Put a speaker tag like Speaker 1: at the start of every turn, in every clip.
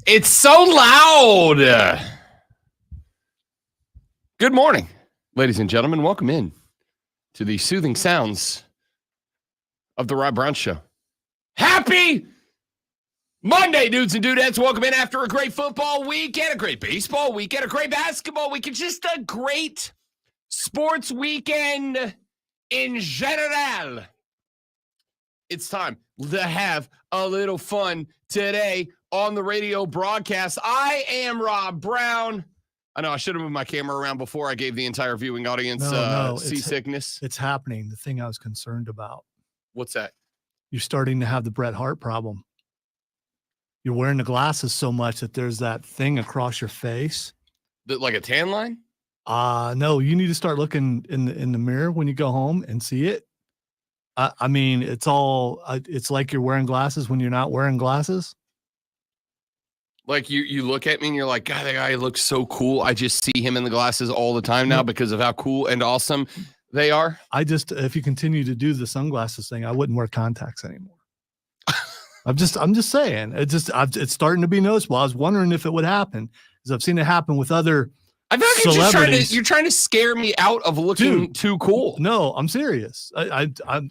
Speaker 1: It's so loud. Good morning, ladies and gentlemen. Welcome in to the soothing sounds of the Rob Brown Show. Happy Monday, dudes and dudettes. Welcome in after a great football weekend, a great baseball weekend, a great basketball weekend, just a great sports weekend in general. It's time to have a little fun today on the radio broadcast. I am Rob Brown. I know I should have moved my camera around before I gave the entire viewing audience seasickness.
Speaker 2: It's happening. The thing I was concerned about.
Speaker 1: What's that?
Speaker 2: You're starting to have the Bret Hart problem. You're wearing the glasses so much that there's that thing across your face.
Speaker 1: Like a tan line?
Speaker 2: No, you need to start looking in the mirror when you go home and see it. I mean, it's like you're wearing glasses when you're not wearing glasses.
Speaker 1: Like you look at me and you're like, God, that guy looks so cool. I just see him in the glasses all the time now because of how cool and awesome they are.
Speaker 2: If you continue to do the sunglasses thing, I wouldn't wear contacts anymore. I'm just saying, it's starting to be noticeable. I was wondering if it would happen, because I've seen it happen with other
Speaker 1: I feel like you're trying to scare me out of looking too cool.
Speaker 2: No, I'm serious. I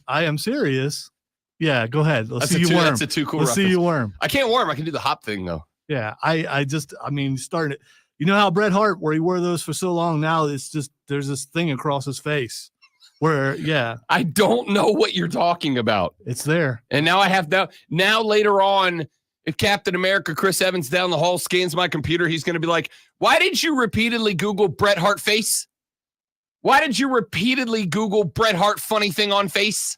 Speaker 2: am serious. Yeah, go ahead. Let's see you worm.
Speaker 1: That's a too cool.
Speaker 2: Let's see you worm.
Speaker 1: I can't worm. I can do the hop thing though.
Speaker 2: Yeah, started. You know how Bret Hart, where he wore those for so long, now it's just there's this thing across his face where, yeah.
Speaker 1: I don't know what you're talking about.
Speaker 2: It's there.
Speaker 1: And now I have that. Now later on, if Captain America Chris Evans down the hall scans my computer, he's going to be like, why did you repeatedly Google Bret Hart face? Why did you repeatedly Google Bret Hart funny thing on face?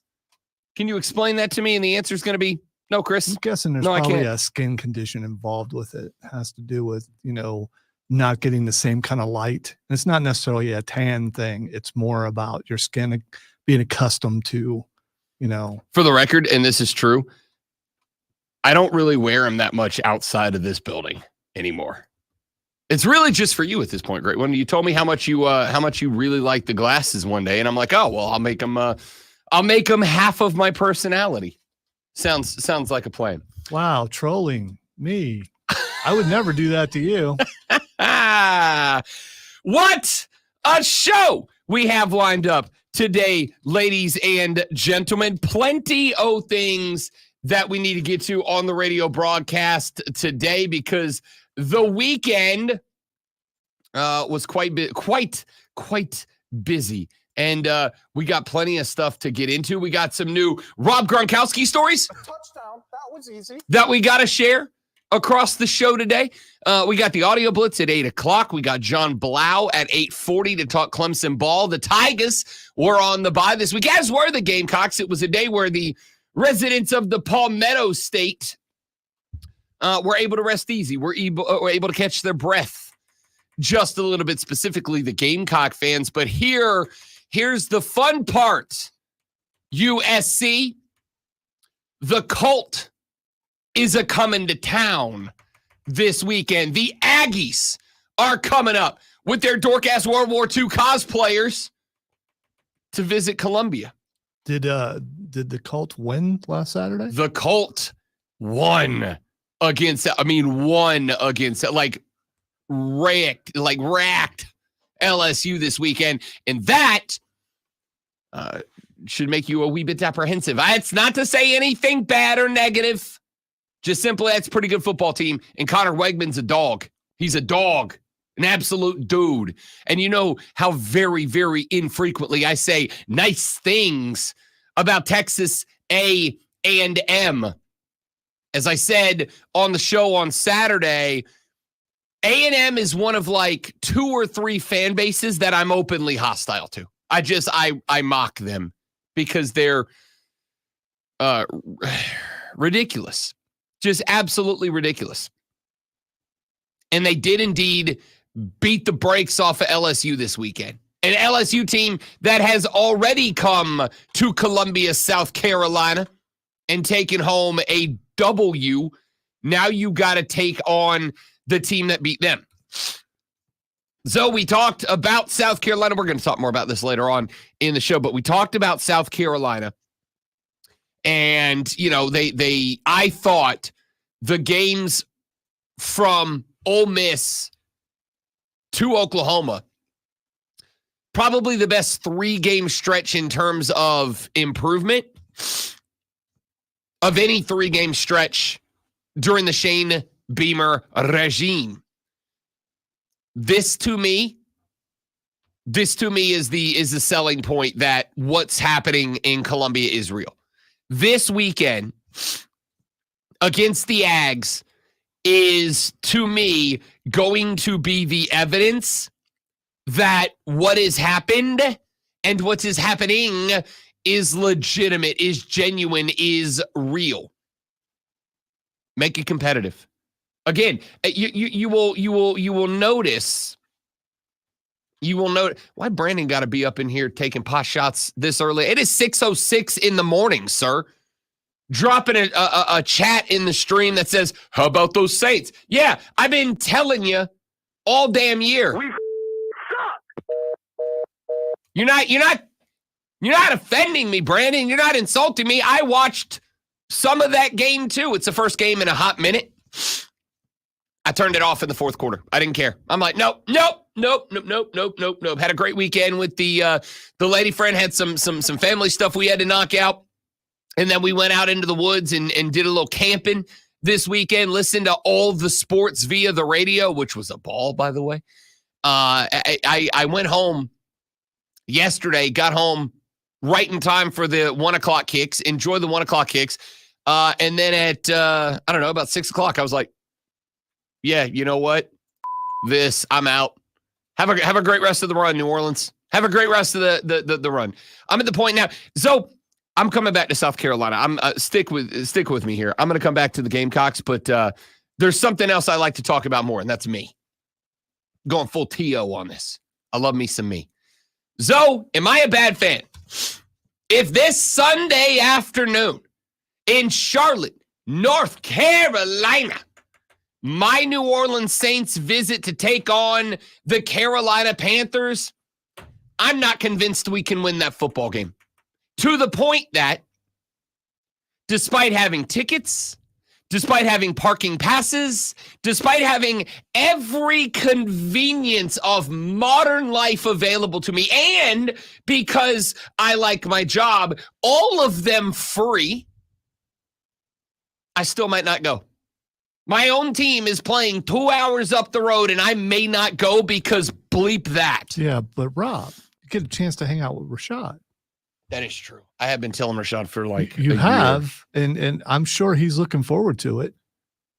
Speaker 1: Can you explain that to me? And the answer is going to be, no, Chris.
Speaker 2: I'm guessing there's probably a skin condition involved with it. It has to do with, not getting the same kind of light. And it's not necessarily a tan thing. It's more about your skin being accustomed to,
Speaker 1: For the record, and this is true, I don't really wear them that much outside of this building anymore. It's really just for you at this point, Greg. When you told me how much you really like the glasses one day, and I'm like, oh well, I'll make them half of my personality. Sounds like a plan.
Speaker 2: Wow, trolling me. I would never do that to you.
Speaker 1: What a show we have lined up today, ladies and gentlemen. Plenty of things that we need to get to on the radio broadcast today, because the weekend was quite busy. And we got plenty of stuff to get into. We got some new Rob Gronkowski stories.
Speaker 3: A touchdown. That was easy.
Speaker 1: That we got to share across the show today. We got the audio blitz at 8 o'clock. We got John Blau at 8:40 to talk Clemson ball. The Tigers were on the bye this week, as were the Gamecocks. It was a day where the residents of the Palmetto State were able to rest easy. Were able to catch their breath just a little bit, specifically the Gamecock fans. But here's the fun part. USC, the cult is a coming to town this weekend. The Aggies are coming up with their dork-ass World War II cosplayers to visit Columbia.
Speaker 2: Did the cult win last Saturday?
Speaker 1: The cult won against racked LSU this weekend, and that should make you a wee bit apprehensive. It's not to say anything bad or negative, just simply that's a pretty good football team, and Connor Wegman's a dog. He's a dog, an absolute dude. And you know how very, very infrequently I say nice things about Texas A&M. As I said on the show on Saturday, A&M is one of like 2 or 3 fan bases that I'm openly hostile to. I mock them because they're ridiculous. Just absolutely ridiculous. And they did indeed beat the brakes off of LSU this weekend. An LSU team that has already come to Columbia, South Carolina, and taken home a W. Now you got to take on the team that beat them. So we talked about South Carolina. We're going to talk more about this later on in the show, but we talked about South Carolina. And, you know, I thought the games from Ole Miss to Oklahoma, probably the best 3-game stretch in terms of improvement of any 3-game stretch during the Shane Beamer regime. This to me is the selling point that what's happening in Columbia is real. This weekend against the Ags is, to me, going to be the evidence that what has happened and what is happening is legitimate, is genuine, is real. Make it competitive. Again, you will notice. You will note why Brandon got to be up in here taking pot shots this early. It is 6:06 in the morning, sir. Dropping a chat in the stream that says, "How about those Saints?" Yeah, I've been telling you all damn year. We suck. You're not offending me, Brandon. You're not insulting me. I watched some of that game too. It's the first game in a hot minute. I turned it off in the fourth quarter. I didn't care. I'm like, nope. Had a great weekend with the lady friend. Had some family stuff we had to knock out. And then we went out into the woods and did a little camping this weekend. Listened to all the sports via the radio, which was a ball, by the way. I went home yesterday, got home right in time for the 1 o'clock kicks. Enjoyed the 1 o'clock kicks. And then at, about 6 o'clock, I was like, yeah, you know what? I'm out. Have a great rest of the run, New Orleans. Have a great rest of the run. I'm at the point now. So I'm coming back to South Carolina. I'm stick with me here. I'm going to come back to the Gamecocks, but there's something else I like to talk about more, and that's me. Going full TO on this. I love me some me. Zoe, am I a bad fan? If this Sunday afternoon in Charlotte, North Carolina, my New Orleans Saints visit to take on the Carolina Panthers, I'm not convinced we can win that football game. To the point that, despite having tickets, despite having parking passes, despite having every convenience of modern life available to me, and because I like my job, all of them free, I still might not go. My own team is playing 2 hours up the road, and I may not go because bleep that.
Speaker 2: Yeah, but Rob, you get a chance to hang out with Rashad.
Speaker 1: That is true. I have been telling Rashad for like
Speaker 2: you
Speaker 1: a
Speaker 2: have,
Speaker 1: year.
Speaker 2: and I'm sure he's looking forward to it.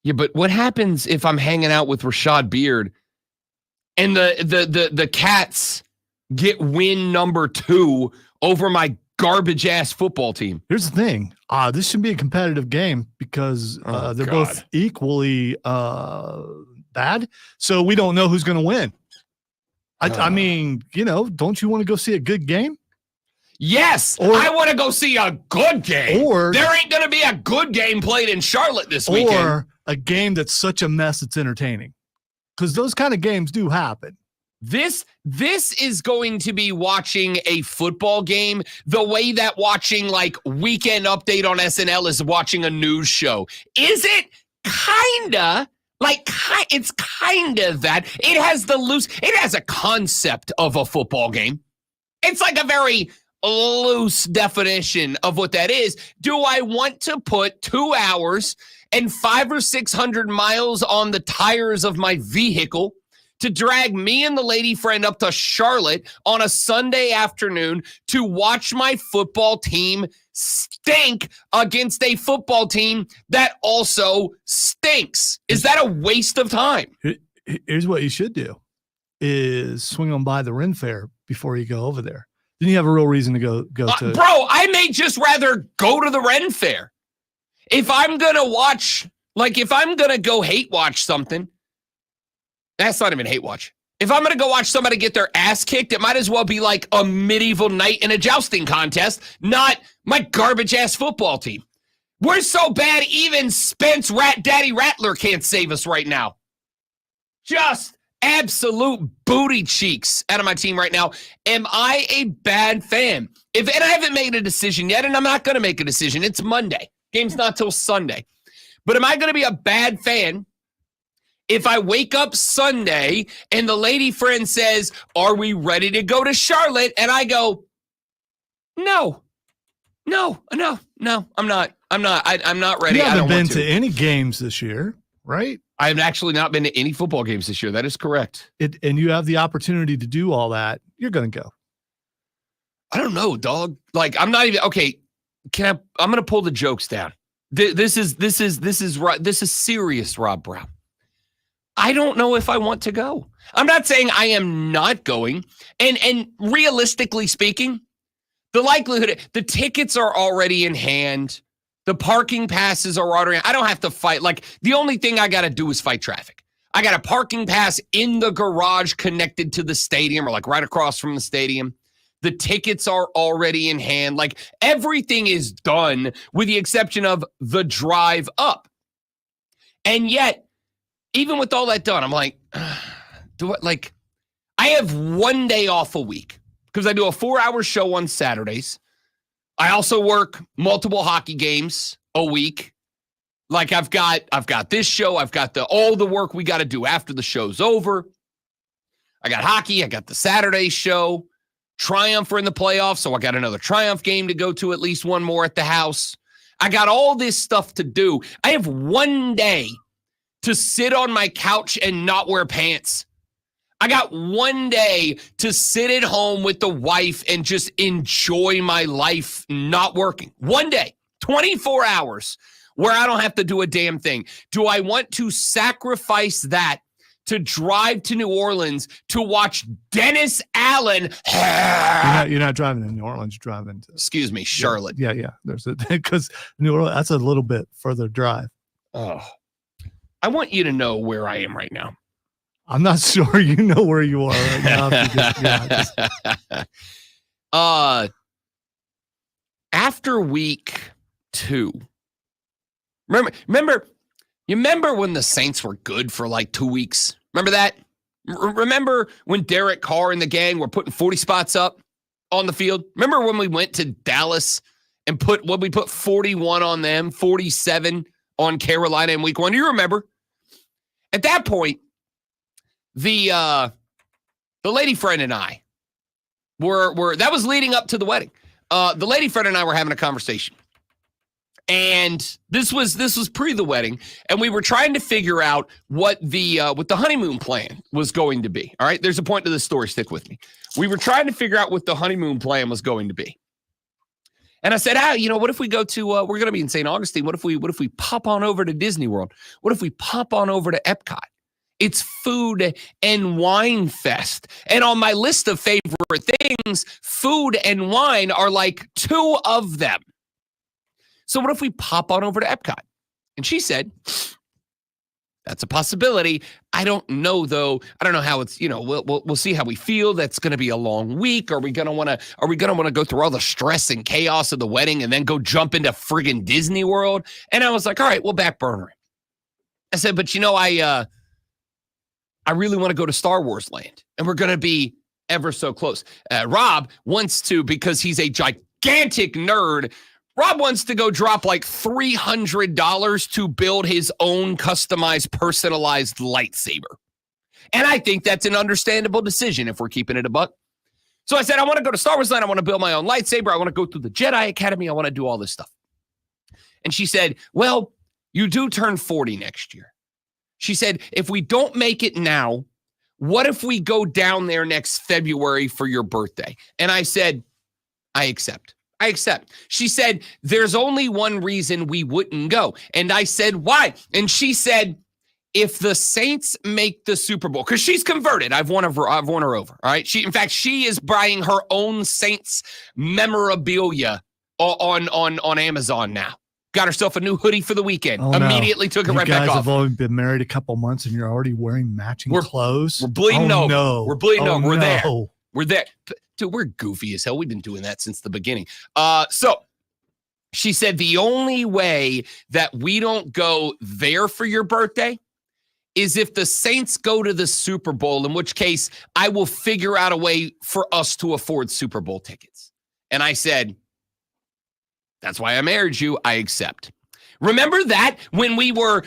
Speaker 1: Yeah, but what happens if I'm hanging out with Rashad Beard and the Cats get win number 2 over my garbage ass football team?
Speaker 2: Here's the thing. This should be a competitive game because they're both equally bad. So we don't know who's going to win. I mean, don't you want to go see a good game?
Speaker 1: Yes, I want to go see a good game.
Speaker 2: Or
Speaker 1: there ain't going to be a good game played in Charlotte this weekend.
Speaker 2: Or a game that's such a mess it's entertaining. Because those kind of games do happen.
Speaker 1: This is going to be watching a football game the way that watching like Weekend Update on SNL is watching a news show. Is it kinda like it's kinda that? It has a concept of a football game. It's like a very loose definition of what that is. Do I want to put 2 hours and 500 or 600 miles on the tires of my vehicle to drag me and the lady friend up to Charlotte on a Sunday afternoon to watch my football team stink against a football team that also stinks? Is that a waste of time?
Speaker 2: Here's what you should do is swing on by the Ren Fair before you go over there. Then you have a real reason to go to.
Speaker 1: Bro, I may just rather go to the Ren Fair. If I'm going to go hate watch something, that's not even hate watch. If I'm going to go watch somebody get their ass kicked, it might as well be like a medieval knight in a jousting contest, not my garbage ass football team. We're so bad, even Spence Daddy Rattler can't save us right now. Just absolute booty cheeks out of my team right now. Am I a bad fan? And I haven't made a decision yet, and I'm not going to make a decision. It's Monday. Game's not till Sunday. But am I going to be a bad fan if I wake up Sunday and the lady friend says, "Are we ready to go to Charlotte?" And I go, No, I'm not. I'm not ready.
Speaker 2: You
Speaker 1: I
Speaker 2: haven't
Speaker 1: don't
Speaker 2: been
Speaker 1: want
Speaker 2: to any games this year, right?
Speaker 1: I have actually not been to any football games this year. That is correct.
Speaker 2: And you have the opportunity to do all that. You're going to go.
Speaker 1: I don't know, dog. Like, I'm not even okay. I'm gonna pull the jokes down. This is serious, Rob Brown. I don't know if I want to go. I'm not saying I am not going. And realistically speaking, the likelihood, the tickets are already in hand. The parking passes are already. I don't have to fight. Like, the only thing I got to do is fight traffic. I got a parking pass in the garage connected to the stadium, or like right across from the stadium. The tickets are already in hand. Like, everything is done with the exception of the drive up. And yet, even with all that done, I'm like, I have one day off a week because I do a 4-hour show on Saturdays. I also work multiple hockey games a week. Like, I've got this show. I've got all the work we got to do after the show's over. I got hockey. I got the Saturday show. Triumph are in the playoffs, so I got another Triumph game to go to, at least one more at the house. I got all this stuff to do. I have one day to sit on my couch and not wear pants. I got one day to sit at home with the wife and just enjoy my life not working. One day, 24 hours, where I don't have to do a damn thing. Do I want to sacrifice that to drive to New Orleans to watch Dennis Allen?
Speaker 2: You're not driving to New Orleans. You're driving to,
Speaker 1: excuse me, Charlotte.
Speaker 2: Yeah. There's because New Orleans, that's a little bit further drive.
Speaker 1: Oh, I want you to know where I am right now.
Speaker 2: I'm not sure you know where you are right now.
Speaker 1: After week 2, remember when the Saints were good for like 2 weeks? Remember that? Remember when Derek Carr and the gang were putting 40 spots up on the field? Remember when we went to Dallas and put 41 on them, 47 on Carolina in week 1? Do you remember? At that point, the lady friend and I were that was leading up to the wedding. The lady friend and I were having a conversation. And this was pre the wedding, and we were trying to figure out what the honeymoon plan was going to be. All right, there's a point to this story. Stick with me. We were trying to figure out what the honeymoon plan was going to be. And I said, what if we go to? We're going to be in St. Augustine. What if we pop on over to Disney World? What if we pop on over to Epcot? It's food and wine fest. And on my list of favorite things, food and wine are like 2 of them. So what if we pop on over to Epcot? And she said, that's a possibility. I don't know, though. I don't know how it's, we'll see how we feel. That's going to be a long week. Are we going to want to go through all the stress and chaos of the wedding and then go jump into friggin' Disney World? And I was like, all right, we'll back burner it. I said, but I really want to go to Star Wars Land, and we're going to be ever so close. Rob wants to, because he's a gigantic nerd, Rob wants to go drop like $300 to build his own customized, personalized lightsaber. And I think that's an understandable decision if we're keeping it a buck. So I said, I want to go to Star Wars Land. I want to build my own lightsaber. I want to go through the Jedi Academy. I want to do all this stuff. And she said, well, you do turn 40 next year. She said, if we don't make it now, what if we go down there next February for your birthday? And I said, I accept. She said, there's only one reason we wouldn't go. And I said, why? And she said, if the Saints make the Super Bowl, because she's converted. I've won her over. All right. She is buying her own Saints memorabilia on Amazon now. Got herself a new hoodie for the weekend.
Speaker 2: Oh,
Speaker 1: Immediately took it right back off.
Speaker 2: You guys have only been married a couple months and you're already wearing matching clothes.
Speaker 1: We're bleeding over.
Speaker 2: No.
Speaker 1: We're bleeding over. We're there.
Speaker 2: No.
Speaker 1: We're there. Dude, we're goofy as hell. We've been doing that since the beginning. So she said the only way that we don't go there for your birthday is if the Saints go to the Super Bowl, in which case I will figure out a way for us to afford Super Bowl tickets. And I said, that's why I married you. I accept. Remember that when we were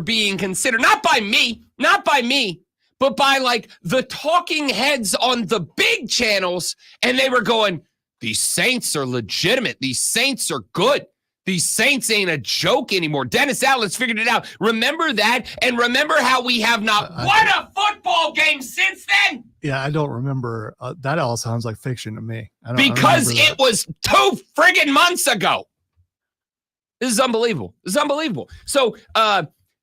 Speaker 1: being considered, not by me, but by like the talking heads on the big channels, and they were going, these Saints are legitimate. These Saints are good. These Saints ain't a joke anymore. Dennis Allen's figured it out. Remember that, and remember how we have not won a football game since then?
Speaker 2: Yeah, I don't remember. That all sounds like fiction to me.
Speaker 1: Because it was 2 friggin' months ago. This is unbelievable. So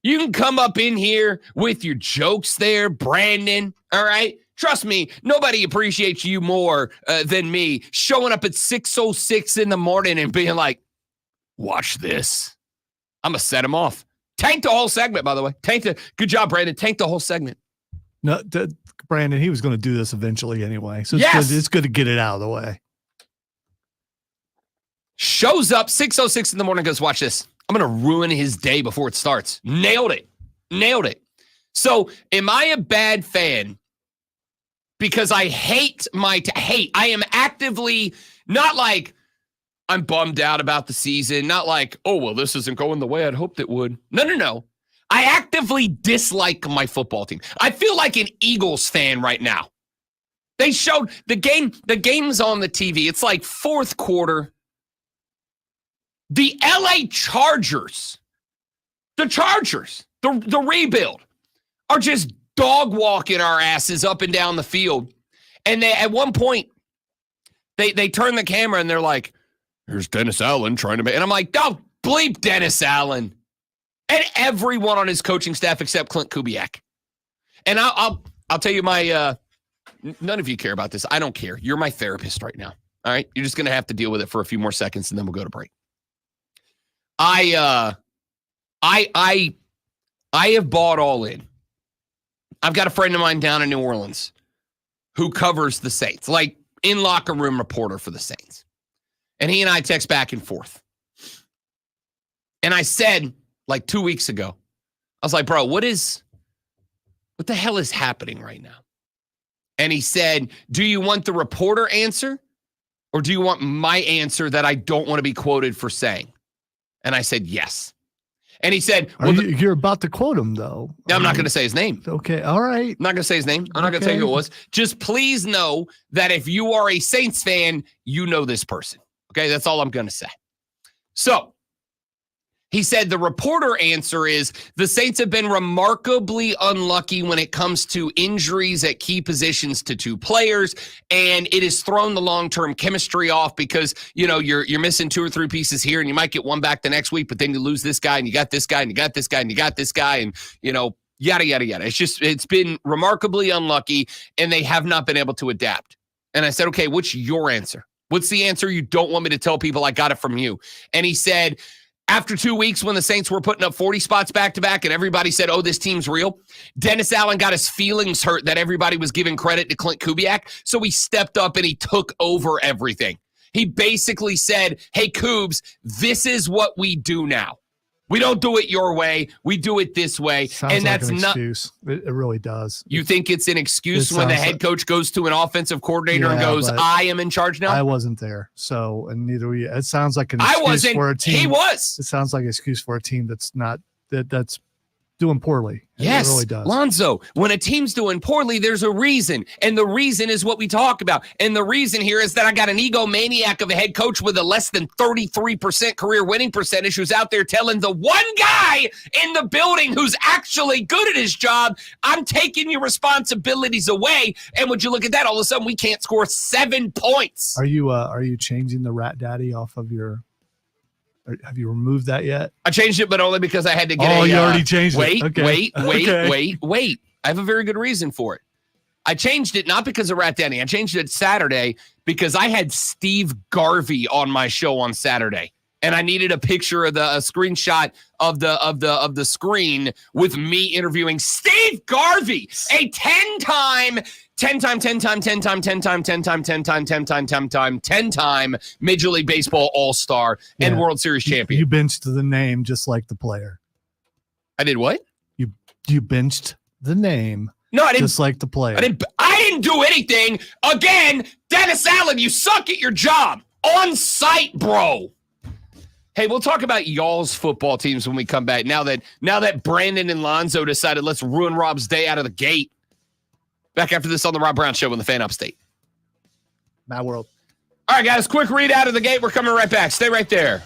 Speaker 1: you can come up in here with your jokes there, Brandon, all right? Trust me, nobody appreciates you more than me showing up at 6:06 in the morning and being like, watch this. I'm going to set him off. Tank the whole segment, by the way. Good job, Brandon. Tank the whole segment.
Speaker 2: No, Brandon, he was going to do this eventually anyway. So
Speaker 1: yes!
Speaker 2: It's good to get it out of the way.
Speaker 1: Shows up 6:06 in the morning, goes, watch this. I'm going to ruin his day before it starts. Nailed it. So am I a bad fan? Because I hate I am actively not like I'm bummed out about the season. Not like, oh, well, this isn't going the way I'd hoped it would. No. I actively dislike my football team. I feel like an Eagles fan right now. They showed the game's on the TV. It's like fourth quarter. The LA Chargers, the rebuild, are just dog walking our asses up and down the field. And they, at one point, they turn the camera and they're like, here's Dennis Allen trying to make, and I'm like, don't bleep Dennis Allen. And everyone on his coaching staff except Clint Kubiak. And I'll tell you none of you care about this. I don't care. You're my therapist right now. All right. You're just going to have to deal with it for a few more seconds and then we'll go to break. I have bought all in. I've got a friend of mine down in New Orleans who covers the Saints, like in locker room reporter for the Saints. And he and I text back and forth. And I said like 2 weeks ago, I was like, bro, what the hell is happening right now? And he said, do you want the reporter answer or do you want my answer that I don't want to be quoted for saying? And I said, yes. And he said, well,
Speaker 2: you're about to quote him, though.
Speaker 1: I'm not going to say his name.
Speaker 2: Okay. All right.
Speaker 1: I'm not going to say his name. I'm not going to tell you who it was. Just please know that if you are a Saints fan, you know this person. Okay. That's all I'm going to say. So he said the reporter answer is the Saints have been remarkably unlucky when it comes to injuries at key positions to two players, and it has thrown the long-term chemistry off because, you know, you're missing 2 or 3 pieces here, and you might get one back the next week, but then you lose this guy, and you got this guy, and you got this guy, and you got this guy, and, you know, yada, yada, yada. It's been remarkably unlucky, and they have not been able to adapt. And I said, okay, what's your answer? What's the answer you don't want me to tell people I got it from you? And he said, after 2 weeks when the Saints were putting up 40 spots back-to-back and everybody said, oh, this team's real, Dennis Allen got his feelings hurt that everybody was giving credit to Clint Kubiak, so he stepped up and he took over everything. He basically said, hey, Coobs, this is what we do now. We don't do it your way. We do it this way.
Speaker 2: Sounds
Speaker 1: and
Speaker 2: like
Speaker 1: that's
Speaker 2: an
Speaker 1: not
Speaker 2: excuse. It really does.
Speaker 1: You think it's an excuse when the head coach goes to an offensive coordinator and goes, I am in charge now?
Speaker 2: I wasn't there. So, and neither were you. It sounds like an excuse for a team.
Speaker 1: He was.
Speaker 2: It sounds like an excuse for a team that's not, that's doing poorly.
Speaker 1: Yes,
Speaker 2: it really does.
Speaker 1: Lonzo, when a team's doing poorly, there's a reason. And the reason is what we talk about. And the reason here is that I got an egomaniac of a head coach with a less than 33% career winning percentage who's out there telling the one guy in the building who's actually good at his job, I'm taking your responsibilities away. And would you look at that? All of a sudden, we can't score 7 points.
Speaker 2: Are you changing the Rat Daddy off of your... Have you removed that yet?
Speaker 1: I changed it, but only because I had to get
Speaker 2: you already changed
Speaker 1: it.
Speaker 2: Okay.
Speaker 1: Wait. I have a very good reason for it. I changed it not because of Rat Daddy. I changed it Saturday because I had Steve Garvey on my show on Saturday. And I needed a picture of a screenshot of the screen with me interviewing Steve Garvey, a 10-time Major League Baseball All-Star and World Series champion.
Speaker 2: You benched the name just like the player.
Speaker 1: I did what?
Speaker 2: You benched the name.
Speaker 1: No, I didn't.
Speaker 2: Just like the player.
Speaker 1: I didn't do anything. Again, Dennis Allen, you suck at your job. On site, bro. Hey, we'll talk about y'all's football teams when we come back. Now that Brandon and Lonzo decided let's ruin Rob's day out of the gate. Back after this on the Rob Brown Show on the Fan Upstate.
Speaker 2: Mad World.
Speaker 1: All right, guys, quick read out of the gate. We're coming right back. Stay right there.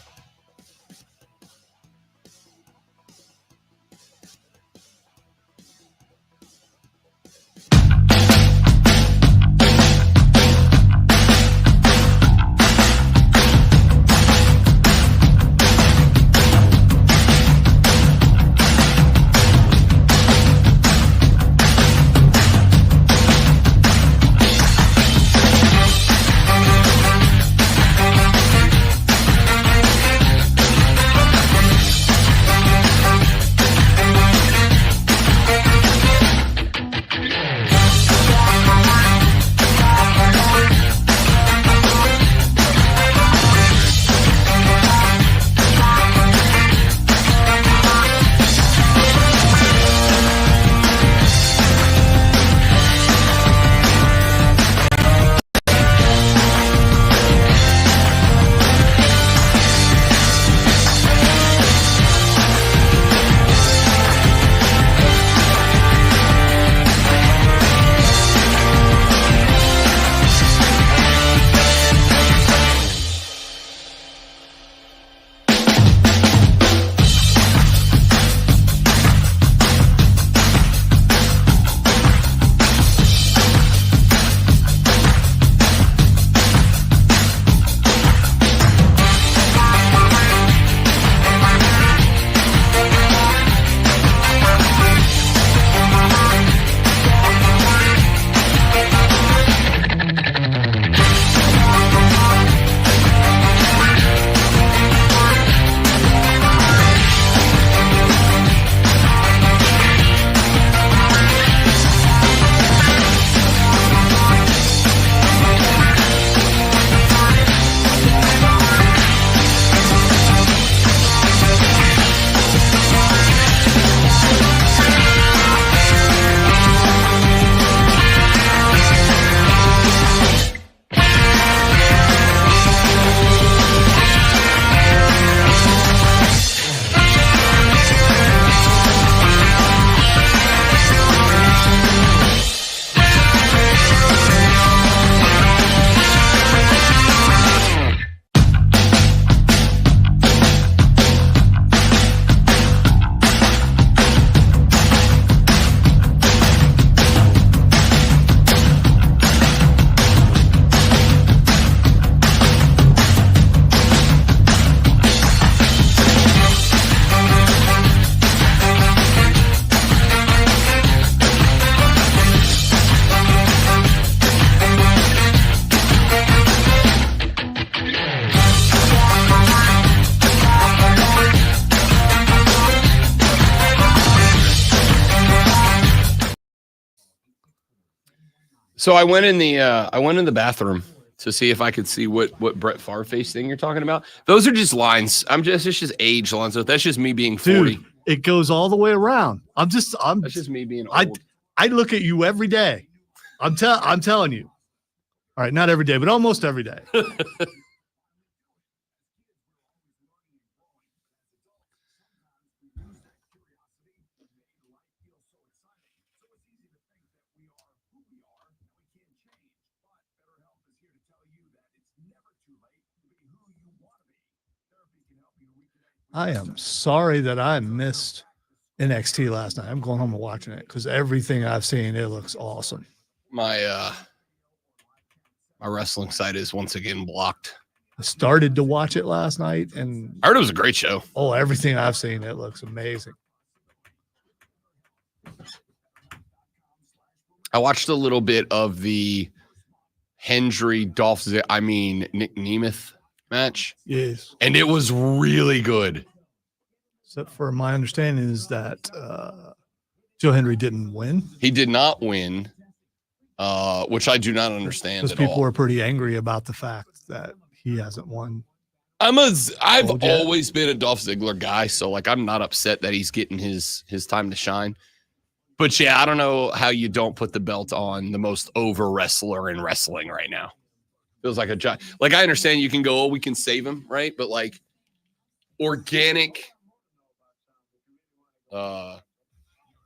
Speaker 1: So I went in the bathroom to see if I could see what Brett Favre face thing you're talking about. Those are just lines. It's just age, Lonzo. That's just me being 40.
Speaker 2: Dude, it goes all the way around. That's
Speaker 1: just me being old.
Speaker 2: I look at you every day. I'm telling you. All right, not every day, but almost every day. I am sorry that I missed NXT last night. I'm going home and watching it because everything I've seen, it looks awesome.
Speaker 1: My wrestling site is once again blocked.
Speaker 2: I started to watch it last night, and
Speaker 1: I heard it was a great show.
Speaker 2: Oh, everything I've seen, it looks amazing.
Speaker 1: I watched a little bit of the Nick Nemeth match.
Speaker 2: Yes.
Speaker 1: And it was really good.
Speaker 2: Except for my understanding is that Joe Hendry didn't win.
Speaker 1: He did not win, which I do not understand
Speaker 2: because people are pretty angry about the fact that he hasn't won.
Speaker 1: I've always been a Dolph Ziggler guy, so like I'm not upset that he's getting his time to shine. But yeah, I don't know how you don't put the belt on the most over wrestler in wrestling right now. Feels like a giant. Like I understand you can go, oh, we can save him, right? But like organic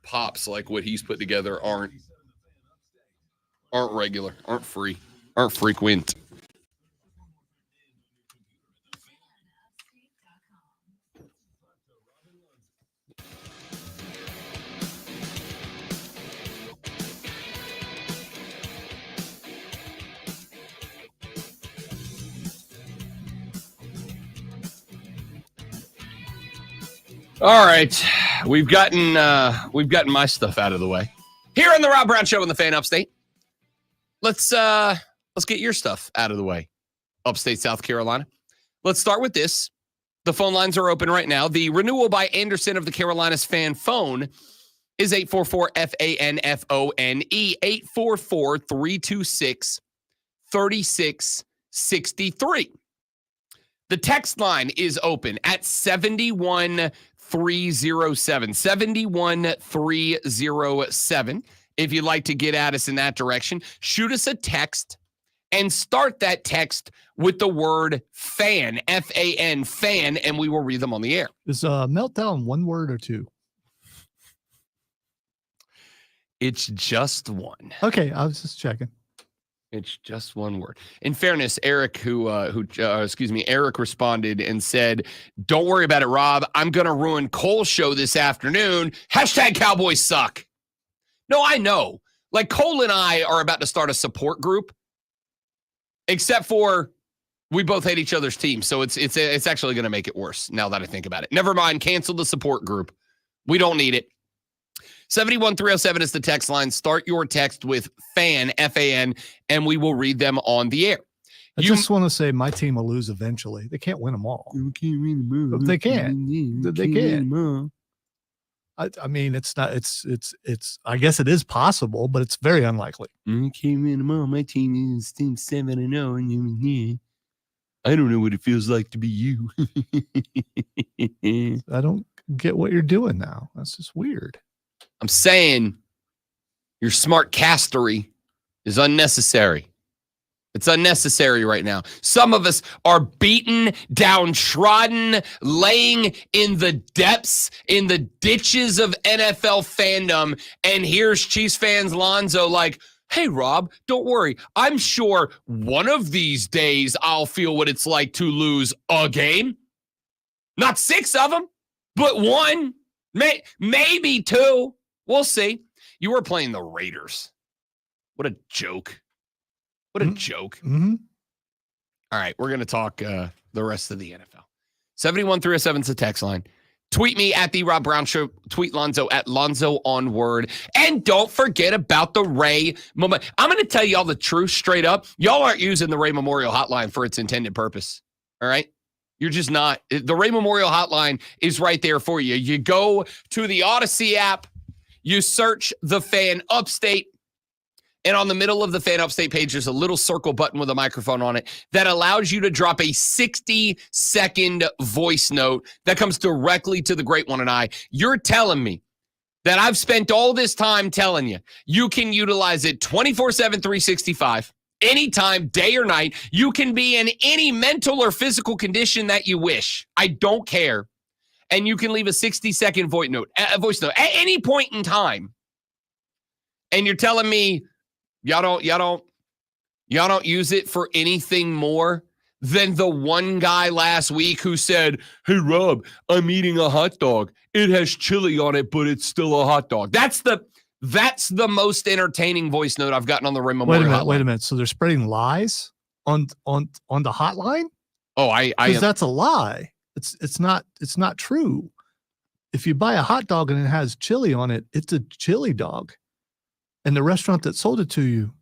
Speaker 1: pops like what he's put together aren't regular, aren't free, aren't frequent. All right, we've gotten my stuff out of the way here on the Rob Brown Show in the Fan Upstate. Let's get your stuff out of the way, upstate South Carolina. Let's start with this. The phone lines are open right now. The renewal by Anderson of the Carolinas fan phone is 844-FANFONE, 844-326-3663. The text line is open at 71307. If you'd like to get at us in that direction, shoot us a text and start that text with the word fan, F-A-N, fan, and we will read them on the air.
Speaker 2: Is meltdown one word or two?
Speaker 1: It's just one.
Speaker 2: Okay, I was just checking.
Speaker 1: It's just one word. In fairness, Eric, Eric responded and said, "Don't worry about it, Rob. I'm going to ruin Cole's show this afternoon. Hashtag Cowboys suck." No, I know. Like Cole and I are about to start a support group, except for we both hate each other's teams. So it's actually going to make it worse now that I think about it. Never mind. Cancel the support group. We don't need it. 71307 is the text line. Start your text with fan, F-A-N, and we will read them on the air.
Speaker 2: I just want to say my team will lose eventually. They can't win them all. But they can. They can. I mean, it's not. It's. I guess it is possible, but it's very unlikely.
Speaker 1: I can't win them all. My team is team 7-0, and I don't know what it feels like to be you.
Speaker 2: I don't get what you're doing now. That's just weird.
Speaker 1: I'm saying your smart castery is unnecessary. It's unnecessary right now. Some of us are beaten, downtrodden, laying in the depths, in the ditches of NFL fandom. And here's Chiefs fans Lonzo like, "Hey, Rob, don't worry. I'm sure one of these days I'll feel what it's like to lose a game. Not 6 of them, but 1, maybe 2. We'll see." You were playing the Raiders. What a joke. What a joke.
Speaker 2: Mm-hmm.
Speaker 1: All right, we're going to talk the rest of the NFL. 71307 is the text line. Tweet me at the Rob Brown Show. Tweet Lonzo at Lonzo on Word. And don't forget about the Ray Memorial. I'm going to tell y'all the truth straight up. Y'all aren't using the Ray Memorial Hotline for its intended purpose. All right? You're just not. The Ray Memorial Hotline is right there for you. You go to the Odyssey app. You search the Fan Upstate. And on the middle of the Fan Upstate page, there's a little circle button with a microphone on it that allows you to drop a 60-second voice note that comes directly to the Great One and I. You're telling me that I've spent all this time telling you, you can utilize it 24/7, 365, anytime, day or night. You can be in any mental or physical condition that you wish. I don't care. And you can leave a 60-second voice note at any point in time. And you're telling me, Y'all don't use it for anything more than the one guy last week who said, "Hey, Rob, I'm eating a hot dog. It has chili on it, but it's still a hot dog." That's the most entertaining voice note I've gotten on the Ray Memorial Hotline.
Speaker 2: Wait a minute. So they're spreading lies on the hotline?
Speaker 1: Oh,
Speaker 2: because that's a lie. It's not true. If you buy a hot dog and it has chili on it, it's a chili dog. And the restaurant that sold it to you,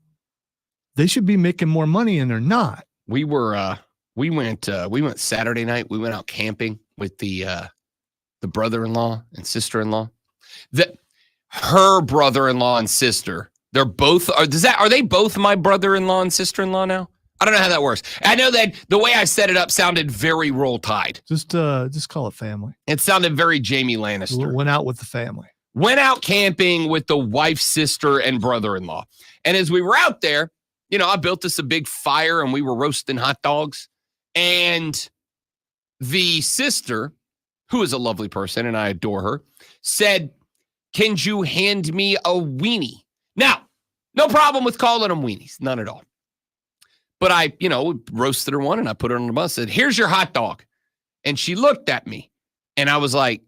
Speaker 2: they should be making more money, and they're not.
Speaker 1: We went Saturday night. We went out camping with the brother-in-law and sister-in-law. Her brother-in-law and sister. They're both are they both my brother-in-law and sister-in-law now? I don't know how that works. I know that the way I set it up sounded very Roll Tide.
Speaker 2: Just call it family.
Speaker 1: It sounded very Jamie Lannister.
Speaker 2: Went out with the family.
Speaker 1: Went out camping with the wife, sister, and brother-in-law. And as we were out there, I built us a big fire and we were roasting hot dogs. And the sister who is a lovely person, and I adore her, said, "Can you hand me a weenie?" Now, no problem with calling them weenies, none at all. But I, roasted her one, and I put her on the bus, said, "Here's your hot dog." And she looked at me, and I was like,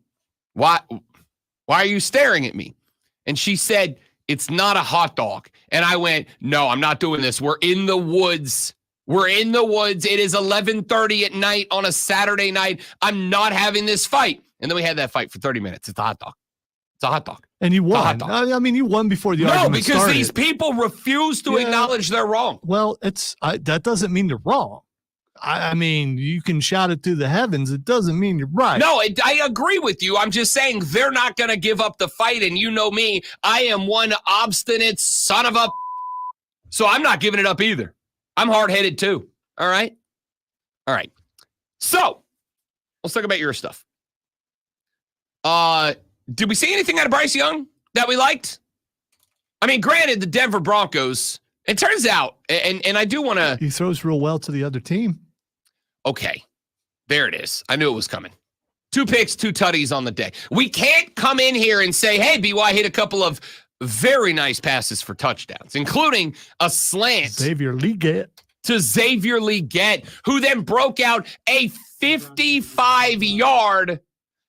Speaker 1: why are you staring at me? And she said, "It's not a hot dog." And I went, "No, I'm not doing this. We're in the woods. We're in the woods. It is 11:30 at night on a Saturday night. I'm not having this fight." And then we had that fight for 30 minutes. It's a hot dog. It's a hot dog.
Speaker 2: And you
Speaker 1: a
Speaker 2: won.
Speaker 1: hot dog.
Speaker 2: I mean, you won before the argument
Speaker 1: because
Speaker 2: started.
Speaker 1: these people refuse to acknowledge they're wrong.
Speaker 2: Well, that doesn't mean they're wrong. I mean, you can shout it to the heavens. It doesn't mean you're right.
Speaker 1: No, I agree with you. I'm just saying they're not going to give up the fight. And you know me, I am one obstinate son of a... So I'm not giving it up either. I'm hard-headed too. All right? All right. So let's talk about your stuff. Did we see anything out of Bryce Young that we liked? I mean, granted, the Denver Broncos, it turns out, and I do want to...
Speaker 2: He throws real well to the other team.
Speaker 1: Okay, there it is. I knew it was coming. 2 picks, 2 tutties on the day. We can't come in here and say, hey, BY hit a couple of very nice passes for touchdowns, including a slant
Speaker 2: Xavier Legette
Speaker 1: to Xavier Legette, who then broke out a 55-yard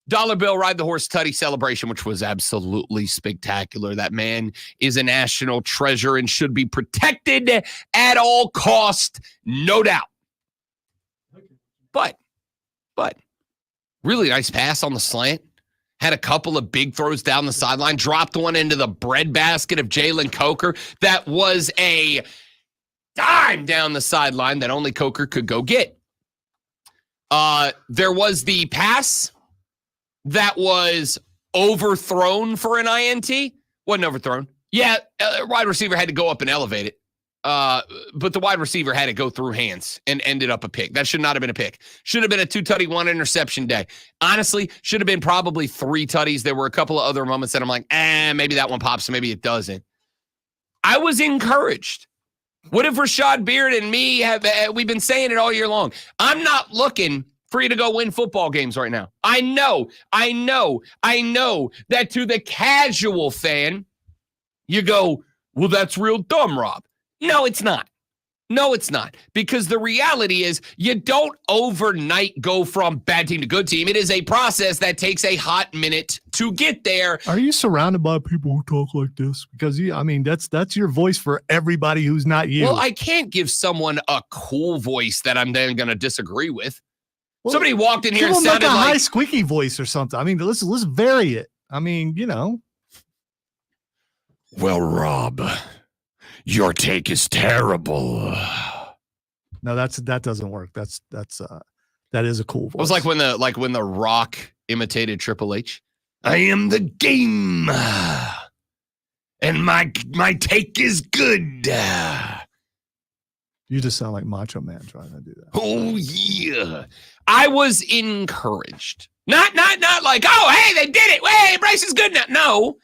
Speaker 1: dollar bill ride the horse tutty celebration, which was absolutely spectacular. That man is a national treasure and should be protected at all cost, no doubt. But really nice pass on the slant. Had a couple of big throws down the sideline. Dropped one into the breadbasket of Jalen Coker. That was a dime down the sideline that only Coker could go get. There was the pass that was overthrown for an INT. Wasn't overthrown. Yeah, wide receiver had to go up and elevate it. But the wide receiver had to go through hands and ended up a pick. That should not have been a pick. Should have been a 2 tutty, 1 interception day. Honestly, should have been probably 3 tutties. There were a couple of other moments that I'm like, maybe that one pops, maybe it doesn't. I was encouraged. What if Rashad Beard and me we've been saying it all year long. I'm not looking for you to go win football games right now. I know that to the casual fan, you go, well, that's real dumb, Rob. No, it's not. No, it's not. Because the reality is you don't overnight go from bad team to good team. It is a process that takes a hot minute to get there.
Speaker 2: Are you surrounded by people who talk like this? Because that's your voice for everybody who's not you.
Speaker 1: Well, I can't give someone a cool voice that I'm then going to disagree with.
Speaker 2: Well,
Speaker 1: somebody walked in here and
Speaker 2: give them
Speaker 1: sounded
Speaker 2: like a
Speaker 1: like
Speaker 2: high squeaky voice or something. I mean, let's vary it. I mean,
Speaker 1: Well, Rob, your take is terrible.
Speaker 2: No, that doesn't work. That is a cool voice.
Speaker 1: It was like when the Rock imitated Triple H. I am the game, and my take is good.
Speaker 2: You just sound like Macho Man trying to do that.
Speaker 1: Oh yeah, I was encouraged. Not like, oh hey, they did it. Hey, Bryce is good now. No,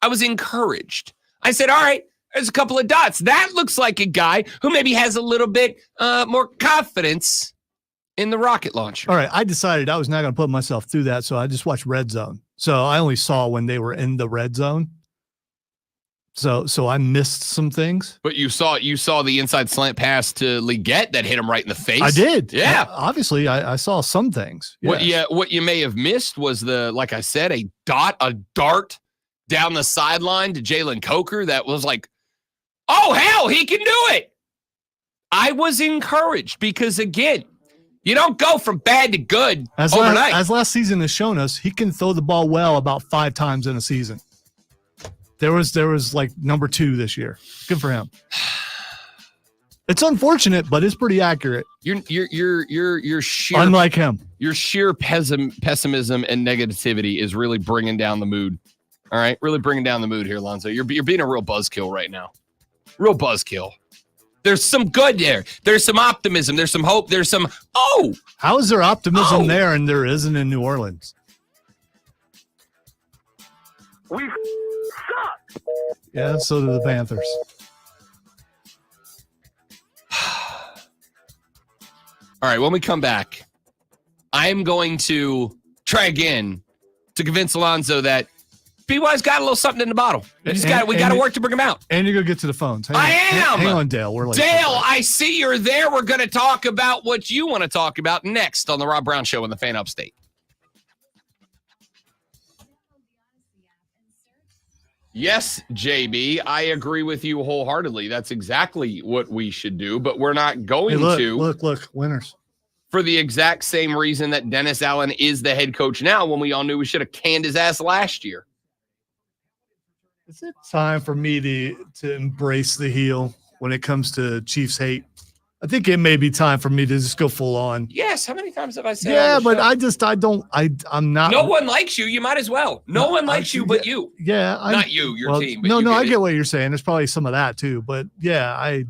Speaker 1: I was encouraged. I said, all right. There's a couple of dots. That looks like a guy who maybe has a little bit more confidence in the rocket launcher.
Speaker 2: All right. I decided I was not going to put myself through that, so I just watched Red Zone. So I only saw when they were in the red zone. So I missed some things.
Speaker 1: But you saw the inside slant pass to Legette that hit him right in the face.
Speaker 2: I did.
Speaker 1: Yeah.
Speaker 2: Obviously, I saw some things. Yes.
Speaker 1: What you may have missed was like I said, a dart down the sideline to Jalen Coker that was like, oh, hell, he can do it. I was encouraged because, again, you don't go from bad to good overnight.
Speaker 2: As last season has shown us, he can throw the ball well about 5 times in a season. There was like number 2 this year. Good for him. It's unfortunate, but it's pretty accurate.
Speaker 1: You're sheer,
Speaker 2: unlike him.
Speaker 1: Your sheer pessimism and negativity is really bringing down the mood. All right, really bringing down the mood here, Lonzo. You're being a real buzzkill right now. Real buzzkill. There's some good there. There's some optimism. There's some hope. There's some,
Speaker 2: How is there optimism there and there isn't in New Orleans?
Speaker 3: We suck.
Speaker 2: Yeah, so do the Panthers.
Speaker 1: All right, when we come back, I'm going to try again to convince Alonzo that BY's got a little something in the bottle. We got to work to bring him out.
Speaker 2: And you're going to get to the phones.
Speaker 1: I am.
Speaker 2: Hang on, Dale. We're late.
Speaker 1: Dale, I see you're there. We're going to talk about what you want to talk about next on the Rob Brown Show on the Fan Upstate. Yes, JB, I agree with you wholeheartedly. That's exactly what we should do, but we're not going to.
Speaker 2: Look, winners.
Speaker 1: For the exact same reason that Dennis Allen is the head coach now, when we all knew we should have canned his ass last year.
Speaker 2: Is it time for me to embrace the heel when it comes to Chiefs hate? I think it may be time for me to just go full on.
Speaker 1: Yes. How many times have I said?
Speaker 2: Yeah, but I'm not.
Speaker 1: No one likes you. You might as well. No one likes you but you.
Speaker 2: Yeah.
Speaker 1: Not you, your team. But
Speaker 2: no, I get what you're saying. There's probably some of that too. But yeah,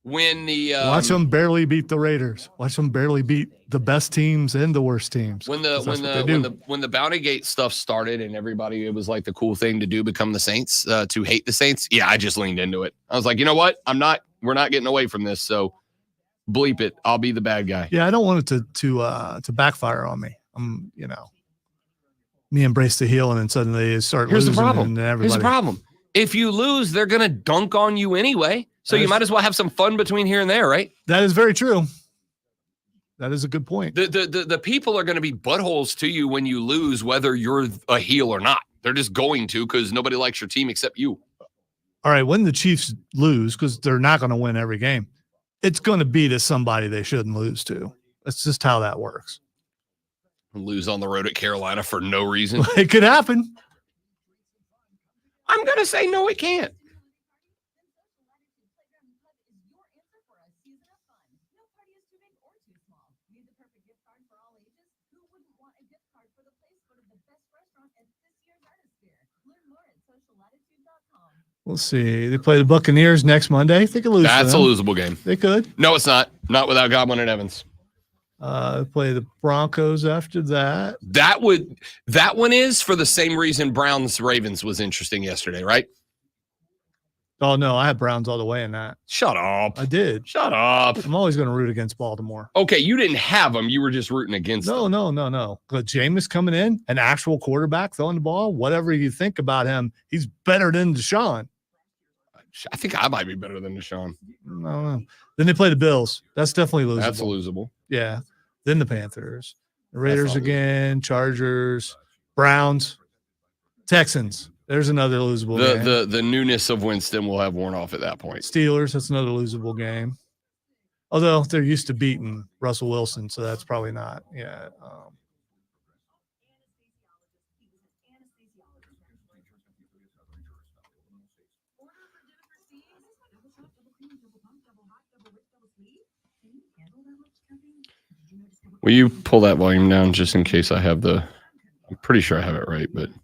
Speaker 1: when the
Speaker 2: watch them barely beat the Raiders. Watch them barely beat the best teams and the worst teams.
Speaker 1: When the Bounty Gate stuff started and everybody, it was like the cool thing to do, become the Saints, to hate the Saints. Yeah, I just leaned into it. I was like, you know what? We're not getting away from this. So bleep it. I'll be the bad guy.
Speaker 2: Yeah, I don't want it to backfire on me. Me embrace the heel and then suddenly start
Speaker 1: Here's
Speaker 2: losing.
Speaker 1: the problem.
Speaker 2: And
Speaker 1: Here's the problem. If you lose, they're gonna dunk on you anyway. So you might as well have some fun between here and there, right?
Speaker 2: That is very true. That is a good point.
Speaker 1: The people are going to be buttholes to you when you lose, whether you're a heel or not. They're just going to, because nobody likes your team except you.
Speaker 2: All right, when the Chiefs lose, because they're not going to win every game, it's going to be to somebody they shouldn't lose to. That's just how that works.
Speaker 1: Lose on the road at Carolina for no reason.
Speaker 2: It could happen.
Speaker 1: I'm going to say no, it can't.
Speaker 2: We'll see. They play the Buccaneers next Monday. They could lose.
Speaker 1: That's a losable game.
Speaker 2: They could.
Speaker 1: No, it's not. Not without Godwin and Evans.
Speaker 2: They play the Broncos after that.
Speaker 1: That one is for the same reason Browns Ravens was interesting yesterday, right?
Speaker 2: Oh no, I had Browns all the way in that.
Speaker 1: Shut up.
Speaker 2: I did.
Speaker 1: Shut up.
Speaker 2: I'm always going to root against Baltimore.
Speaker 1: Okay, you didn't have them. You were just rooting against them.
Speaker 2: No. But Jameis coming in, an actual quarterback throwing the ball, whatever you think about him, he's better than Deshaun.
Speaker 1: I think I might be better than Deshaun.
Speaker 2: No. Then they play the Bills. That's definitely losable.
Speaker 1: That's losable.
Speaker 2: Yeah. Then the Panthers. The Raiders again, Chargers, Browns, Texans. There's another losable game.
Speaker 1: The newness of Winston will have worn off at that point.
Speaker 2: Steelers, that's another losable game. Although they're used to beating Russell Wilson, so that's probably not. Yeah.
Speaker 1: Will you pull that volume down just in case I have the – I'm pretty sure I have it right, but –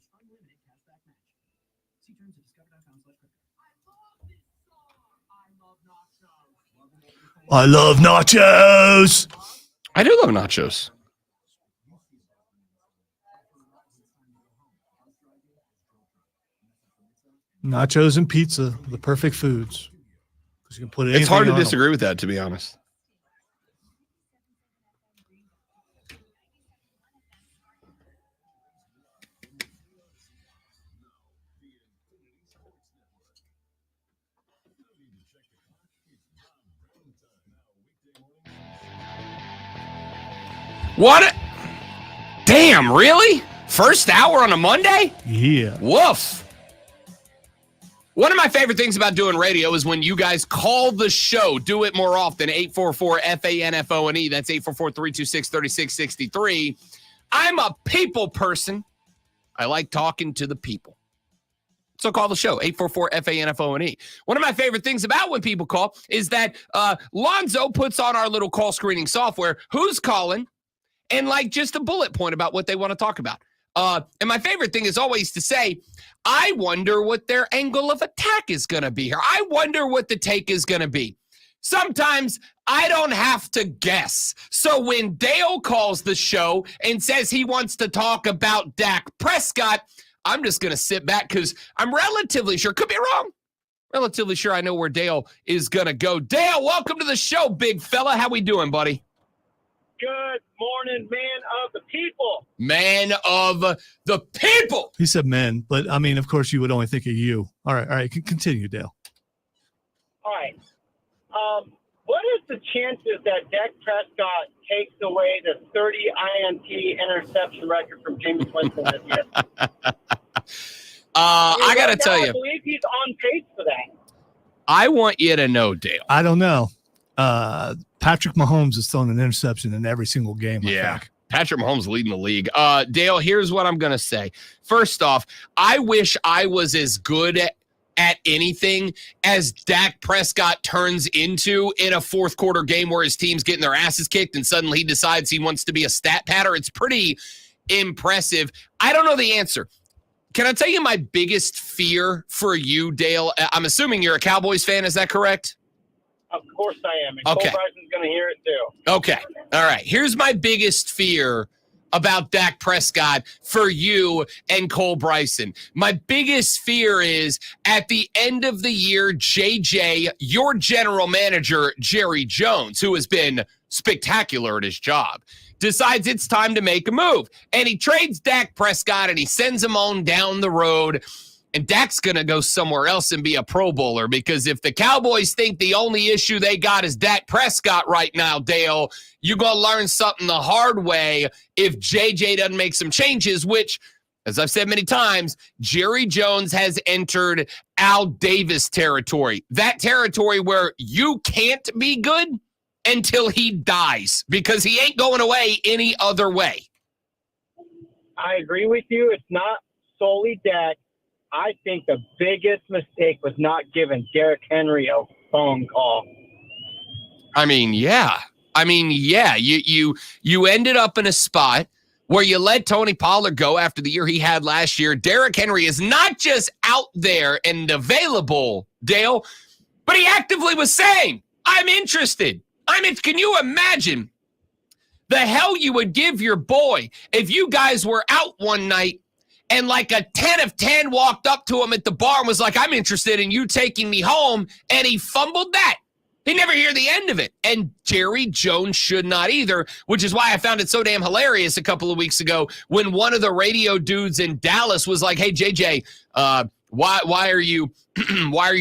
Speaker 2: I love nachos.
Speaker 1: I do love nachos.
Speaker 2: Nachos and pizza, the perfect foods. You can put
Speaker 1: It's hard to
Speaker 2: on them.
Speaker 1: disagree with that, to be honest. What? Damn, really? First hour on a Monday?
Speaker 2: Yeah.
Speaker 1: Woof. One of my favorite things about doing radio is when you guys call the show. Do it more often. 844-FANFONE. That's 844-326-3663. I'm a people person. I like talking to the people. So call the show, 844-FANFONE. One of my favorite things about when people call is that Lonzo puts on our little call screening software, who's calling, and like just a bullet point about what they want to talk about. And my favorite thing is always to say, I wonder what their angle of attack is going to be here. I wonder what the take is going to be. Sometimes I don't have to guess. So when Dale calls the show and says he wants to talk about Dak Prescott, I'm just going to sit back because I'm relatively sure, could be wrong, relatively sure I know where Dale is going to go. Dale, welcome to the show, big fella. How we doing, buddy?
Speaker 3: Good morning, man of the people.
Speaker 1: Man of the people.
Speaker 2: He said men, but I mean, of course, you would only think of you. All right. Continue, Dale.
Speaker 3: All right. What is the chances that Dak Prescott takes away the 30 INT interception record from Jameis Winston this year?
Speaker 1: I got to tell
Speaker 3: I
Speaker 1: you,
Speaker 3: believe he's on pace for that.
Speaker 1: I want you to know, Dale.
Speaker 2: I don't know. Patrick Mahomes is throwing an interception in every single game. I think.
Speaker 1: Patrick Mahomes leading the league. Dale, here's what I'm going to say. First off, I wish I was as good at anything as Dak Prescott turns into in a fourth quarter game where his team's getting their asses kicked and suddenly he decides he wants to be a stat patter. It's pretty impressive. I don't know the answer. Can I tell you my biggest fear for you, Dale? I'm assuming you're a Cowboys fan. Is that correct?
Speaker 3: Of course I am. And
Speaker 1: Okay.
Speaker 3: Cole Bryson's going to hear it too.
Speaker 1: Okay. All right. Here's my biggest fear about Dak Prescott for you and Cole Bryson. My biggest fear is at the end of the year, JJ, your general manager, Jerry Jones, who has been spectacular at his job, decides it's time to make a move. And he trades Dak Prescott and he sends him on down the road. And Dak's going to go somewhere else and be a Pro Bowler, because if the Cowboys think the only issue they got is Dak Prescott right now, Dale, you're going to learn something the hard way if JJ doesn't make some changes, which, as I've said many times, Jerry Jones has entered Al Davis territory. That territory where you can't be good until he dies, because he ain't going away any other way.
Speaker 3: I agree with you. It's not solely Dak. I think the biggest mistake was not giving Derrick Henry a phone call.
Speaker 1: I mean, yeah. You ended up in a spot where you let Tony Pollard go after the year he had last year. Derrick Henry is not just out there and available, Dale, but he actively was saying, I'm interested. Can you imagine the hell you would give your boy if you guys were out one night and like a 10 of 10 walked up to him at the bar and was like, I'm interested in you taking me home, and he fumbled that? He never hear the end of it. And Jerry Jones should not either, which is why I found it so damn hilarious a couple of weeks ago when one of the radio dudes in Dallas was like, hey, JJ, why are you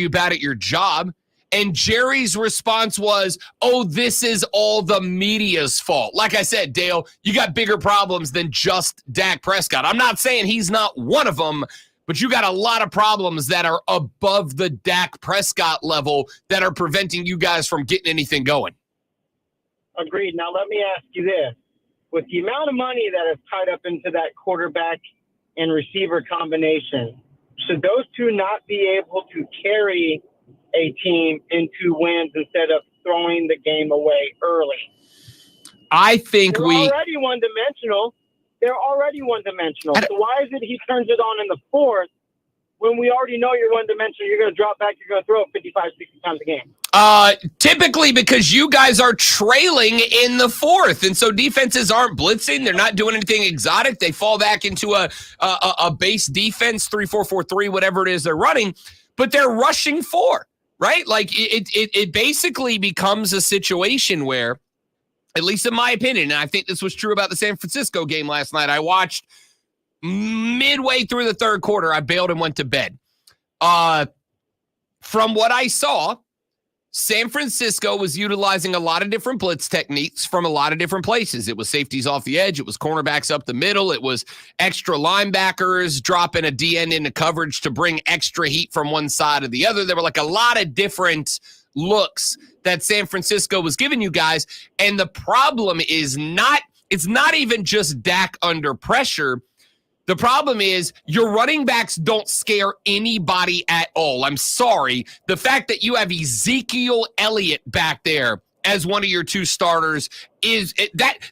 Speaker 1: bad at your job? And Jerry's response was, oh, this is all the media's fault. Like I said, Dale, you got bigger problems than just Dak Prescott. I'm not saying he's not one of them, but you got a lot of problems that are above the Dak Prescott level that are preventing you guys from getting anything going.
Speaker 3: Agreed. Now, let me ask you this. With the amount of money that is tied up into that quarterback and receiver combination, should those two not be able to carry a team into wins instead of throwing the game away early?
Speaker 1: I think
Speaker 3: They're already one-dimensional. So why is it he turns it on in the fourth when we already know you're one-dimensional? You're going to drop back. You're going to throw it 55, 60 times a game.
Speaker 1: Typically because you guys are trailing in the fourth, and so defenses aren't blitzing. They're not doing anything exotic. They fall back into a base defense, 3-4-4-3, whatever it is they're running, but they're rushing four. Right? Like it basically becomes a situation where, at least in my opinion, and I think this was true about the San Francisco game last night, I watched midway through the third quarter, I bailed and went to bed. From what I saw, San Francisco was utilizing a lot of different blitz techniques from a lot of different places. It was safeties off the edge. It was cornerbacks up the middle. It was extra linebackers dropping a DN into coverage to bring extra heat from one side or the other. There were like a lot of different looks that San Francisco was giving you guys. And the problem is it's not even just Dak under pressure. The problem is your running backs don't scare anybody at all. I'm sorry. The fact that you have Ezekiel Elliott back there as one of your two starters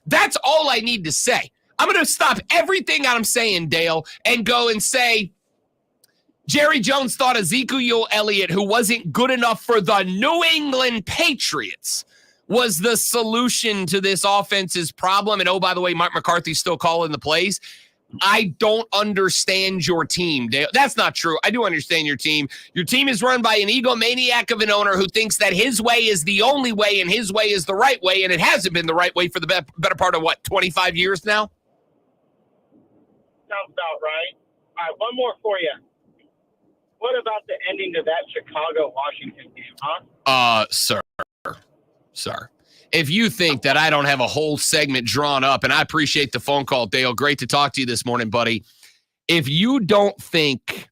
Speaker 1: that's all I need to say. I'm going to stop everything I'm saying, Dale, and go and say Jerry Jones thought Ezekiel Elliott, who wasn't good enough for the New England Patriots, was the solution to this offense's problem. And oh, by the way, Mike McCarthy's still calling the plays. I don't understand your team, Dale. That's not true. I do understand your team. Your team is run by an egomaniac of an owner who thinks that his way is the only way and his way is the right way, and it hasn't been the right way for the better part of, 25 years now?
Speaker 3: Sounds about right. All right, one more for you. What about the ending to that Chicago-Washington game, huh?
Speaker 1: Sir. If you think that I don't have a whole segment drawn up, and I appreciate the phone call, Dale, great to talk to you this morning, buddy. If you don't think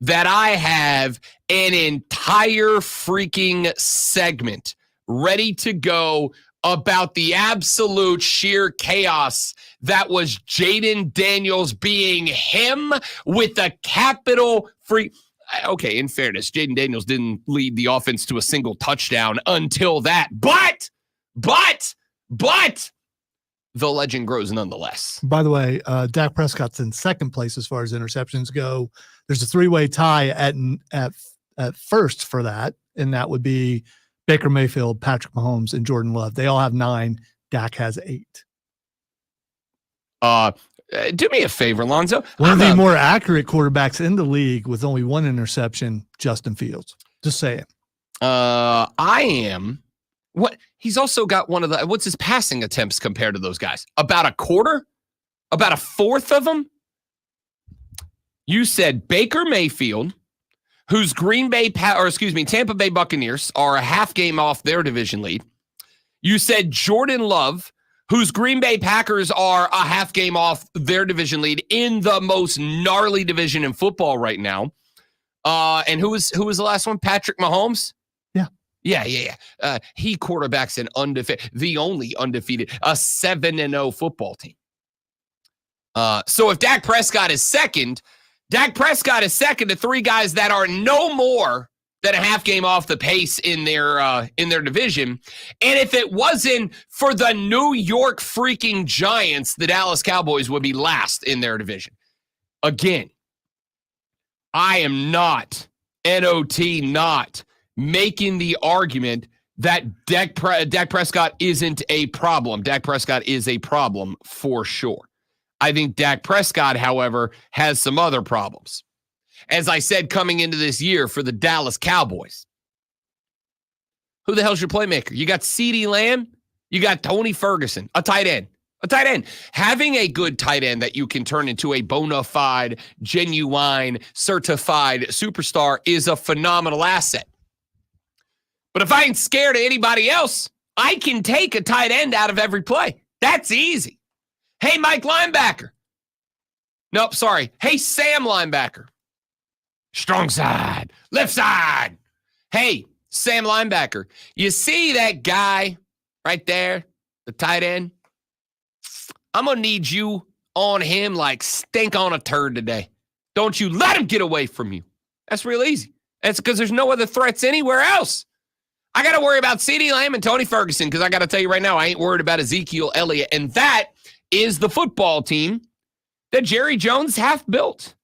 Speaker 1: that I have an entire freaking segment ready to go about the absolute sheer chaos that was Jayden Daniels being him with a capital free. Okay, in fairness, Jayden Daniels didn't lead the offense to a single touchdown until that. But the legend grows nonetheless.
Speaker 2: By the way, Dak Prescott's in second place as far as interceptions go. There's a three-way tie at first for that, and that would be Baker Mayfield, Patrick Mahomes, and Jordan Love. They all have 9. Dak has 8.
Speaker 1: Do me a favor, Lonzo.
Speaker 2: One of the more accurate quarterbacks in the league with only 1 interception, Justin Fields. Just saying.
Speaker 1: I am. What? He's also got one of the, what's his passing attempts compared to those guys? About a quarter? About a fourth of them? You said Baker Mayfield, whose Tampa Bay Buccaneers are a half game off their division lead. You said Jordan Love, whose Green Bay Packers are a half game off their division lead in the most gnarly division in football right now. And who was the last one? Patrick Mahomes? Yeah. He quarterbacks the only undefeated, a 7-0 football team. So if Dak Prescott is second to 3 guys that are no more than a half game off the pace in their division. And if it wasn't for the New York freaking Giants, the Dallas Cowboys would be last in their division. Again, I am not making the argument that Dak Prescott isn't a problem. Dak Prescott is a problem for sure. I think Dak Prescott, however, has some other problems. As I said, coming into this year for the Dallas Cowboys, who the hell's your playmaker? You got CeeDee Lamb, you got Tony Ferguson, a tight end. Having a good tight end that you can turn into a bona fide, genuine, certified superstar is a phenomenal asset. But if I ain't scared of anybody else, I can take a tight end out of every play. That's easy. Hey, Mike linebacker. Nope, sorry. Hey, Sam linebacker. Strong side, left side. Hey, Sam linebacker. You see that guy right there, the tight end? I'm going to need you on him like stink on a turd today. Don't you let him get away from you. That's real easy. That's because there's no other threats anywhere else. I got to worry about CeeDee Lamb and Tony Ferguson because I got to tell you right now, I ain't worried about Ezekiel Elliott. And that is the football team that Jerry Jones half built.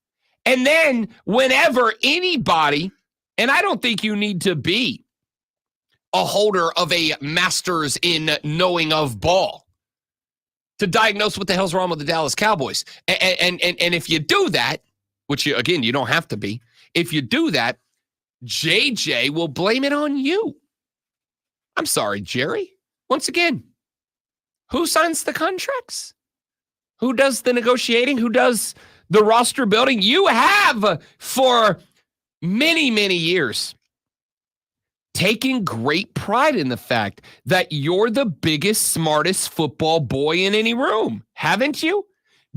Speaker 1: And then whenever anybody, and I don't think you need to be a holder of a master's in knowing of ball to diagnose what the hell's wrong with the Dallas Cowboys. And if you do that, which you don't have to be, if you do that, JJ will blame it on you. I'm sorry, Jerry. Once again, who signs the contracts? Who does the negotiating? Who does the roster building? You have for many, many years taken great pride in the fact that you're the biggest, smartest football boy in any room, haven't you?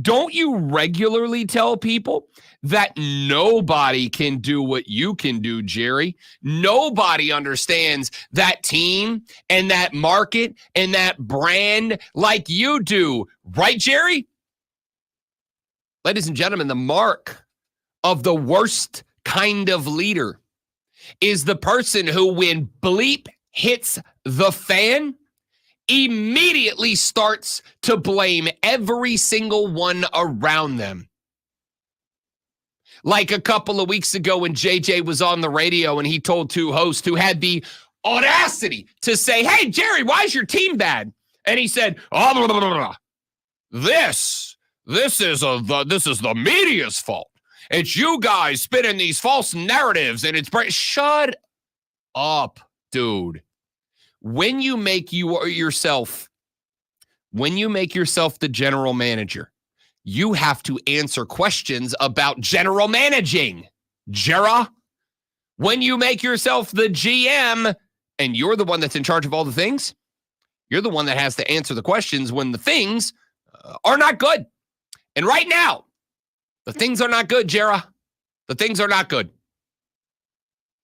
Speaker 1: Don't you regularly tell people that nobody can do what you can do, Jerry? Nobody understands that team and that market and that brand like you do. Right, Jerry? Ladies and gentlemen, the mark of the worst kind of leader is the person who, when bleep hits the fan, immediately starts to blame every single one around them. Like a couple of weeks ago when JJ was on the radio and he told 2 hosts who had the audacity to say, hey, Jerry, why is your team bad? And he said, oh, blah, blah, blah, blah. This this is the media's fault. It's you guys spinning these false narratives, and it's shut up, dude. When you make yourself the general manager, you have to answer questions about general managing. Jera, when you make yourself the GM and you're the one that's in charge of all the things, you're the one that has to answer the questions when the things are not good. And right now, the things are not good, Jera. The things are not good.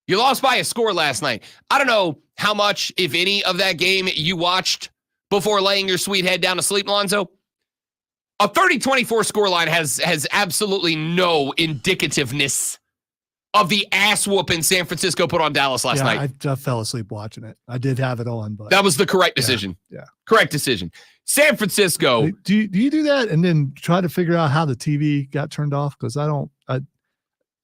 Speaker 1: You lost by a score last night. I don't know how much, if any, of that game you watched before laying your sweet head down to sleep, Lonzo. A 30-24 scoreline has absolutely no indicativeness of the ass whooping San Francisco put on Dallas last night.
Speaker 2: I fell asleep watching it. I did have it on, but
Speaker 1: that was the correct decision.
Speaker 2: Yeah.
Speaker 1: Correct decision. San Francisco.
Speaker 2: Do you do that and then try to figure out how the TV got turned off? Because I
Speaker 1: got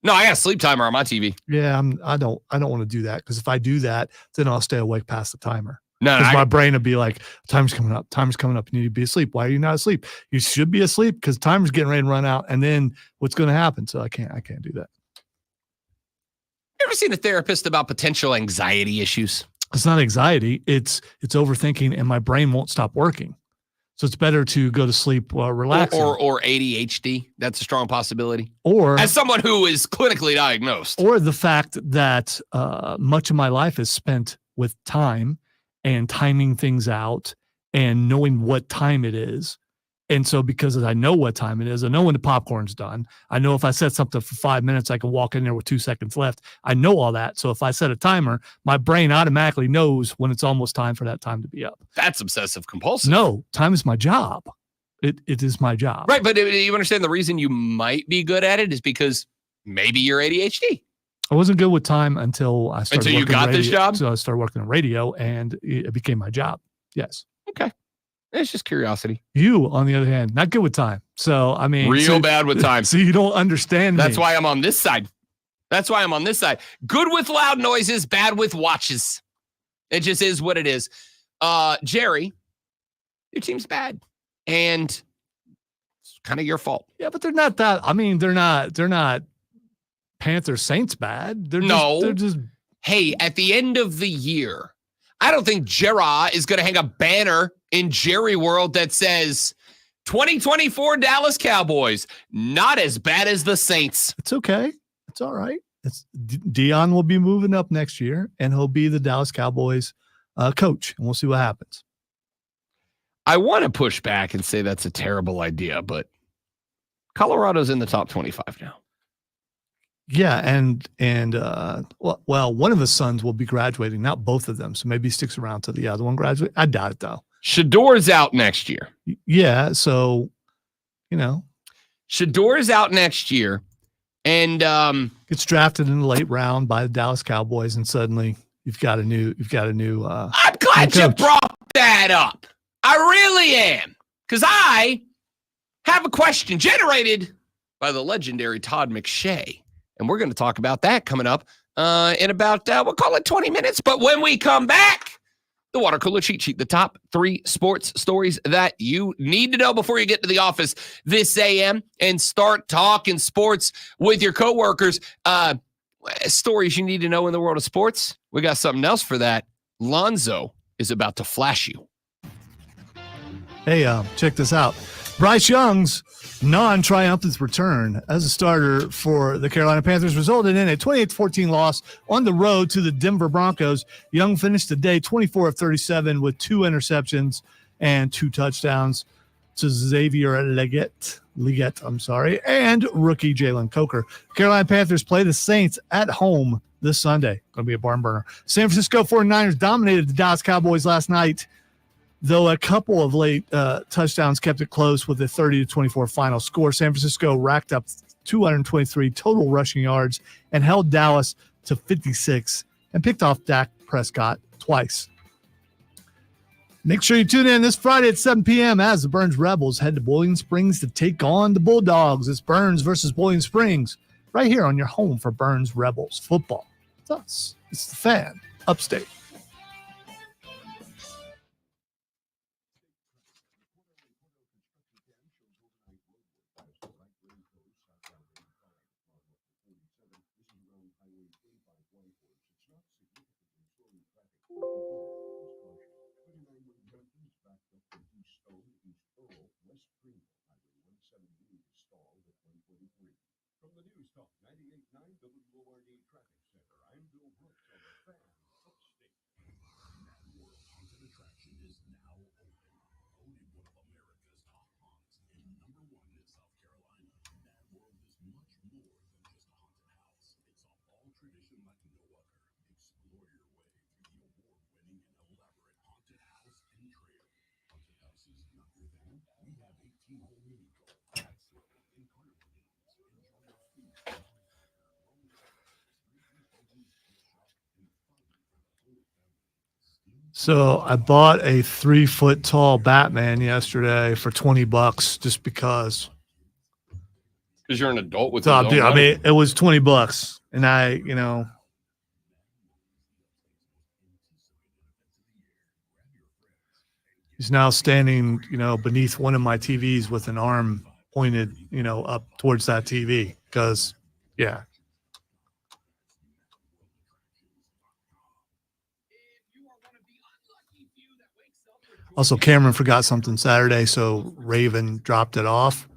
Speaker 1: a sleep timer on my TV.
Speaker 2: Yeah, I don't want to do that, because if I do that, then I'll stay awake past the timer.
Speaker 1: No,
Speaker 2: Because my brain would be like, time's coming up. You need to be asleep. Why are you not asleep? You should be asleep because timer's getting ready to run out. And then what's going to happen? So I can't do that.
Speaker 1: You ever seen a therapist about potential anxiety issues?
Speaker 2: It's not anxiety. It's overthinking, and my brain won't stop working. So it's better to go to sleep relaxing.
Speaker 1: Or ADHD. That's a strong possibility.
Speaker 2: Or
Speaker 1: as someone who is clinically diagnosed.
Speaker 2: Or the fact that much of my life is spent with time and timing things out and knowing what time it is. And so because I know what time it is, I know when the popcorn's done. I know if I set something for 5 minutes, I can walk in there with 2 seconds left. I know all that. So if I set a timer, my brain automatically knows when it's almost time for that time to be up.
Speaker 1: That's obsessive compulsive.
Speaker 2: No, time is my job. It is my job.
Speaker 1: Right, but you understand the reason you might be good at it is because maybe you're ADHD.
Speaker 2: I wasn't good with time until I started.
Speaker 1: Until you got this job?
Speaker 2: So I started working on radio, and it became my job. Yes.
Speaker 1: Okay. It's just curiosity.
Speaker 2: You, on the other hand, not good with time. So, I mean.
Speaker 1: Real bad with time.
Speaker 2: So you don't understand
Speaker 1: That's
Speaker 2: me.
Speaker 1: why I'm on this side. Good with loud noises, bad with watches. It just is what it is. Jerry, your team's bad. And it's kind of your fault.
Speaker 2: Yeah, but they're not that. I mean, they're not Panthers Saints bad. They're just.
Speaker 1: Hey, at the end of the year, I don't think Jera is going to hang a banner in Jerry World that says 2024 Dallas Cowboys, not as bad as the Saints.
Speaker 2: It's okay. It's all right. Dion will be moving up next year, and he'll be the Dallas Cowboys coach, and we'll see what happens.
Speaker 1: I want to push back and say that's a terrible idea, but Colorado's in the top 25 now.
Speaker 2: Yeah, and well, one of his sons will be graduating, not both of them. So maybe he sticks around till the other one graduates. I doubt it, though.
Speaker 1: Shador's out next year.
Speaker 2: Yeah, so
Speaker 1: Shador's out next year, and
Speaker 2: gets drafted in the late round by the Dallas Cowboys, and suddenly you've got a new.
Speaker 1: I'm glad you brought that up. I really am, because I have a question generated by the legendary Todd McShay. And we're going to talk about that coming up in about, we'll call it 20 minutes. But when we come back, the water cooler cheat sheet, the top 3 sports stories that you need to know before you get to the office this AM and start talking sports with your coworkers. Stories you need to know in the world of sports. We got something else for that. Lonzo is about to flash you.
Speaker 2: Hey, check this out. Bryce Young's non-triumphant return as a starter for the Carolina Panthers resulted in a 28-14 loss on the road to the Denver Broncos. Young finished the day 24 of 37 with 2 interceptions and 2 touchdowns to Xavier Leggett, and rookie Jalen Coker. Carolina Panthers play the Saints at home this Sunday. Going to be a barn burner. San Francisco 49ers dominated the Dallas Cowboys last night, though a couple of late touchdowns kept it close with a 30-24 final score. San Francisco racked up 223 total rushing yards and held Dallas to 56 and picked off Dak Prescott twice. Make sure you tune in this Friday at 7 p.m. as the Burns Rebels head to Boiling Springs to take on the Bulldogs. It's Burns versus Boiling Springs right here on your home for Burns Rebels football. It's us. It's the Fan Upstate. So I bought a 3-foot tall Batman yesterday for $20 just because.
Speaker 1: Because you're an adult with
Speaker 2: So,
Speaker 1: his own
Speaker 2: dude, I
Speaker 1: money.
Speaker 2: mean, it was $20, and I, you know, he's now standing, you know, beneath one of my TVs with an arm pointed, you know, up towards that TV. Because, yeah. Also, Cameron forgot something Saturday, so Raven dropped it off,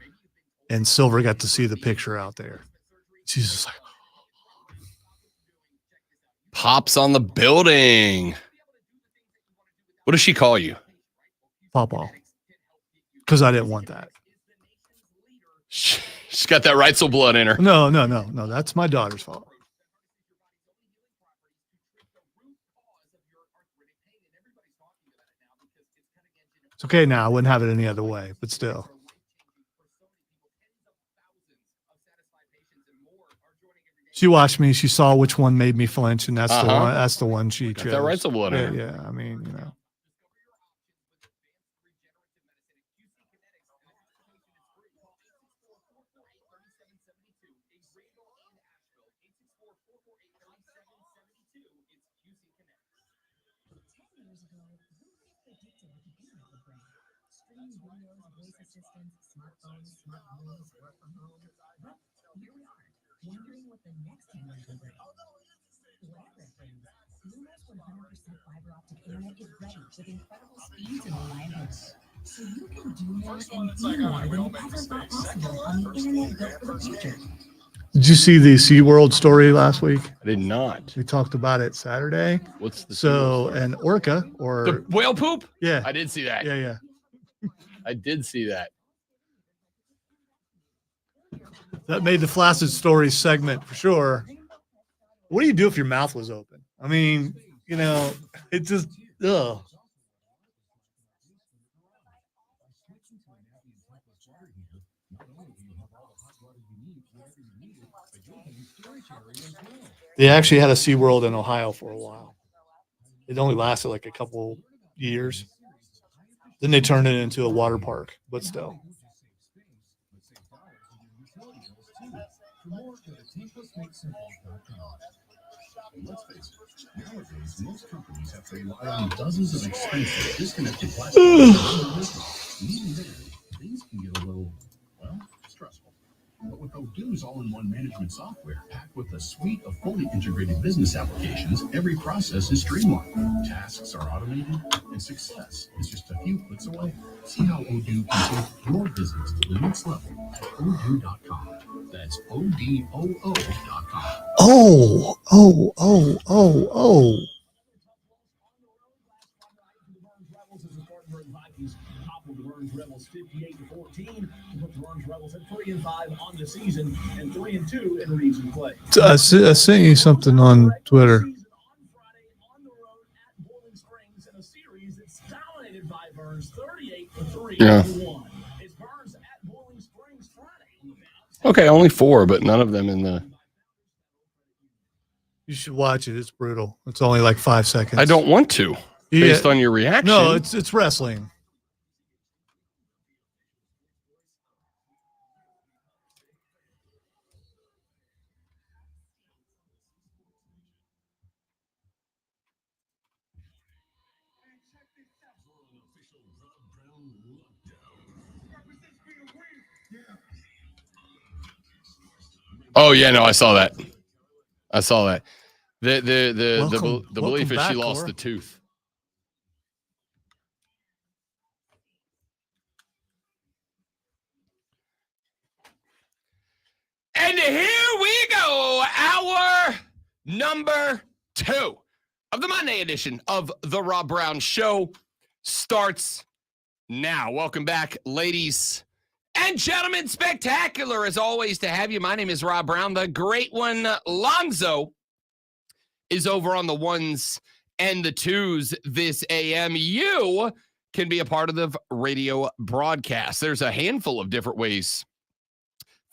Speaker 2: and Silver got to see the picture out there. She's just like,
Speaker 1: Pops on the building. What does she call you?
Speaker 2: Pawpaw. Because I didn't want that.
Speaker 1: She's got that Reitzel blood in her.
Speaker 2: No. That's my daughter's fault. It's okay now. I wouldn't have it any other way, but still. She watched me. She saw which one made me flinch, and that's the one. That's the one she chose.
Speaker 1: That Reitzel blood in her.
Speaker 2: Yeah. I mean, you know.
Speaker 4: Wondering what the next 10 years will bring. Whatever it brings, Lumos 100% fiber optic internet is ready with incredible speeds and reliability. So you can do more and be more than you ever thought possible on the internet built for the future.
Speaker 2: Did you see the SeaWorld story last week?
Speaker 1: I did not.
Speaker 2: We talked about it Saturday.
Speaker 1: What's the
Speaker 2: So an orca or
Speaker 1: the whale poop?
Speaker 2: yeah,
Speaker 1: I did see that.
Speaker 2: yeah.
Speaker 1: I did see that.
Speaker 2: That made the flaccid stories segment for sure. What do you do if your mouth was open? I mean, you know, it just ugh. They actually had a SeaWorld in Ohio for a while. It only lasted like a couple years. Then they turned it into a water park, but still.
Speaker 5: Let's face it, nowadays most companies have to rely on dozens of expensive, disconnected plastic. And even then, things can get a little, well, stressful. But with Odoo's all-in-one management software, packed with a suite of fully integrated business applications, every process is streamlined. Tasks are automated, and success is just a few clicks away. See how Odoo can take your business to the next level at odoo.com. That's ODOO.com.
Speaker 2: Oh.
Speaker 5: The Burns Rebels 58-14. Put the Burns Rebels at 3-5 on the season and 3-2 in region play.
Speaker 2: I sent you something on Twitter.
Speaker 1: Yeah. Okay, only 4, but none of them in the.
Speaker 2: You should watch it. It's brutal. It's only like 5 seconds.
Speaker 1: I don't want to, based on your reaction.
Speaker 2: No, it's wrestling.
Speaker 1: Oh yeah, no, I saw that. The
Speaker 2: Welcome
Speaker 1: belief is
Speaker 2: back,
Speaker 1: she lost
Speaker 2: Cora.
Speaker 1: the tooth. And here we go. Our number 2 of the Monday edition of the Rob Brown Show starts now. Welcome back, ladies and gentlemen. Spectacular as always to have you. My name is Rob Brown. The great one, Lonzo, is over on the ones and the twos this AM. You can be a part of the radio broadcast. There's a handful of different ways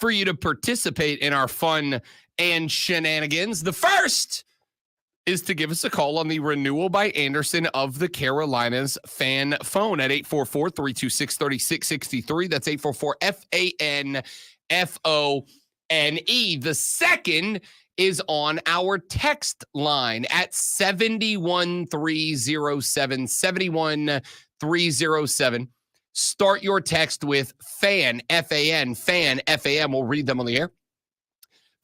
Speaker 1: for you to participate in our fun and shenanigans. The first is to give us a call on the Renewal by Andersen of the Carolinas fan phone at 844-326-3663. That's 844-FANFONE. The second is on our text line at 71307, 71307. Start your text with FAN, F-A-N, FAN, F-A-M. We'll read them on the air.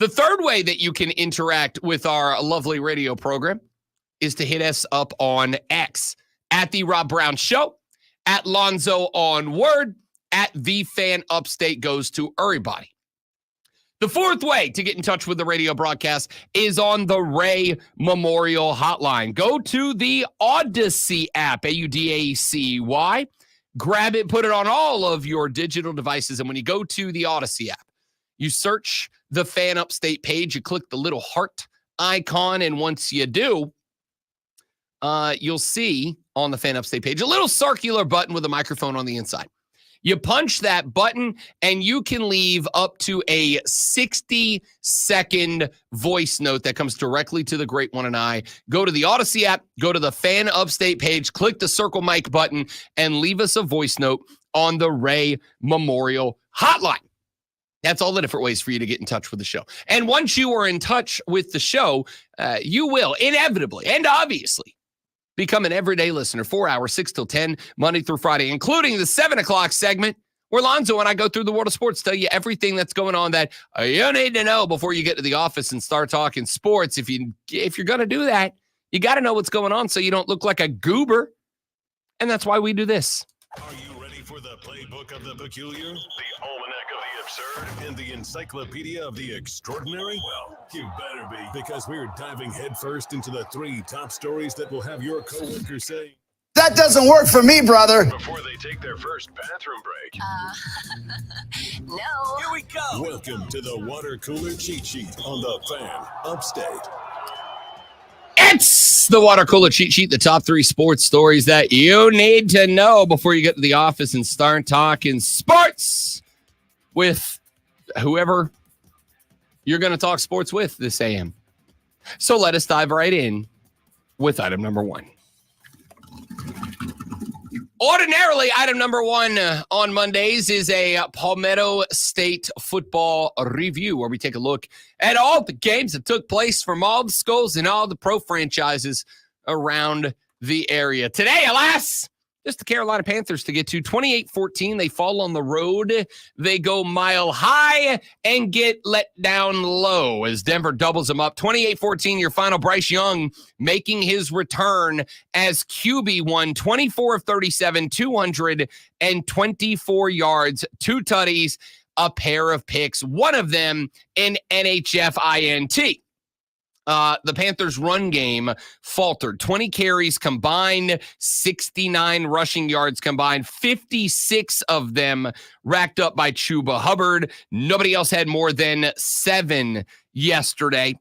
Speaker 1: The third way that you can interact with our lovely radio program is to hit us up on X at The Rob Brown Show, at Lonzo on Word, at The Fan Upstate goes to everybody. The fourth way to get in touch with the radio broadcast is on the Ray Memorial Hotline. Go to the Audacy app, A-U-D-A-C-Y. Grab it, put it on all of your digital devices, and when you go to the Audacy app, you search the Fan Upstate page, you click the little heart icon, and once you do, you'll see on the Fan Upstate page a little circular button with a microphone on the inside. You punch that button, and you can leave up to a 60-second voice note that comes directly to the great one and I. Go to the Audacy app, go to the Fan Upstate page, click the circle mic button, and leave us a voice note on the Ray Memorial Hotline. That's all the different ways for you to get in touch with the show. And once you are in touch with the show, you will inevitably and obviously become an everyday listener. 4 hours, 6 till 10, Monday through Friday, including the 7 o'clock segment where Lonzo and I go through the world of sports, tell you everything that's going on that you need to know before you get to the office and start talking sports. If you're going to do that, you got to know what's going on so you don't look like a goober. And that's why we do this.
Speaker 6: Are you ready for the playbook of the peculiar, the almanac of the absurd, and the encyclopedia of the extraordinary? Well, you better be, because we're diving headfirst into the 3 top stories that will have your coworkers saying,
Speaker 7: "That doesn't work for me, brother."
Speaker 6: before they take their first bathroom break.
Speaker 8: No.
Speaker 6: Here we go. Welcome to the water cooler cheat sheet on the Fan Upstate.
Speaker 1: It's the water cooler cheat sheet, the top 3 sports stories that you need to know before you get to the office and start talking sports with whoever you're going to talk sports with this AM. So let us dive right in with item number 1. Ordinarily, item number 1 on Mondays is a Palmetto State football review where we take a look at all the games that took place from all the schools and all the pro franchises around the area. Today, alas, just the Carolina Panthers to get to 28-14. They fall on the road. They go mile high and get let down low as Denver doubles them up. 28-14, your final. Bryce Young making his return as QB1, 24 of 37, 224 yards, 2 tutties, a pair of picks, one of them in NHF INT. The Panthers' run game faltered. 20 carries combined, 69 rushing yards combined, 56 of them racked up by Chuba Hubbard. Nobody else had more than 7 yesterday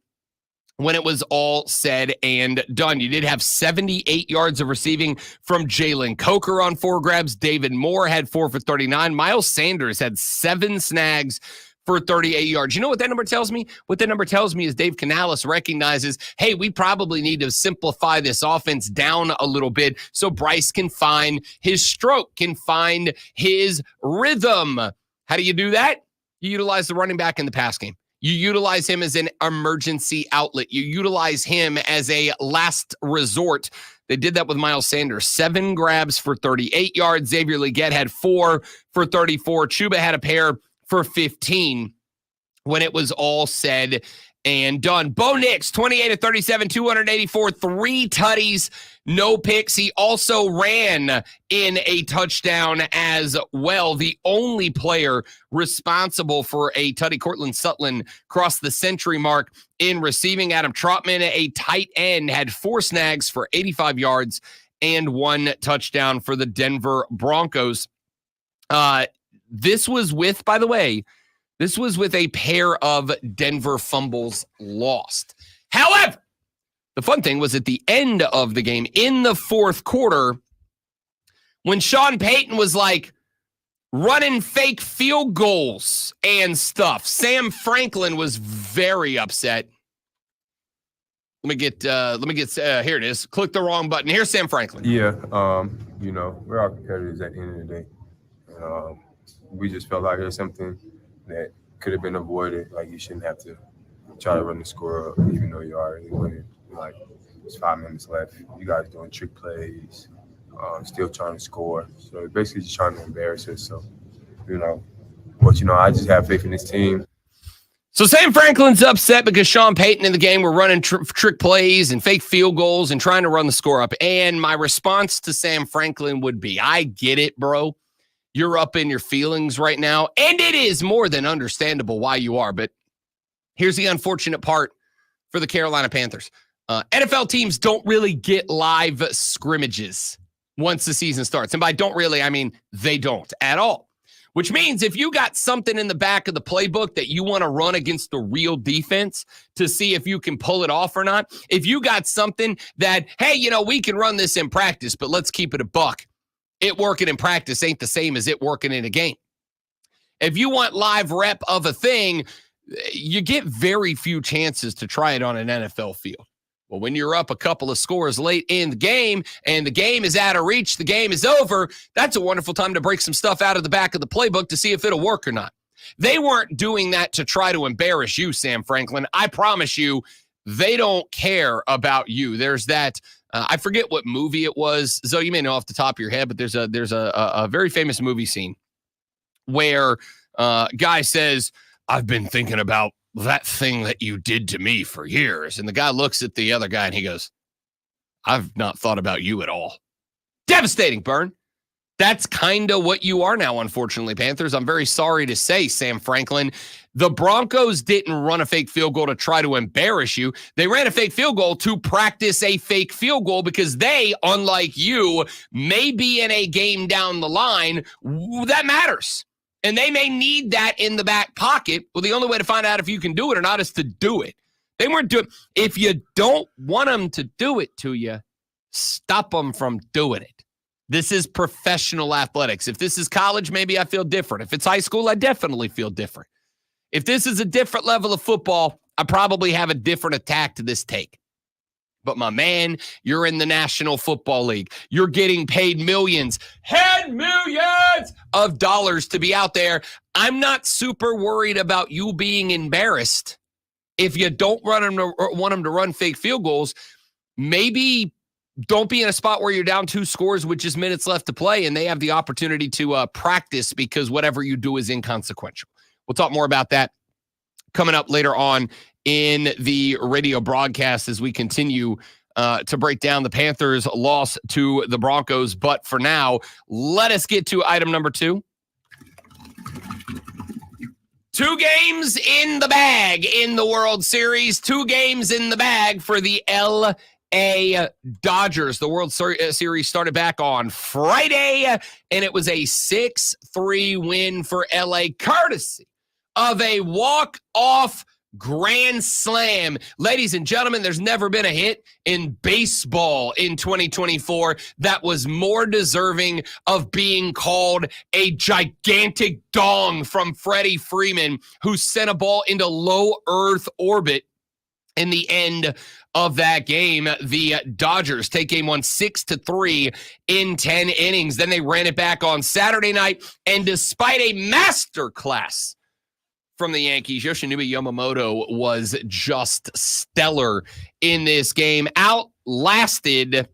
Speaker 1: when it was all said and done. You did have 78 yards of receiving from Jalen Coker on 4 grabs. David Moore had 4 for 39. Miles Sanders had 7 snags for 38 yards. You know what that number tells me? What that number tells me is Dave Canales recognizes, hey, we probably need to simplify this offense down a little bit so Bryce can find his stroke, can find his rhythm. How do you do that? You utilize the running back in the pass game. You utilize him as an emergency outlet. You utilize him as a last resort. They did that with Miles Sanders. 7 grabs for 38 yards. Xavier Legette had 4 for 34. Chuba had a pair for 15 when it was all said and done. Bo Nix, 28 of 37, 284, 3 tutties, no picks. He also ran in a touchdown as well. The only player responsible for a tutty. Cortland Sutton crossed the century mark in receiving. Adam Trotman, a tight end, had 4 snags for 85 yards and 1 touchdown for the Denver Broncos. This was with, by the way, this was with a pair of Denver fumbles lost. However, the fun thing was at the end of the game, in the fourth quarter, when Sean Payton was like running fake field goals and stuff, Sam Franklin was very upset. Let me get here it is. Click the wrong button. Here's Sam Franklin.
Speaker 8: Yeah, we're all competitors at the end of the day. We just felt like there's something that could have been avoided. Like, you shouldn't have to try to run the score up, even though you're already winning. Like, there's 5 minutes left. You guys doing trick plays, still trying to score. So basically just trying to embarrass us. So, I just have faith in this team.
Speaker 1: So Sam Franklin's upset because Sean Payton in the game were running trick plays and fake field goals and trying to run the score up. And my response to Sam Franklin would be, I get it, bro. You're up in your feelings right now, and it is more than understandable why you are. But here's the unfortunate part for the Carolina Panthers. NFL teams don't really get live scrimmages once the season starts. And by don't really, I mean they don't at all. Which means if you got something in the back of the playbook that you want to run against the real defense to see if you can pull it off or not, if you got something that, hey, we can run this in practice, but let's keep it a buck. It working in practice ain't the same as it working in a game. If you want live rep of a thing, you get very few chances to try it on an NFL field. Well, when you're up a couple of scores late in the game and the game is out of reach, the game is over, that's a wonderful time to break some stuff out of the back of the playbook to see if it'll work or not. They weren't doing that to try to embarrass you, Sam Franklin. I promise you, they don't care about you. There's that. I forget what movie it was. Zoe, you may know off the top of your head, but there's a very famous movie scene where guy says, I've been thinking about that thing that you did to me for years. And the guy looks at the other guy and he goes, I've not thought about you at all. Devastating, Burn. That's kind of what you are now, unfortunately, Panthers. I'm very sorry to say, Sam Franklin. The Broncos didn't run a fake field goal to try to embarrass you. They ran a fake field goal to practice a fake field goal because they, unlike you, may be in a game down the line that matters. And they may need that in the back pocket. Well, the only way to find out if you can do it or not is to do it. They weren't doing it. If you don't want them to do it to you, stop them from doing it. This is professional athletics. If this is college, maybe I feel different. If it's high school, I definitely feel different. If this is a different level of football, I probably have a different attack to this take. But my man, you're in the National Football League. You're getting paid millions of dollars to be out there. I'm not super worried about you being embarrassed. If you don't want them to run fake field goals, maybe don't be in a spot where you're down 2 scores with just minutes left to play and they have the opportunity to practice because whatever you do is inconsequential. We'll talk more about that coming up later on in the radio broadcast as we continue to break down the Panthers' loss to the Broncos. But for now, let us get to item number 2. 2 games in the bag in the World Series. 2 games in the bag for the LA Dodgers. The World Series started back on Friday, and it was a 6-3 win for LA, courtesy of a walk-off grand slam. Ladies and gentlemen, there's never been a hit in baseball in 2024 that was more deserving of being called a gigantic dong from Freddie Freeman, who sent a ball into low Earth orbit. In the end of that game, the Dodgers take game 1 6-3 in 10 innings. Then they ran it back on Saturday night, and despite a masterclass from the Yankees, Yoshinobu Yamamoto was just stellar in this game. Outlasted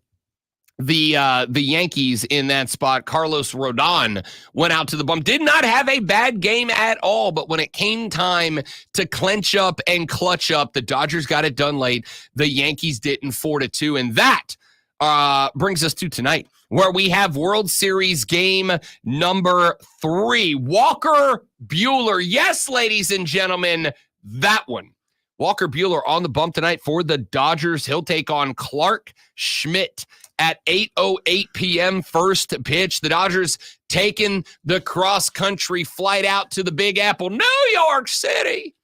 Speaker 1: the Yankees in that spot. Carlos Rodon went out to the bump. Did not have a bad game at all, but when it came time to clench up and clutch up, the Dodgers got it done late. The Yankees didn't 4-2, and that brings us to tonight, where we have World Series game number 3. Walker Buehler. Yes, ladies and gentlemen, that one. Walker Buehler on the bump tonight for the Dodgers. He'll take on Clark Schmidt at 8:08 p.m. first pitch. The Dodgers taking the cross-country flight out to the Big Apple, New York City,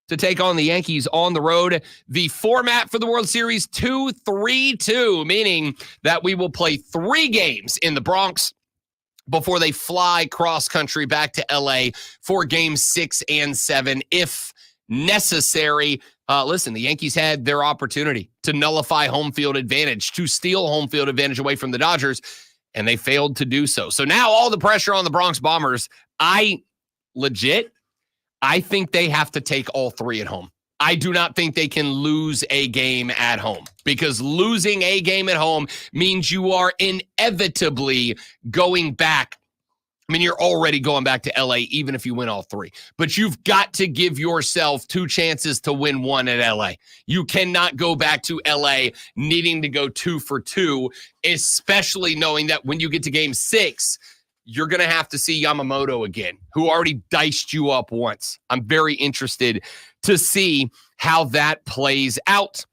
Speaker 1: to take on the Yankees on the road. The format for the World Series, 2-3-2, meaning that we will play 3 games in the Bronx before they fly cross-country back to L.A. for games 6 and 7, if necessary. Listen, the Yankees had their opportunity to nullify home field advantage, to steal home field advantage away from the Dodgers, and they failed to do so. So now all the pressure on the Bronx Bombers. I think they have to take all 3 at home. I do not think they can lose a game at home, because losing a game at home means you are inevitably going back. I mean, you're already going back to LA, even if you win all 3. But you've got to give yourself 2 chances to win 1 at LA. You cannot go back to LA needing to go 2 for 2, especially knowing that when you get to game 6, you're going to have to see Yamamoto again, who already diced you up once. I'm very interested to see how that plays out.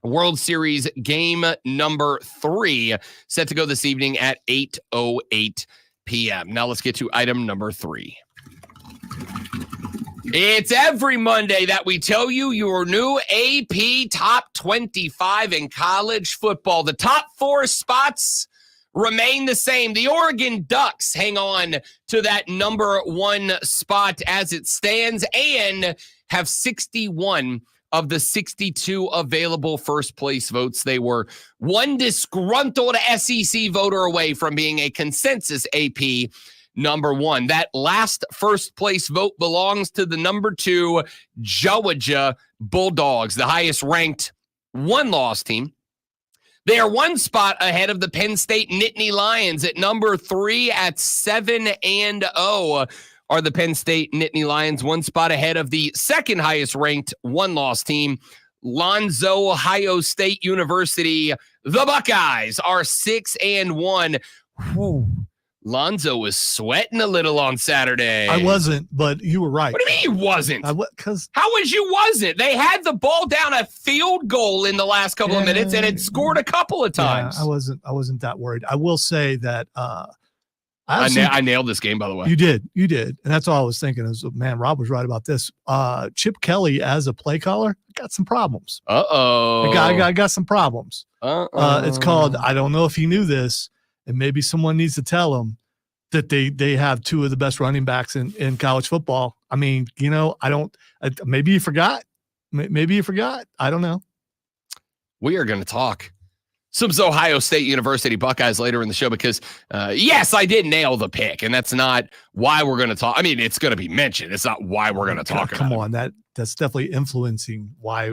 Speaker 1: World Series game number 3 set to go this evening at 8:08 p.m. Now let's get to item number 3. It's every Monday that we tell you your new AP Top 25 in college football. The top 4 spots remain the same. The Oregon Ducks hang on to that number 1 spot as it stands and have 61 of the 62 available first place votes. They were one disgruntled SEC voter away from being a consensus AP number 1. That last first place vote belongs to the number 2 Georgia Bulldogs, the highest ranked 1-loss team. They are 1 spot ahead of the Penn State Nittany Lions at number 3 at 7-0. Are the Penn State Nittany Lions 1 spot ahead of the second highest ranked 1-loss team, Lonzo Ohio State University. The Buckeyes are 6-1. Whew. Lonzo was sweating a little on Saturday.
Speaker 2: I wasn't, but you were right.
Speaker 1: What do you mean you wasn't?
Speaker 2: Because
Speaker 1: how was you wasn't? They had the ball down a field goal in the last couple of minutes and had scored a couple of times.
Speaker 2: Yeah, I wasn't that worried. I will say that
Speaker 1: I nailed this game, by the way.
Speaker 2: You did. And that's all I was thinking is, man, Rob was right about this. Chip Kelly as a play caller got some problems.
Speaker 1: Uh-oh.
Speaker 2: I got some problems. It's called, I don't know if you knew this, and maybe someone needs to tell them that they have 2 of the best running backs in college football. I mean, maybe you forgot. Maybe you forgot. I don't know.
Speaker 1: We are going to talk some Ohio State University Buckeyes later in the show because, yes, I did nail the pick, and that's not why we're going to talk. I mean, it's going to be mentioned. It's not why we're going to talk about it.
Speaker 2: Come on, that's definitely influencing why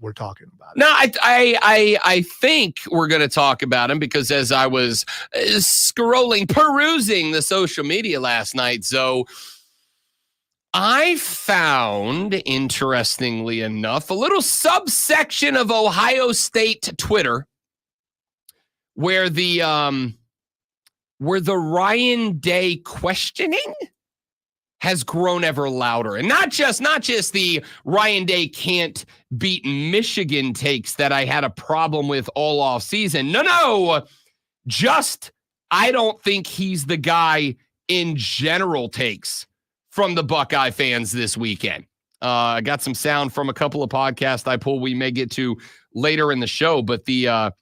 Speaker 2: we're talking about it.
Speaker 1: No, I think we're going to talk about him because as I was perusing the social media last night, so I found, interestingly enough, a little subsection of Ohio State Twitter where the Ryan Day questioning has grown ever louder. And not just the Ryan Day can't beat Michigan takes that I had a problem with all off season. No, just I don't think he's the guy in general takes from the Buckeye fans this weekend. I got some sound from a couple of podcasts I pulled we may get to later in the show, but the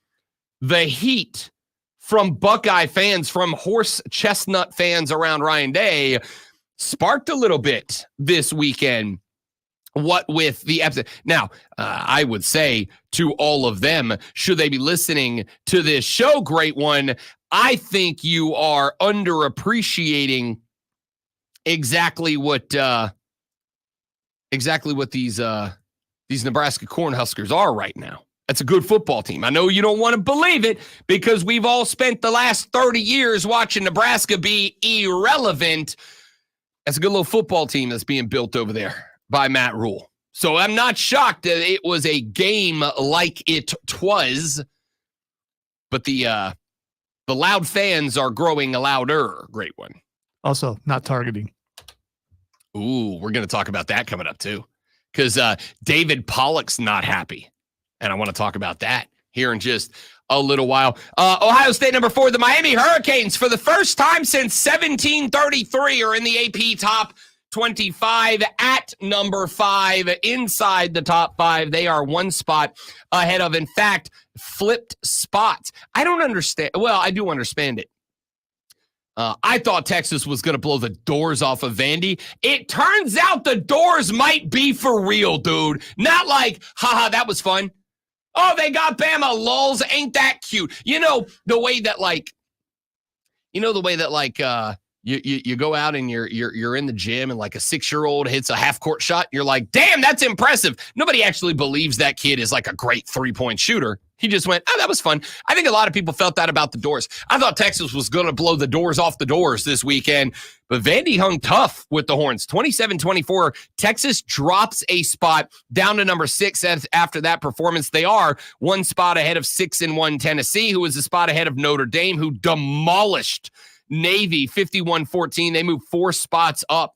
Speaker 1: heat from Buckeye fans, from horse chestnut fans around Ryan Day sparked a little bit this weekend. What with the episode. Now, I would say to all of them, should they be listening to this show, great one, I think you are underappreciating exactly what these Nebraska Cornhuskers are right now. That's a good football team. I know you don't want to believe it because we've all spent the last 30 years watching Nebraska be irrelevant. That's a good little football team that's being built over there by Matt Rule. So I'm not shocked that it was a game like it was, but the loud fans are growing louder. Great one.
Speaker 2: Also, not targeting.
Speaker 1: Ooh, we're going to talk about that coming up too, because David Pollock's not happy. And I want to talk about that here in just a little while. Ohio State number 4, the Miami Hurricanes, for the first time since 1733, are in the AP top 25 at number 5, inside the top 5. They are one spot ahead of, in fact, flipped spots. I don't understand. Well, I do understand it. I thought Texas was going to blow the doors off of Vandy. It turns out the doors might be for real, dude. Not like, haha, that was fun. Oh, they got Bama, lulz. Ain't that cute? You know the way that you go out and you're in the gym and like a 6-year-old hits a half-court shot. You're like, damn, that's impressive. Nobody actually believes that kid is like a great 3-point shooter. He just went, oh, that was fun. I think a lot of people felt that about the doors. I thought Texas was going to blow the doors off the doors this weekend, but Vandy hung tough with the Horns. 27-24, Texas drops a spot down to number 6 after that performance. They are one spot ahead of 6-1 Tennessee, who is a spot ahead of Notre Dame, who demolished Navy 51-14. They moved 4 spots up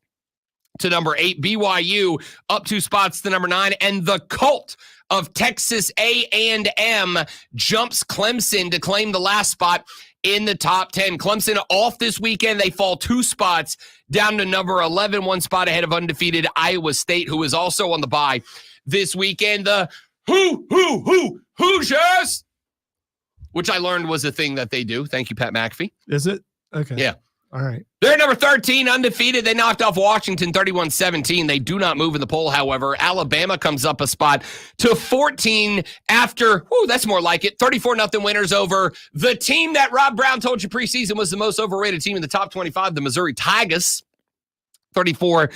Speaker 1: to number 8. BYU up 2 spots to number 9. And the cult of Texas A&M jumps Clemson to claim the last spot in the top 10. Clemson off this weekend. They fall 2 spots down to number 11, 1 spot ahead of undefeated Iowa State, who is also on the bye this weekend. The Hoosiers, which I learned was a thing that they do. Thank you, Pat McAfee.
Speaker 2: Is it? Okay.
Speaker 1: Yeah.
Speaker 2: All right.
Speaker 1: They're number 13, undefeated. They knocked off Washington 31-17. They do not move in the poll, however. Alabama comes up a spot to 14 after, that's more like it, 34-0 winners over the team that Rob Brown told you preseason was the most overrated team in the top 25, the Missouri Tigers. 34-0.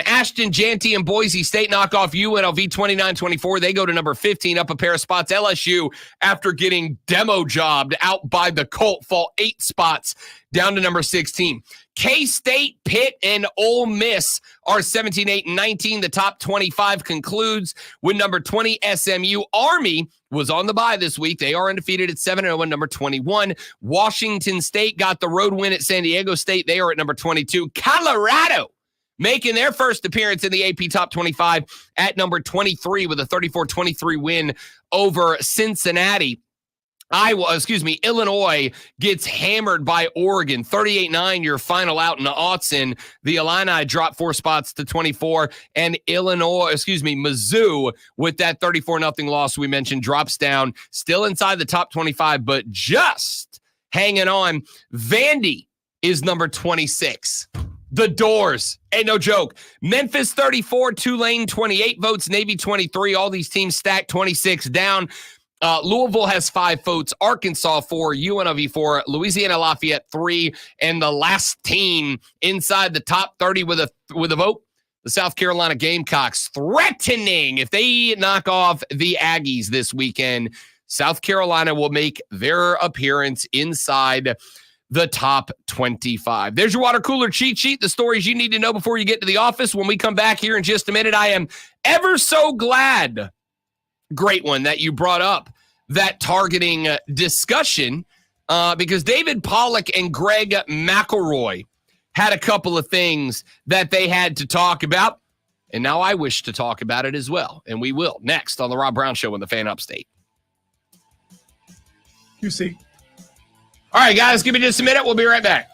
Speaker 1: Ashton Jeanty and Boise State knock off UNLV 29-24. They go to number 15, up a pair of spots. LSU, after getting demo jobbed out by the Colt, fall 8 spots down to number 16. K-State, Pitt, and Ole Miss are 17-8 and 19. The top 25 concludes with number 20, SMU. Army was on the bye this week. They are undefeated at 7-0, number 21. Washington State got the road win at San Diego State. They are at number 22. Colorado making their first appearance in the AP Top 25 at number 23 with a 34-23 win over Cincinnati. Illinois gets hammered by Oregon, 38-9, your final out in Autzen. The Illini drop 4 spots to 24, and Mizzou, with that 34-0 loss we mentioned, drops down, still inside the top 25, but just hanging on. Vandy is number 26. The Doors, ain't no joke. Memphis 34, Tulane 28 votes, Navy 23. All these teams stacked 26 down. Louisville has 5 votes, Arkansas 4, UNLV 4, Louisiana Lafayette 3, and the last team inside the top 30 with a vote, the South Carolina Gamecocks, threatening if they knock off the Aggies this weekend, South Carolina will make their appearance inside the top 25. There's your water cooler cheat sheet, the stories you need to know before you get to the office. When we come back here in just a minute, I am ever so glad, great one, that you brought up that targeting discussion because David Pollock and Greg McElroy had a couple of things that they had to talk about, and now I wish to talk about it as well, and we will next on the Rob Brown Show on the Fan Upstate.
Speaker 2: QC.
Speaker 1: All right, guys, give me just a minute. We'll be right back.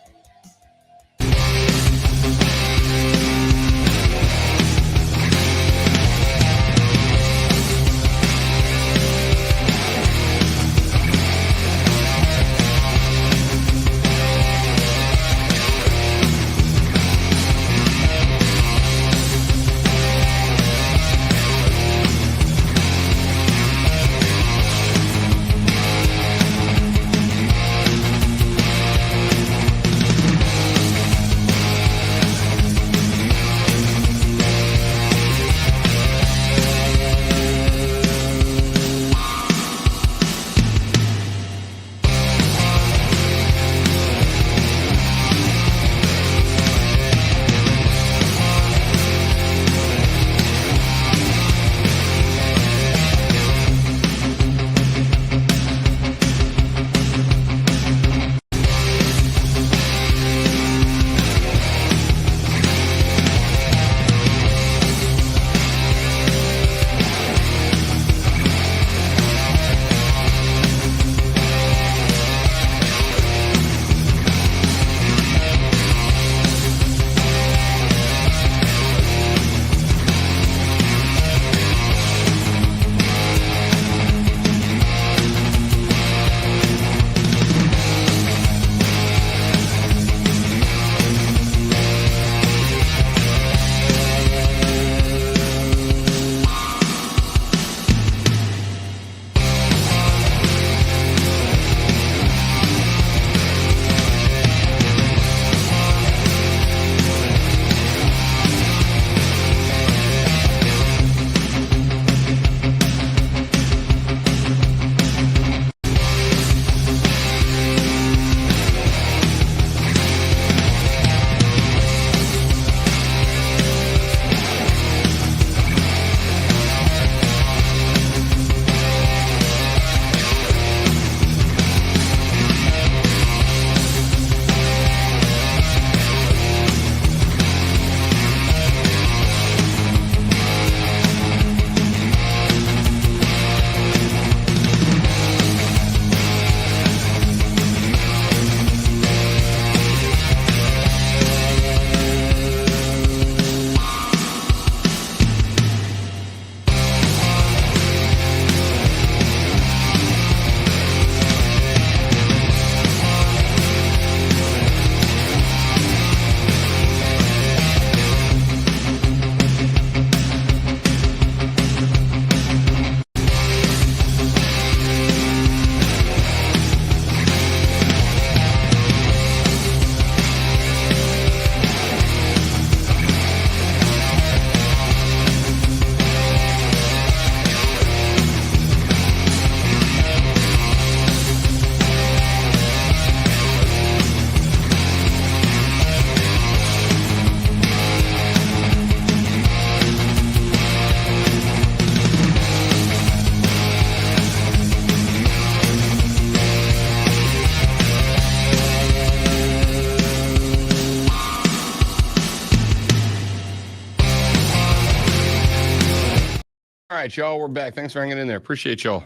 Speaker 1: right, y'all. We're back. Thanks for hanging in there. Appreciate y'all.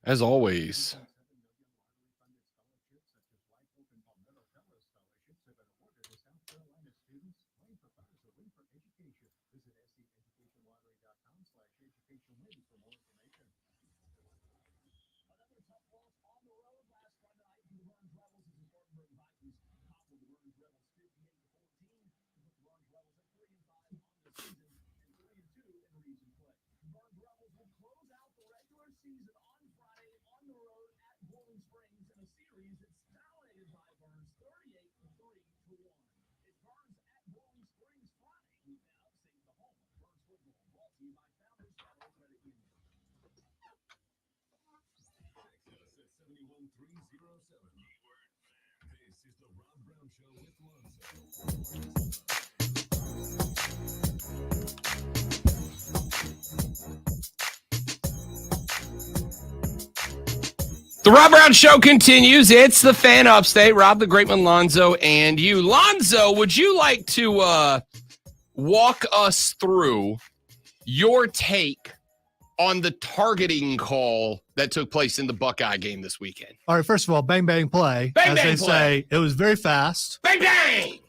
Speaker 1: As always. The Rob Brown Show continues. It's the Fan Upstate. Rob the Great One, Lonzo, and you. Lonzo, would you like to walk us through your take on the targeting call that took place in the Buckeye game this weekend?
Speaker 2: All right, first of all, bang, bang, play.
Speaker 1: Bang,
Speaker 2: as
Speaker 1: bang,
Speaker 2: they
Speaker 1: play.
Speaker 2: say, it was very fast.
Speaker 1: Bang, bang!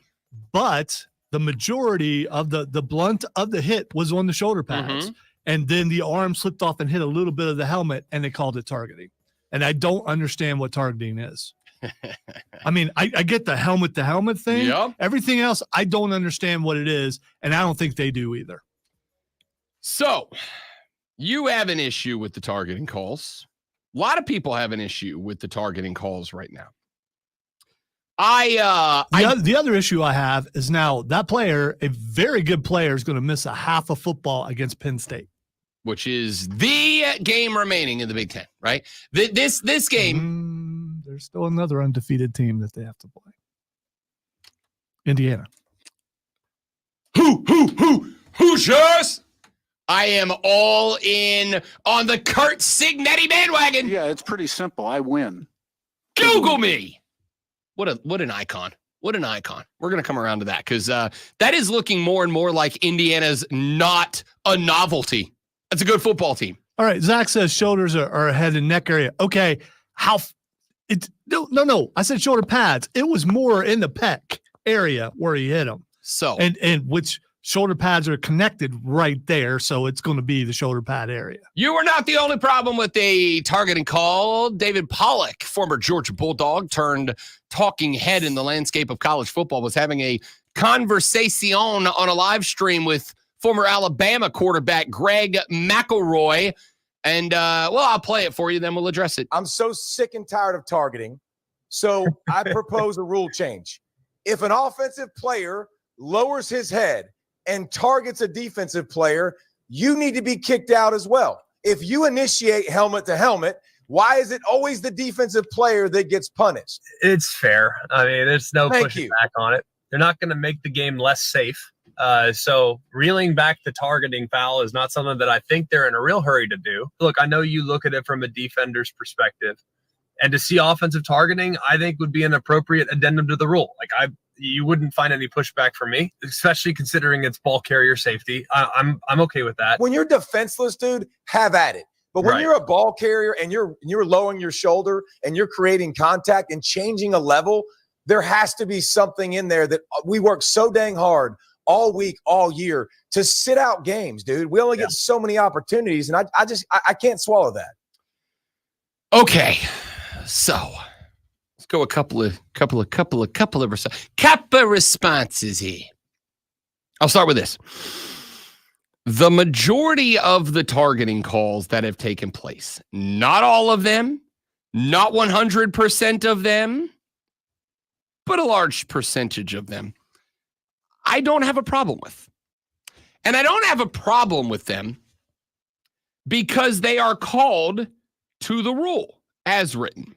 Speaker 2: But the majority of the blunt of the hit was on the shoulder pads. And then the arm slipped off and hit a little bit of the helmet, and they called it targeting. And I don't understand what targeting is. I mean, I get the helmet to helmet thing.
Speaker 1: Yep.
Speaker 2: Everything else, I don't understand what it is, and I don't think they do either.
Speaker 1: So, you have an issue with the targeting calls. A lot of people have an issue with the targeting calls right now.
Speaker 2: The other issue I have is now that player, a very good player, is going to miss a half of football against Penn State,
Speaker 1: which is the game remaining in the Big Ten, right? This game.
Speaker 2: There's still another undefeated team that they have to play. Indiana.
Speaker 1: Hoosiers! I am all in on the Kurt Cignetti bandwagon.
Speaker 9: Yeah, it's pretty simple. I win.
Speaker 1: Google me. What an icon. What an icon. We're going to come around to that because that is looking more and more like Indiana's not a novelty. That's a good football team.
Speaker 2: All right. Zach says shoulders are head and neck area. Okay. No. I said shoulder pads. It was more in the pec area where he hit him.
Speaker 1: So,
Speaker 2: and which shoulder pads are connected right there. So it's going to be the shoulder pad area.
Speaker 1: You were not the only problem with a targeting call. David Pollock, former Georgia Bulldog turned talking head in the landscape of college football, was having a conversation on a live stream with former Alabama quarterback Greg McElroy. And, I'll play it for you, then we'll address it.
Speaker 10: I'm so sick and tired of targeting. So I propose a rule change. If an offensive player lowers his head and targets a defensive player, you need to be kicked out as well. If you initiate helmet to helmet, why is it always the defensive player that gets punished?
Speaker 11: It's fair. I mean, there's no
Speaker 10: Thank
Speaker 11: pushing
Speaker 10: you.
Speaker 11: back on it. They're not going to make the game less safe. So reeling back the targeting foul is not something that I think they're in a real hurry to do. Look, I know you look at it from a defender's perspective, and to see offensive targeting, I think would be an appropriate addendum to the rule. You wouldn't find any pushback from me, especially considering it's ball carrier safety. I'm okay with that.
Speaker 10: When you're defenseless, dude, have at it. But when
Speaker 11: Right.
Speaker 10: you're a ball carrier and you're lowering your shoulder and you're creating contact and changing a level, there has to be something in there that we work so dang hard all week, all year to sit out games, dude. We only get so many opportunities, and I can't swallow that.
Speaker 1: Okay, so let's go a couple of responses here. I'll start with this. The majority of the targeting calls that have taken place, not all of them, not 100% of them, but a large percentage of them, I don't have a problem with. And I don't have a problem with them because they are called to the rule as written.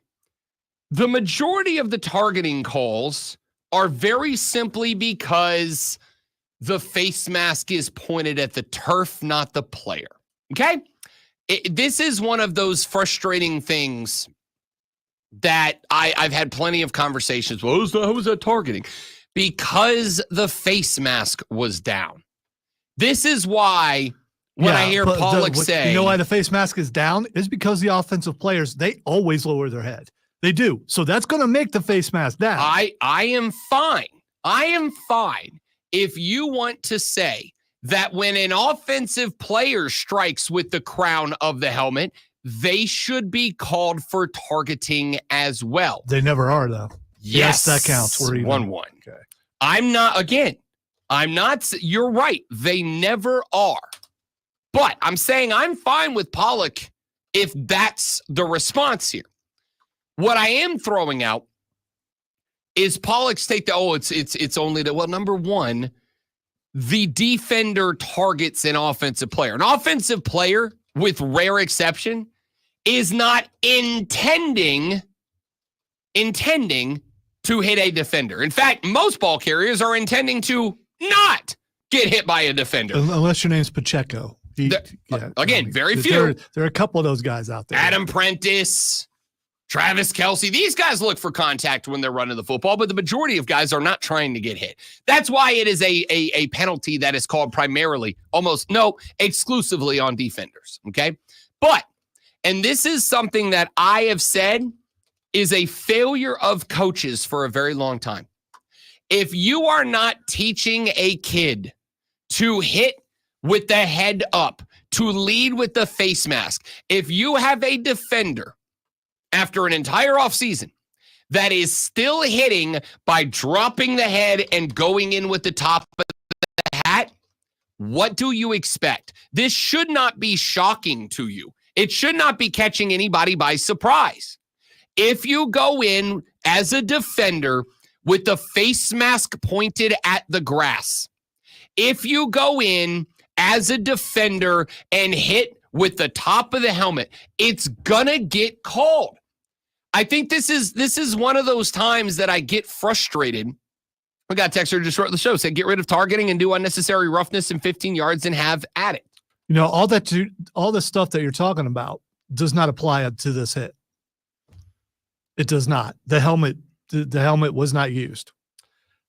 Speaker 1: The majority of the targeting calls are very simply because the face mask is pointed at the turf, not the player. Okay? This is one of those frustrating things that I've had plenty of conversations. How was that targeting? Because the face mask was down. This is why when I hear
Speaker 2: but
Speaker 1: Pollock say,
Speaker 2: you know why the face mask is down? Is because the offensive players, they always lower their head. They do. So that's going to make the face mask down.
Speaker 1: I am fine. I am fine if you want to say that when an offensive player strikes with the crown of the helmet, they should be called for targeting as well.
Speaker 2: They never are, though.
Speaker 1: Yes,
Speaker 2: that counts. We're even.
Speaker 1: 1-1.
Speaker 2: Okay.
Speaker 1: I'm not, you're right. They never are. But I'm saying I'm fine with Pollock if that's the response here. What I am throwing out is Pollock's take it's only that, well, number one, the defender targets an offensive player. An offensive player, with rare exception, is not intending to hit a defender. In fact, most ball carriers are intending to not get hit by a defender.
Speaker 2: Unless your name's Pacheco.
Speaker 1: Again, very few.
Speaker 2: There are a couple of those guys out there.
Speaker 1: Adam Prentice, Travis Kelce, these guys look for contact when they're running the football, but the majority of guys are not trying to get hit. That's why it is a penalty that is called primarily, exclusively on defenders, okay? But, and this is something that I have said is a failure of coaches for a very long time. If you are not teaching a kid to hit with the head up, to lead with the face mask, if you have a defender after an entire offseason that is still hitting by dropping the head and going in with the top of the hat, what do you expect? This should not be shocking to you. It should not be catching anybody by surprise. If you go in as a defender with the face mask pointed at the grass, if you go in as a defender and hit with the top of the helmet, it's gonna get called. I think this is one of those times that I get frustrated. We got a texter just wrote the show, said get rid of targeting and do unnecessary roughness in 15 yards and have at it.
Speaker 2: You know, all the stuff that you're talking about does not apply to this hit. It does not. The helmet was not used.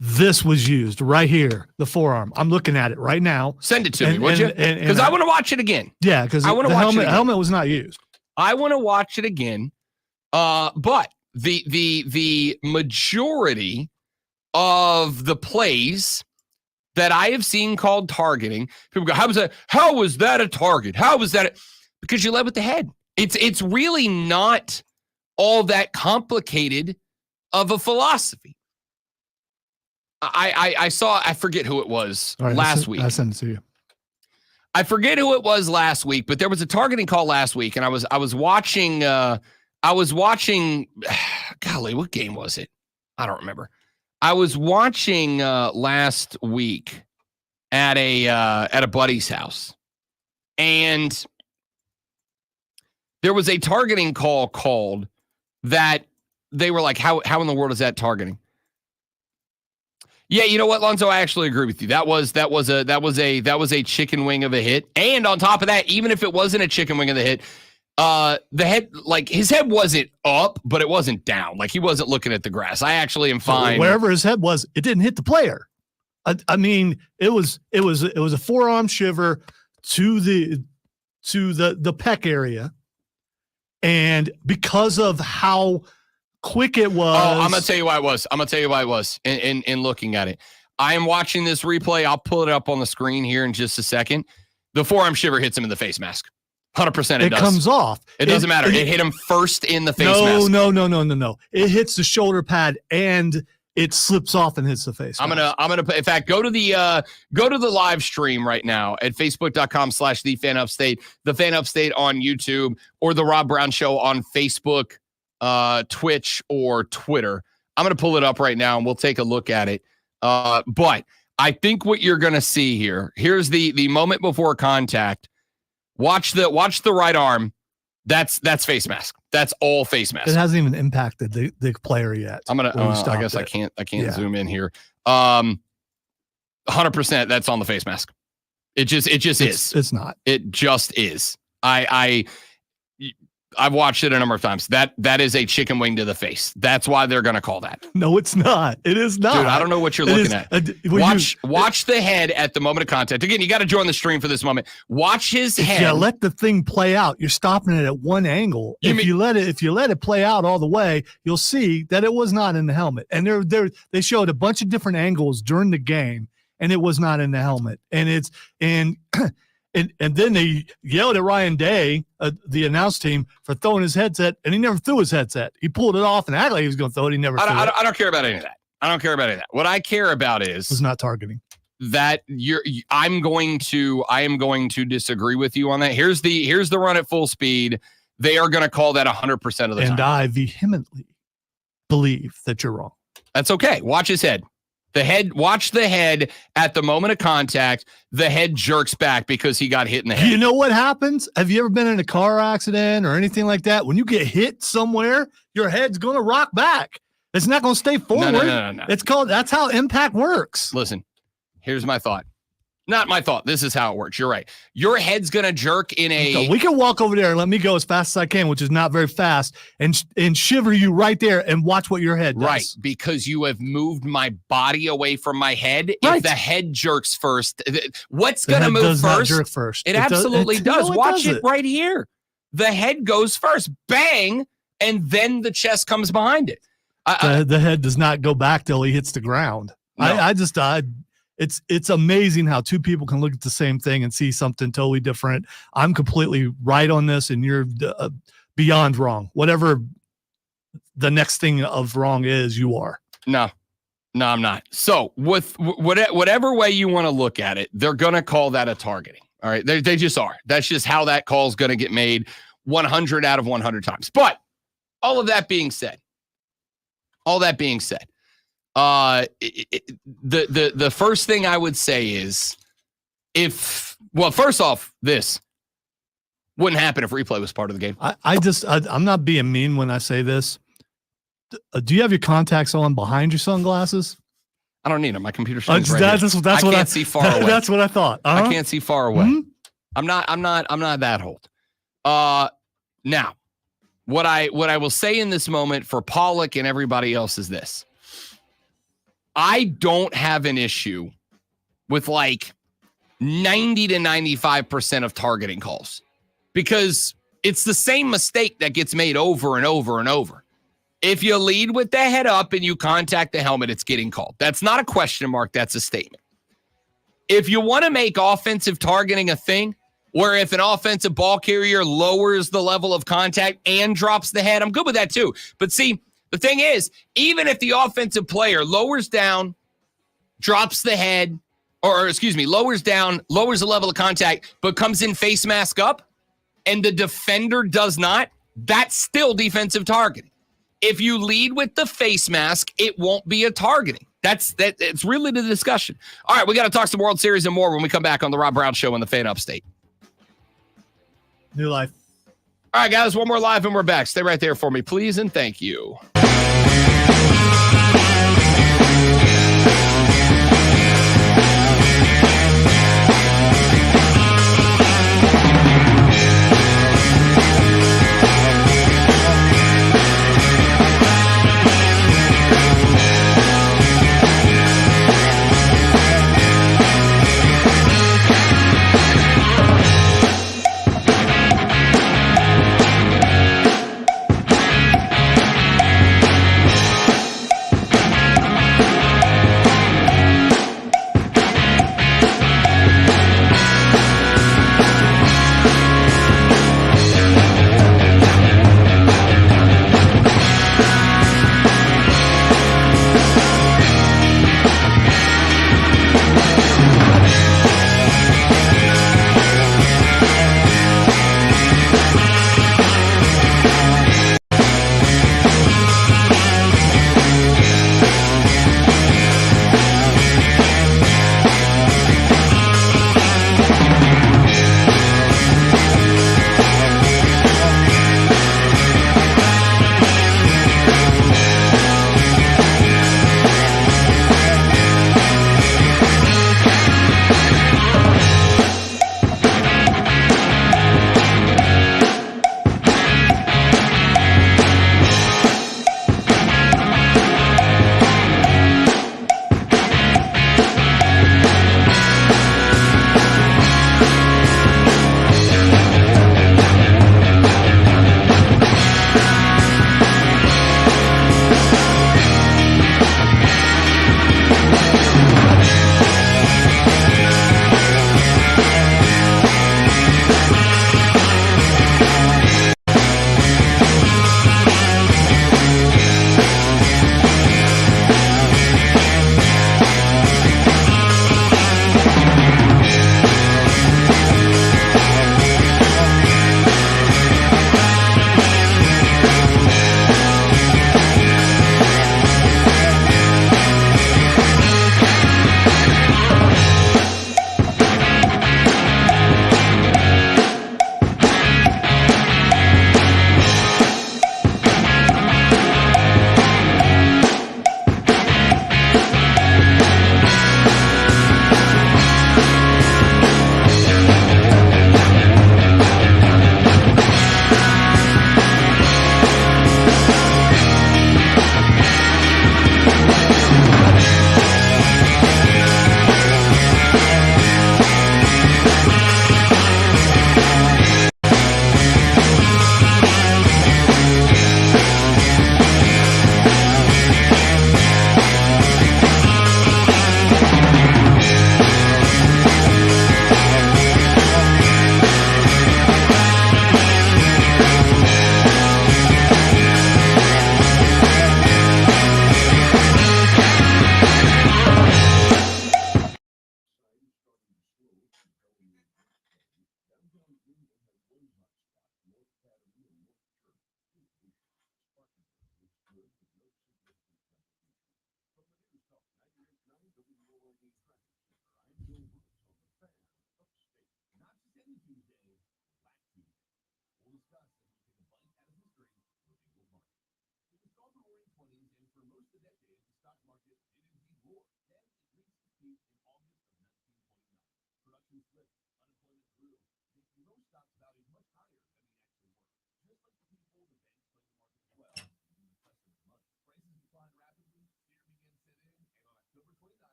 Speaker 2: This was used right here, the forearm. I'm looking at it right now.
Speaker 1: Send it to me, would you? Because I want to watch it again.
Speaker 2: Yeah, because the helmet was not used.
Speaker 1: I want to watch it again. But the majority of the plays that I have seen called targeting, people go, how was that a target? How was that? Because you led with the head. It's really not all that complicated of a philosophy. I forget who it was last week.
Speaker 2: I sent it to you.
Speaker 1: I forget who it was last week, but there was a targeting call last week, and I was watching. Golly, what game was it? I don't remember. I was watching last week at a buddy's house, and there was a targeting call called that they were like, how in the world is that targeting? Yeah, you know what, Lonzo? I actually agree with you. That was a chicken wing of a hit. And on top of that, even if it wasn't a chicken wing of the hit, the head, like his head wasn't up, but it wasn't down. Like he wasn't looking at the grass. I actually am fine.
Speaker 2: Wherever his head was, it didn't hit the player. I mean, it was a forearm shiver to the pec area, and because of how quick it was.
Speaker 1: Oh, I'm gonna tell you why it was. In looking at it, I am watching this replay. I'll pull it up on the screen here in just a second. The forearm shiver hits him in the face mask. 100% it does.
Speaker 2: Comes off.
Speaker 1: It doesn't matter. It hit him first in the face mask.
Speaker 2: No. It hits the shoulder pad and it slips off and hits the face.
Speaker 1: I'm gonna. In fact, go to the live stream right now at facebook.com/thefanupstate, the Fan Upstate on YouTube, or the Rob Brown Show on Facebook, Twitch, or Twitter. I'm gonna pull it up right now and we'll take a look at it. But I think what you're gonna see here's the moment before contact. Watch the right arm. That's face mask. That's all face mask.
Speaker 2: It hasn't even impacted the player yet.
Speaker 1: I'm gonna. I guess I can't zoom in here. 100%. That's on the face mask. It just is.
Speaker 2: It's not.
Speaker 1: It just is. I've watched it a number of times. That is a chicken wing to the face. That's why they're going to call that.
Speaker 2: No, it's not. It is not.
Speaker 1: Dude, I don't know what you're looking at. Watch the head at the moment of contact. Again, you got to join the stream for this moment. Watch his head.
Speaker 2: If you let the thing play out, you're stopping it at one angle. If you let it play out all the way, you'll see that it was not in the helmet. And they showed a bunch of different angles during the game, and it was not in the helmet. And then they yelled at Ryan Day, the announce team, for throwing his headset, and he never threw his headset. He pulled it off and acted like he was going to throw it. He never threw it.
Speaker 1: I don't care about any of that. I don't care about any of that. What I care about is
Speaker 2: not targeting.
Speaker 1: That I am going to disagree with you on that. Here's the run at full speed. They are going to call that 100% of the time.
Speaker 2: And I vehemently believe that you're wrong.
Speaker 1: That's okay. Watch his head. Watch the head at the moment of contact. The head jerks back because he got hit in the head.
Speaker 2: You know what happens? Have you ever been in a car accident or anything like that? When you get hit somewhere, your head's going to rock back. It's not going to stay forward.
Speaker 1: No.
Speaker 2: That's how impact works.
Speaker 1: Listen, here's my thought. Not my thought. This is how it works. You're right. Your head's going to jerk in a...
Speaker 2: So we can walk over there and let me go as fast as I can, which is not very fast, and shiver you right there and watch what your head does.
Speaker 1: Right, because you have moved my body away from my head.
Speaker 2: Right.
Speaker 1: If the head jerks first, what's going to move
Speaker 2: does
Speaker 1: first?
Speaker 2: Not jerk first.
Speaker 1: It absolutely does. Watch it right here. The head goes first. Bang, and then the chest comes behind it.
Speaker 2: The head does not go back till he hits the ground. No. It's amazing how two people can look at the same thing and see something totally different. I'm completely right on this, and you're beyond wrong. Whatever the next thing of wrong is, you are.
Speaker 1: No, I'm not. So with whatever way you want to look at it, they're going to call that a targeting. All right, they just are. That's just how that call is going to get made 100 out of 100 times. But all that being said, the first thing I would say is first off, this wouldn't happen if replay was part of the game.
Speaker 2: I'm not being mean when I say this. Do you have your contacts on behind your sunglasses?
Speaker 1: I don't need them. My computer screen's right
Speaker 2: I
Speaker 1: can't see far away.
Speaker 2: That's what I thought.
Speaker 1: I can't see far away.
Speaker 2: Mm-hmm.
Speaker 1: I'm not that old. Now, what I will say in this moment for Pollock and everybody else is this. I don't have an issue with like 90 to 95% of targeting calls because it's the same mistake that gets made over and over and over. If you lead with the head up and you contact the helmet, it's getting called. That's not a question mark. That's a statement. If you want to make offensive targeting a thing where if an offensive ball carrier lowers the level of contact and drops the head, I'm good with that too. But see, the thing is, even if the offensive player lowers down, drops the head, lowers down, lowers the level of contact, but comes in face mask up, and the defender does not, that's still defensive targeting. If you lead with the face mask, it won't be a targeting. It's really the discussion. All right, we got to talk some World Series and more when we come back on the Rob Brown Show on the Fan Upstate.
Speaker 2: New life.
Speaker 1: All right, guys, one more live and we're back. Stay right there for me, please, and thank you.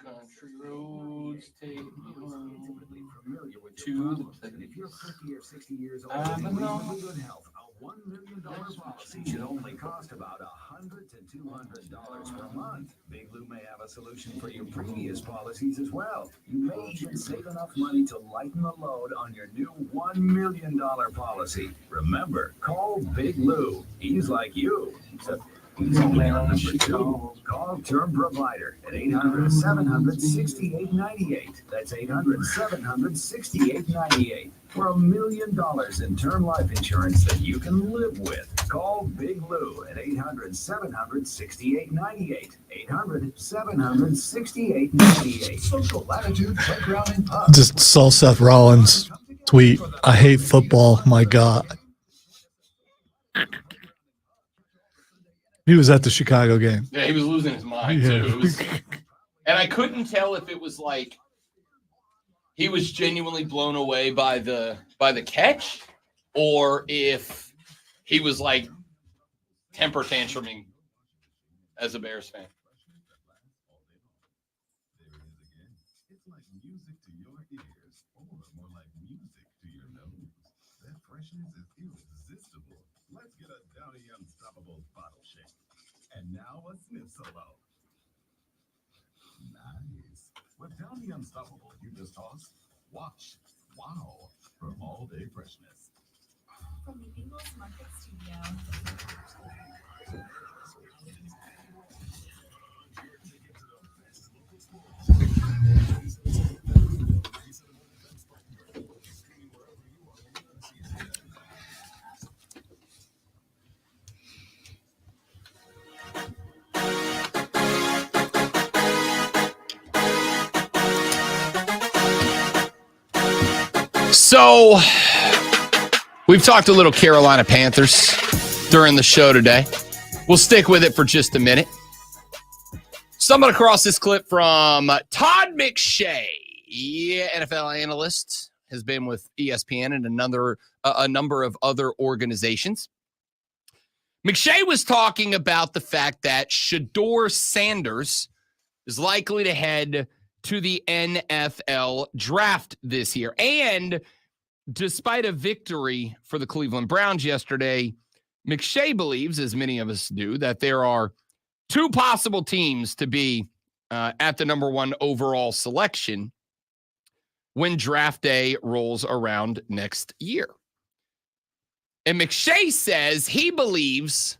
Speaker 1: Country roads take me home to the place.
Speaker 5: If you're 50 or 60 years old and in reasonably good health, a $1 million policy should only cost about $100 to $200 per month. Big Lou may have a solution for your previous policies as well. You may even save enough money to lighten the load on your new $1 million policy. Remember, call Big Lou. He's like you, except he's only on number 2. Call Term Provider at 800-700-6898. That's 800-700-6898. For $1 million in term life insurance that you can live with. Call Big Lou at 800-700-6898. 800-700-6898. Social Latitude Playground and Pub.
Speaker 2: Just saw Seth Rollins tweet, "I hate football, my God." He was at the Chicago game.
Speaker 1: Yeah, he was losing his mind too. It was, and I couldn't tell if it was like he was genuinely blown away by the catch, or if he was like temper tantruming as a Bears fan.
Speaker 5: It's like music to your ears, or more like music to your nose. That freshness is irresistible. Let's get a Downy Unstoppable bottle shake. And now a sniff solo. Nice. With Downy Unstoppable, you just toss, watch, wow, from all day freshness.
Speaker 4: From the Ingles Market Studio.
Speaker 1: So we've talked a little Carolina Panthers during the show today. We'll stick with it for just a minute. Stumbled across this clip from Todd McShay, NFL analyst, has been with ESPN and a number of other organizations. McShay was talking about the fact that Shedeur Sanders is likely to head to the NFL draft this year. And despite a victory for the Cleveland Browns yesterday, McShay believes, as many of us do, that there are 2 possible teams to be at the number 1 overall selection when draft day rolls around next year. And McShay says he believes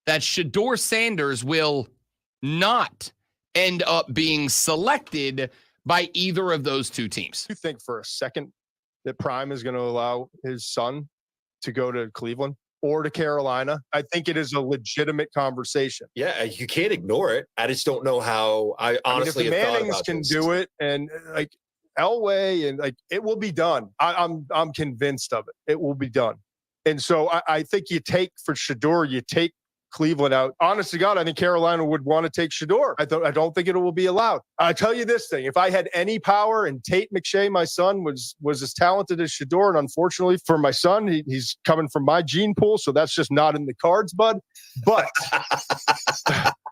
Speaker 1: that Shedeur Sanders will not end up being selected by either of those 2 teams.
Speaker 12: You think for a second that Prime is going to allow his son to go to Cleveland or to Carolina? I think it is a legitimate conversation.
Speaker 13: Yeah, you can't ignore it. I just don't know how. I honestly
Speaker 12: if the
Speaker 13: have thought
Speaker 12: Mannings
Speaker 13: about
Speaker 12: can
Speaker 13: this.
Speaker 12: do it, and like Elway, and like it will be done. I'm convinced of it. It will be done. And so I think you take for Shedeur, you take Cleveland out. Honest to God, I think Carolina would want to take Shedeur. I don't think it will be allowed. I tell you this thing: if I had any power, and Tate McShay, my son, was as talented as Shedeur, and unfortunately for my son, he's coming from my gene pool, so that's just not in the cards, bud. But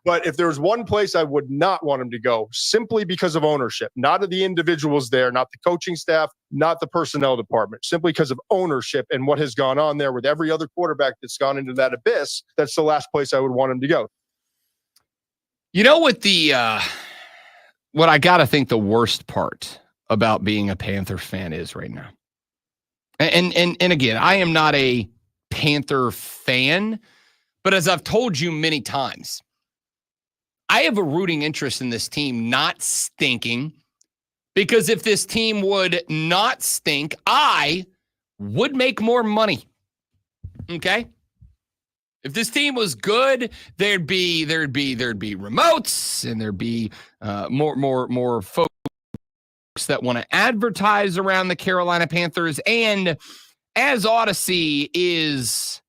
Speaker 12: But if there's one place I would not want him to go, simply because of ownership, not of the individuals there, not the coaching staff, not the personnel department, simply because of ownership and what has gone on there with every other quarterback that's gone into that abyss, that's the last place I would want him to go.
Speaker 1: You know what what I got to think the worst part about being a Panther fan is right now? And again, I am not a Panther fan, but as I've told you many times, I have a rooting interest in this team not stinking, because if this team would not stink, I would make more money. Okay? If this team was good, there'd be remotes, and there'd be more folks that want to advertise around the Carolina Panthers. And as Odyssey is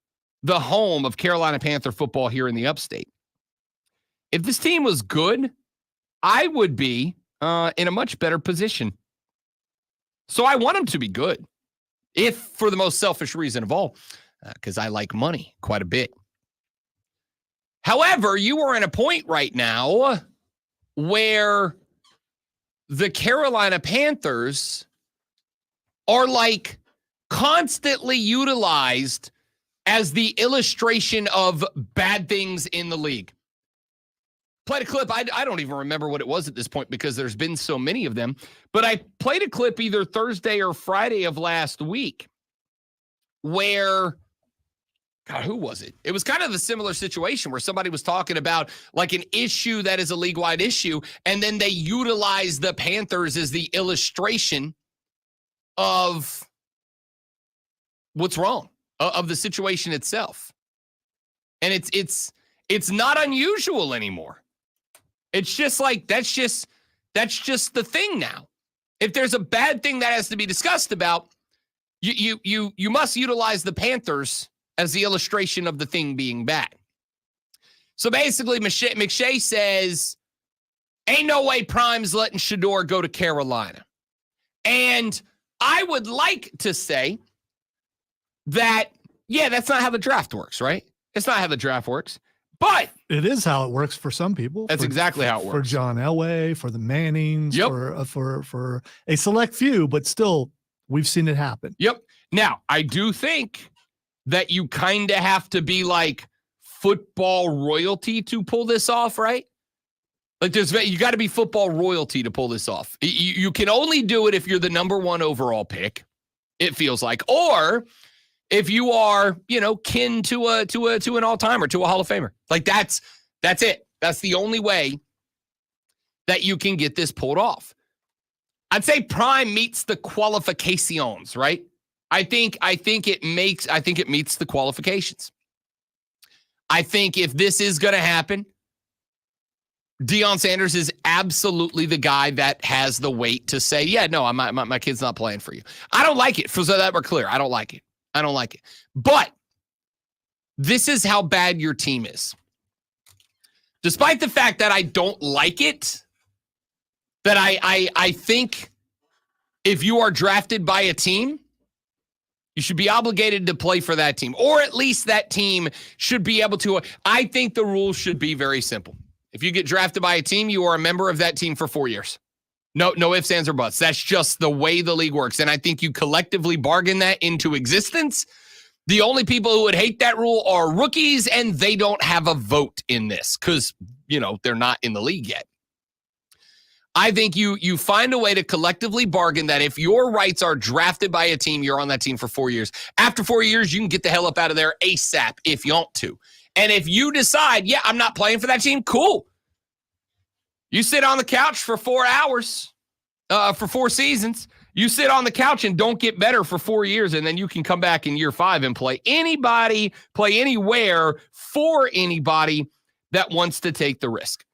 Speaker 1: the home of Carolina Panther football here in the upstate, if this team was good, I would be in a much better position. So I want them to be good, if for the most selfish reason of all, because I like money quite a bit. However, you are in a point right now where the Carolina Panthers are like constantly utilized as the illustration of bad things in the league. Played a clip. I don't even remember what it was at this point because there's been so many of them. But I played a clip either Thursday or Friday of last week where, God, who was it? It was kind of a similar situation where somebody was talking about like an issue that is a league-wide issue, and then they utilize the Panthers as the illustration of what's wrong, of the situation itself. And it's not unusual anymore. It's just like that's just the thing now. If there's a bad thing that has to be discussed about, you must utilize the Panthers as the illustration of the thing being bad. So basically, McShay says, ain't no way Prime's letting Shedeur go to Carolina. And I would like to say that, yeah, that's not how the draft works, right? It's not how the draft works. But
Speaker 2: it is how it works for some people.
Speaker 1: That's exactly how it works.
Speaker 2: For John Elway, for the Mannings,
Speaker 1: yep.
Speaker 2: for a select few, but still, we've seen it happen.
Speaker 1: Yep. Now, I do think that you kind of have to be like football royalty to pull this off, right? Like you got to be football royalty to pull this off. You can only do it if you're the number one overall pick, it feels like, or if you are, kin to an all-timer, to a Hall of Famer. Like that's it. That's the only way that you can get this pulled off. I'd say Prime meets the qualifications, right? I think it meets the qualifications. I think if this is going to happen, Deion Sanders is absolutely the guy that has the weight to say, yeah, no, my kid's not playing for you. I don't like it. So that we're clear. I don't like it. But this is how bad your team is. Despite the fact that I don't like it, that I think if you are drafted by a team, you should be obligated to play for that team, or at least that team should be able to. I think the rules should be very simple. If you get drafted by a team, you are a member of that team for 4 years. No ifs, ands, or buts. That's just the way the league works. And I think you collectively bargain that into existence. The only people who would hate that rule are rookies, and they don't have a vote in this because, they're not in the league yet. I think you find a way to collectively bargain that if your rights are drafted by a team, you're on that team for 4 years. After 4 years, you can get the hell up out of there ASAP if you want to. And if you decide, yeah, I'm not playing for that team, cool. You sit on the couch for 4 hours, for 4 seasons. You sit on the couch and don't get better for 4 years, and then you can come back in year 5 and play anybody, play anywhere for anybody that wants to take the risk.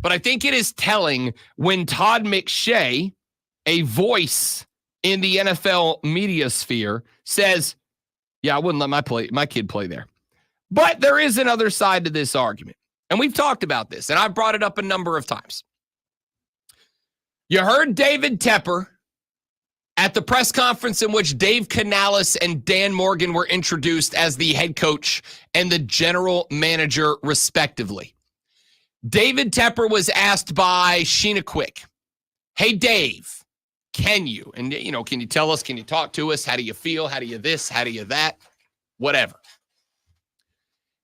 Speaker 1: But I think it is telling when Todd McShay, a voice in the NFL media sphere, says, yeah, I wouldn't let my kid play there. But there is another side to this argument. And we've talked about this, and I've brought it up a number of times. You heard David Tepper at the press conference in which Dave Canales and Dan Morgan were introduced as the head coach and the general manager, respectively. David Tepper was asked by Sheena Quick, hey, Dave, can you? And, can you tell us? Can you talk to us? How do you feel? How do you this? How do you that? Whatever.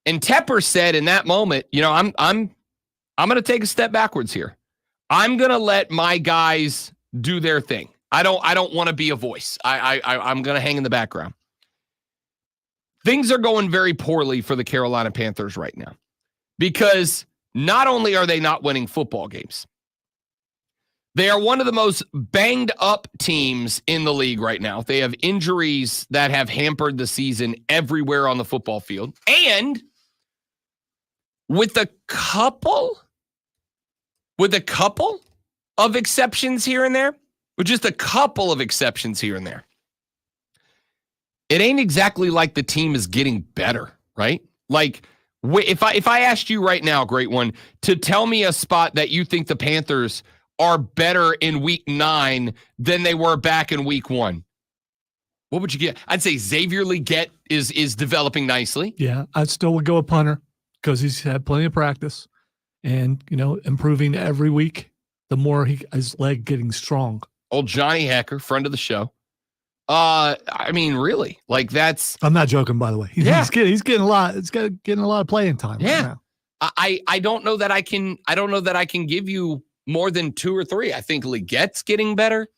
Speaker 1: And Tepper said in that moment, I'm going to take a step backwards here. I'm going to let my guys do their thing. I don't want to be a voice. I'm going to hang in the background. Things are going very poorly for the Carolina Panthers right now because not only are they not winning football games, they are one of the most banged up teams in the league right now. They have injuries that have hampered the season everywhere on the football field. And with a couple of exceptions here and there, with just a couple of exceptions here and there, it ain't exactly like the team is getting better, right? Like, if I asked you right now, great one, to tell me a spot that you think the Panthers are better in week 9 than they were back in week 1, what would you get? I'd say Xavier Legette is developing nicely.
Speaker 2: Yeah, I still would go with punter because he's had plenty of practice and, improving every week. The more his leg getting strong.
Speaker 1: Old Johnny Hecker, friend of the show. Really, like that's.
Speaker 2: I'm not joking, by the way. He's getting a lot. It's getting a lot of playing time.
Speaker 1: Yeah,
Speaker 2: right now.
Speaker 1: I don't know that I can. I don't know that I can give you more than 2 or 3. I think Legette's getting better.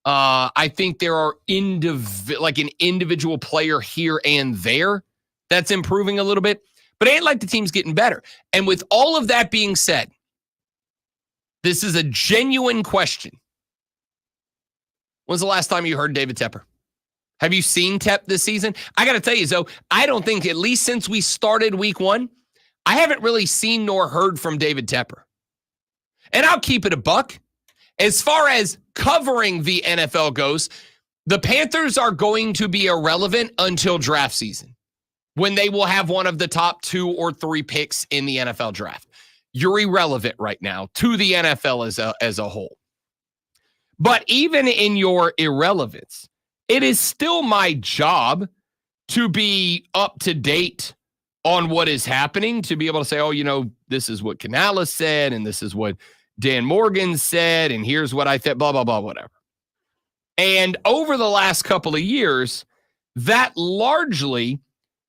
Speaker 1: I think there are an individual player here and there that's improving a little bit, but it ain't like the team's getting better. And with all of that being said, this is a genuine question. When's the last time you heard David Tepper? Have you seen Tep this season? I got to tell you, Zoe, I don't think, at least since we started week 1, I haven't really seen nor heard from David Tepper. And I'll keep it a buck. As far as covering the NFL goes, the Panthers are going to be irrelevant until draft season, when they will have one of the top 2 or 3 picks in the NFL draft. You're irrelevant right now to the NFL as a whole. But even in your irrelevance, it is still my job to be up to date on what is happening, to be able to say, this is what Canales said, and this is what Dan Morgan said, and here's what I think, blah, blah, blah, whatever. And over the last couple of years, that largely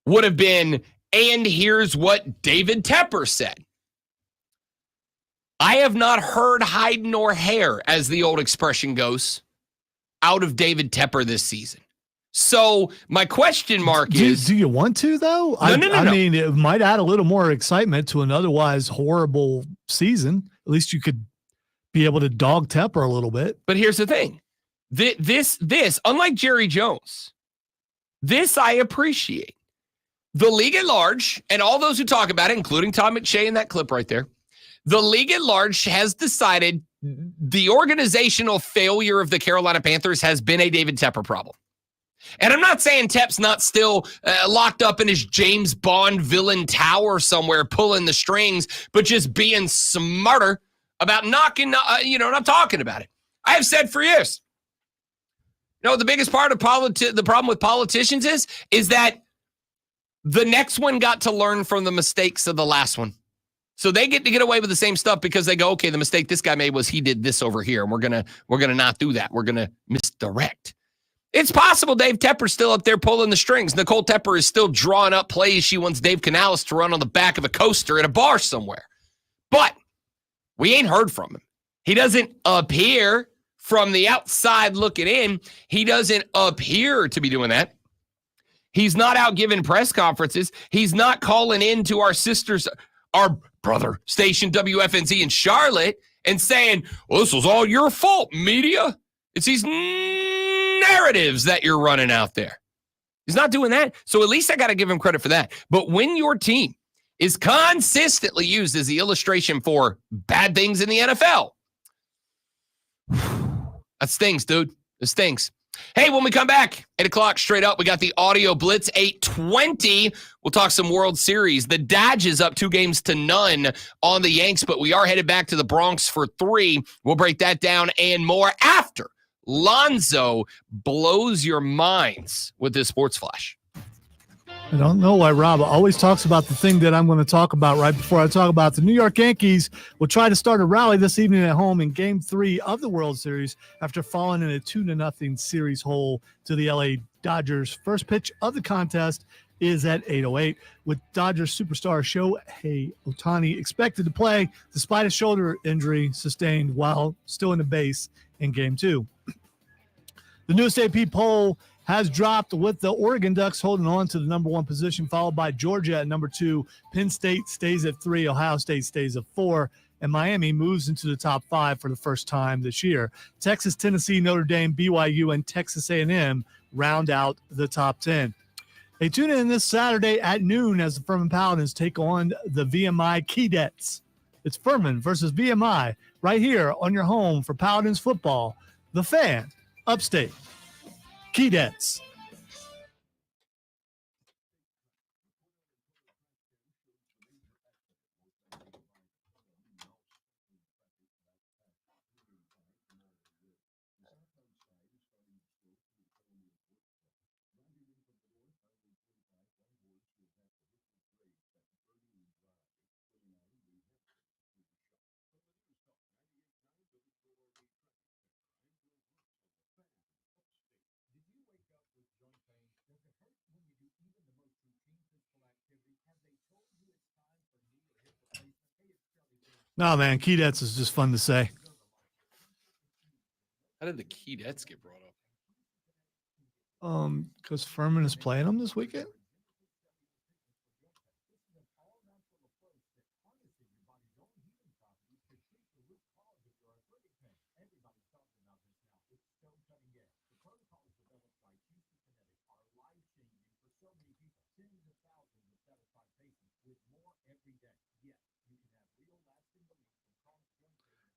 Speaker 1: would have been, and here's what David Tepper said. I have not heard hide nor hair, as the old expression goes, out of David Tepper this season. So my question mark is...
Speaker 2: Do you want to, though?
Speaker 1: No.
Speaker 2: I mean, it might add a little more excitement to an otherwise horrible season. At least you could be able to dog Tepper a little bit.
Speaker 1: But here's the thing. This, unlike Jerry Jones, this I appreciate. The league at large, and all those who talk about it, including Tom McShay in that clip right there, the league at large has decided the organizational failure of the Carolina Panthers has been a David Tepper problem. And I'm not saying Tep's not still locked up in his James Bond villain tower somewhere pulling the strings, but just being smarter about knocking, not talking about it. I have said for years, the biggest part of the problem with politicians is that the next one got to learn from the mistakes of the last one. So they get to get away with the same stuff because they go, okay, the mistake this guy made was he did this over here, and we're gonna not do that. We're gonna misdirect. It's possible Dave Tepper's still up there pulling the strings. Nicole Tepper is still drawing up plays she wants Dave Canales to run on the back of a coaster at a bar somewhere. But we ain't heard from him. He doesn't appear, from the outside looking in, he doesn't appear to be doing that. He's not out giving press conferences. He's not calling in to our brother station WFNZ in Charlotte and saying, well, this was all your fault, media. It's these narratives that you're running out there. He's not doing that. So at least I got to give him credit for that. But when your team is consistently used as the illustration for bad things in the NFL, that stings, dude. It stings. Hey, when we come back, 8 o'clock straight up, we got the Audio Blitz, 8:20. We'll talk some World Series. The Dodge is up 2-0 on the Yanks, but we are headed back to the Bronx for 3. We'll break that down and more after Lonzo blows your minds with this Sports Flash.
Speaker 2: I don't know why Rob always talks about the thing that I'm going to talk about right before I talk about the New York Yankees will try to start a rally this evening at home in Game 3 of the World Series after falling in a 2-0 series hole to the LA Dodgers. First pitch of the contest is at 8:08 with Dodgers superstar Shohei Ohtani expected to play despite a shoulder injury sustained while still in the base in Game 2. The newest AP poll has dropped with the Oregon Ducks holding on to the number 1 position, followed by Georgia at number 2. Penn State stays at 3. Ohio State stays at 4. And Miami moves into the top 5 for the first time this year. Texas, Tennessee, Notre Dame, BYU, and Texas A&M round out the top 10. Hey, tune in this Saturday at noon as the Furman Paladins take on the VMI Keydets. It's Furman versus VMI right here on your home for Paladins football. The Fan, Upstate. Keydets. No, man, Keydets is just fun to say.
Speaker 1: How did the Keydets get brought up?
Speaker 2: Because Furman is playing them this weekend.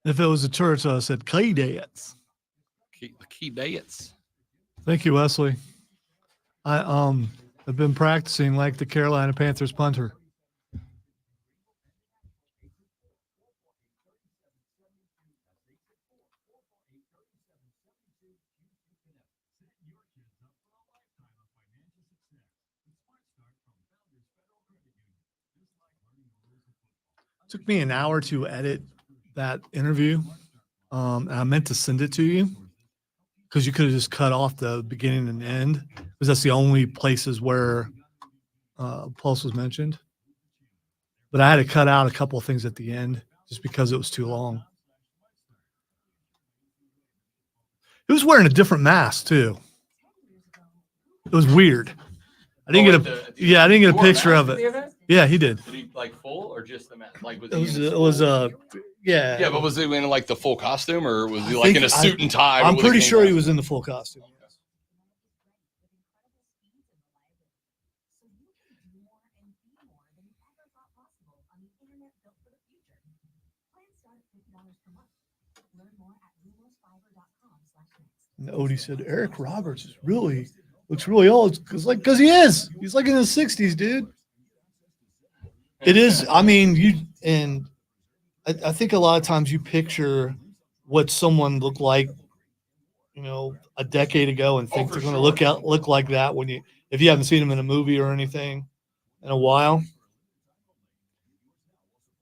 Speaker 2: If it was a church, I said Keydets.
Speaker 1: The Keydets.
Speaker 2: Thank you, Wesley. I've been practicing like the Carolina Panthers punter. Took me an hour to edit that interview. And I meant to send it to you because you could have just cut off the beginning and end because that's the only places where Pulse was mentioned. But I had to cut out a couple of things at the end just because it was too long. He was wearing a different mask too. It was weird. I didn't get a picture of it. Yeah, he did.
Speaker 1: Did he like full or just the mask? Like
Speaker 2: It was yeah.
Speaker 1: Yeah, but was he in like the full costume or was he like in a suit and tie?
Speaker 2: I'm pretty sure he was in the full costume. And Odie said, Eric Roberts is looks really old because he is. He's like in his 60s, dude. It is. I mean, I think a lot of times you picture what someone looked like, a decade ago and think they're going to look like that if you haven't seen them in a movie or anything in a while.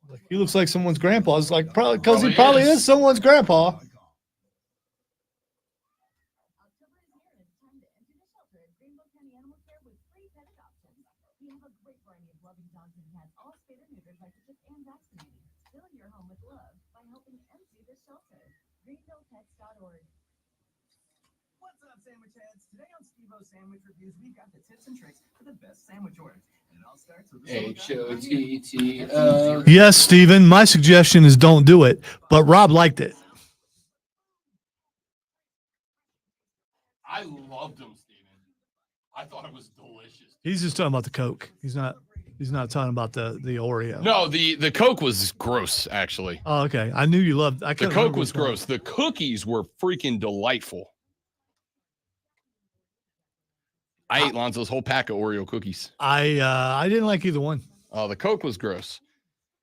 Speaker 2: Like, he looks like someone's grandpa. It's like probably because he probably is someone's grandpa.
Speaker 14: What's up, sandwich heads? Today on Steve-O's Sandwich Reviews, we've got the tips and tricks for the best sandwich orders. And it all starts with
Speaker 1: HOTTO.
Speaker 2: Yes, Steven. My suggestion is don't do it, but Rob liked it.
Speaker 1: I loved them, Steven. I thought it was delicious.
Speaker 2: He's just talking about the Coke. He's not talking about the Oreo.
Speaker 1: No, the Coke was gross, actually.
Speaker 2: Oh, okay. I knew you loved.
Speaker 1: The Coke was gross. The cookies were freaking delightful. I ate Lonzo's whole pack of Oreo cookies.
Speaker 2: I didn't like either one.
Speaker 1: Oh, the Coke was gross.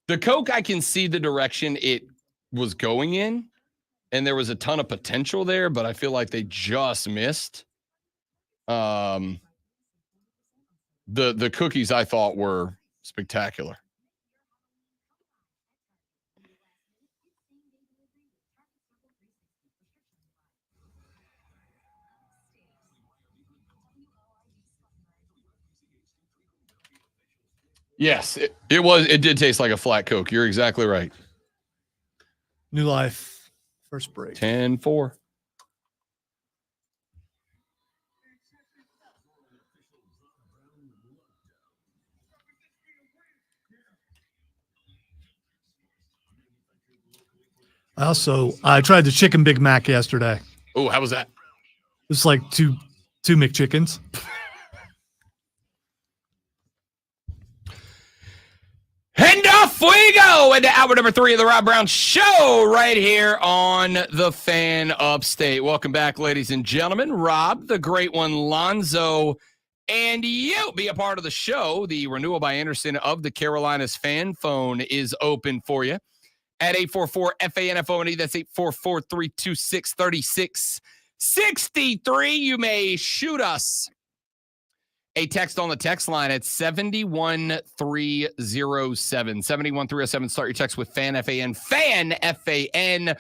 Speaker 1: The Coke, I can see the direction it was going in, and there was a ton of potential there, but I feel like they just missed. The cookies I thought were spectacular. Yes, it did taste like a flat Coke. You're exactly right.
Speaker 2: New Life, first break.
Speaker 1: 10-4.
Speaker 2: I tried the chicken Big Mac yesterday.
Speaker 1: Oh, how was that?
Speaker 2: It's like two McChickens.
Speaker 1: And off we go into hour number 3 of the Rob Brown Show right here on the Fan Upstate. Welcome back, ladies and gentlemen. Rob, the great one, Lonzo, and you be a part of the show. The Renewal by Anderson of the Carolinas fan phone is open for you at 844-FANFONE. That's 844-326-3663. You may shoot us a text on the text line at 71307. 71307. Start your text with FAN, F-A-N, FAN, F-A-N,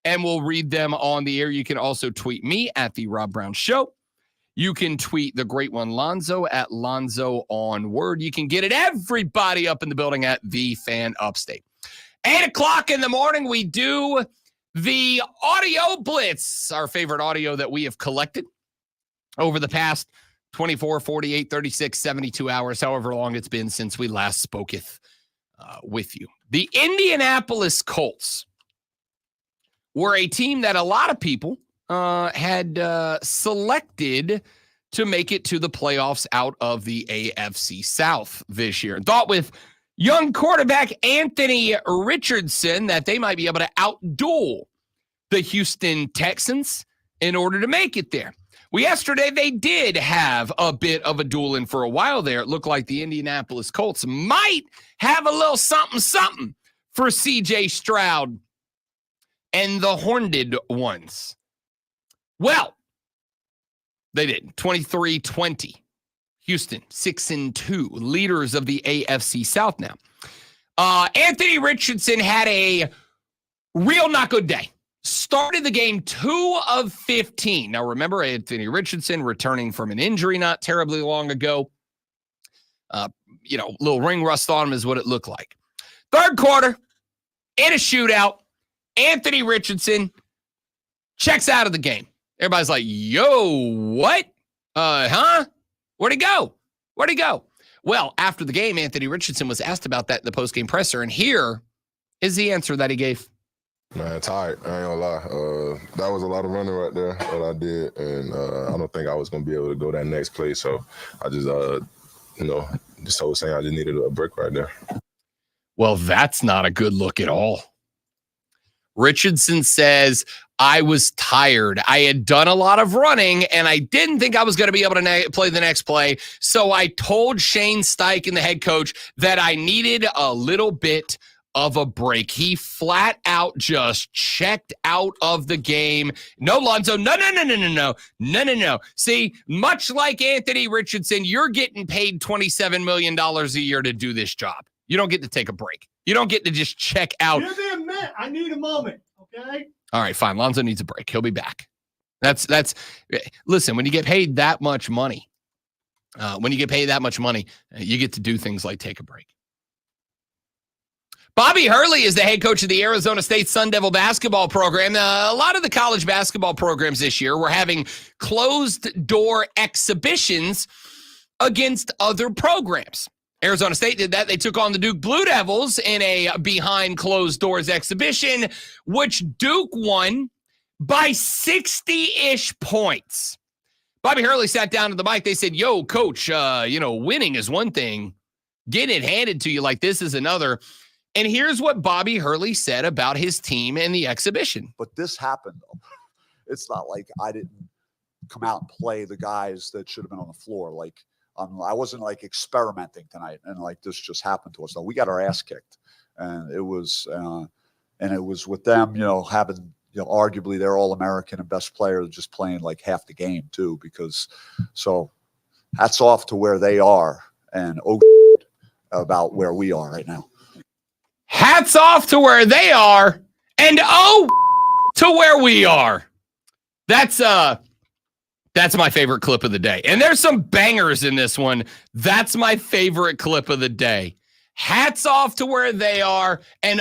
Speaker 1: and we'll read them on the air. You can also tweet me at The Rob Brown Show. You can tweet the great one, Lonzo, at Lonzo on Word. You can get it, everybody up in the building, at The Fan Upstate. 8 o'clock in the morning, we do the Audio Blitz, our favorite audio that we have collected over the past 24, 48, 36, 72 hours, however long it's been since we last spoketh with you. The Indianapolis Colts were a team that a lot of people had selected to make it to the playoffs out of the AFC South this year. And thought with young quarterback Anthony Richardson that they might be able to outduel the Houston Texans in order to make it there. Well, yesterday they did have a bit of a dueling for a while there. It looked like the Indianapolis Colts might have a little something for C.J. Stroud and the Horned Ones. Well, they did. 23-20. Houston, 6-2. Leaders of the AFC South now. Anthony Richardson had a real not good day. Started the game 2 of 15. Now, remember, Anthony Richardson returning from an injury not terribly long ago. Little ring rust on him is what it looked like. Third quarter, in a shootout, Anthony Richardson checks out of the game. Everybody's like, yo, what? Huh? Where'd he go? Well, after the game, Anthony Richardson was asked about that in the postgame presser, and here is the answer that he gave.
Speaker 15: Man, tired. I ain't gonna lie. That was a lot of running right there, what I did, and I don't think I was gonna be able to go that next play. So I just, just told saying I just needed a break right there.
Speaker 1: Well, that's not a good look at all. Richardson says, I was tired. I had done a lot of running, and I didn't think I was going to be able to play the next play. So I told Shane Steichen, the head coach, that I needed a little bit of a break. He flat out just checked out of the game. No, Lonzo, no. See, much like Anthony Richardson, you're getting paid $27 million a year to do this job. You don't get to take a break. You don't get to just check out.
Speaker 2: Give me a minute. I need a moment, okay?
Speaker 1: All right, fine. Lonzo needs a break. He'll be back. Listen, when you get paid that much money, you get to do things like take a break. Bobby Hurley is the head coach of the Arizona State Sun Devil basketball program. A lot of the college basketball programs this year were having closed-door exhibitions against other programs. Arizona State did that. They took on the Duke Blue Devils in a behind closed doors exhibition, which Duke won by 60-ish points. Bobby Hurley sat down to the mic. They said, yo, coach, winning is one thing. Getting it handed to you like this is another. And here's what Bobby Hurley said about his team and the exhibition.
Speaker 16: But this happened, though. It's not like I didn't come out and play the guys that should have been on the floor. Like, I wasn't like experimenting tonight, and like this just happened to us. So we got our ass kicked, and it was with them, having, arguably their All-American and best player just playing like half the game too. Because so hats off to where they are and about where we are right now.
Speaker 1: Hats off to where they are, and to where we are. That's my favorite clip of the day. And there's some bangers in this one. That's my favorite clip of the day. Hats off to where they are, and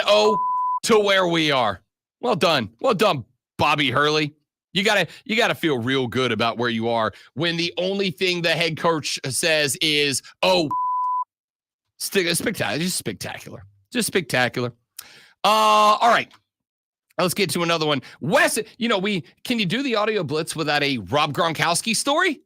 Speaker 1: to where we are. Well done. Well done, Bobby Hurley. You gotta feel real good about where you are when the only thing the head coach says is, spectacular. Just spectacular. All right. Let's get to another one. Wes, can you do the audio blitz without a Rob Gronkowski story?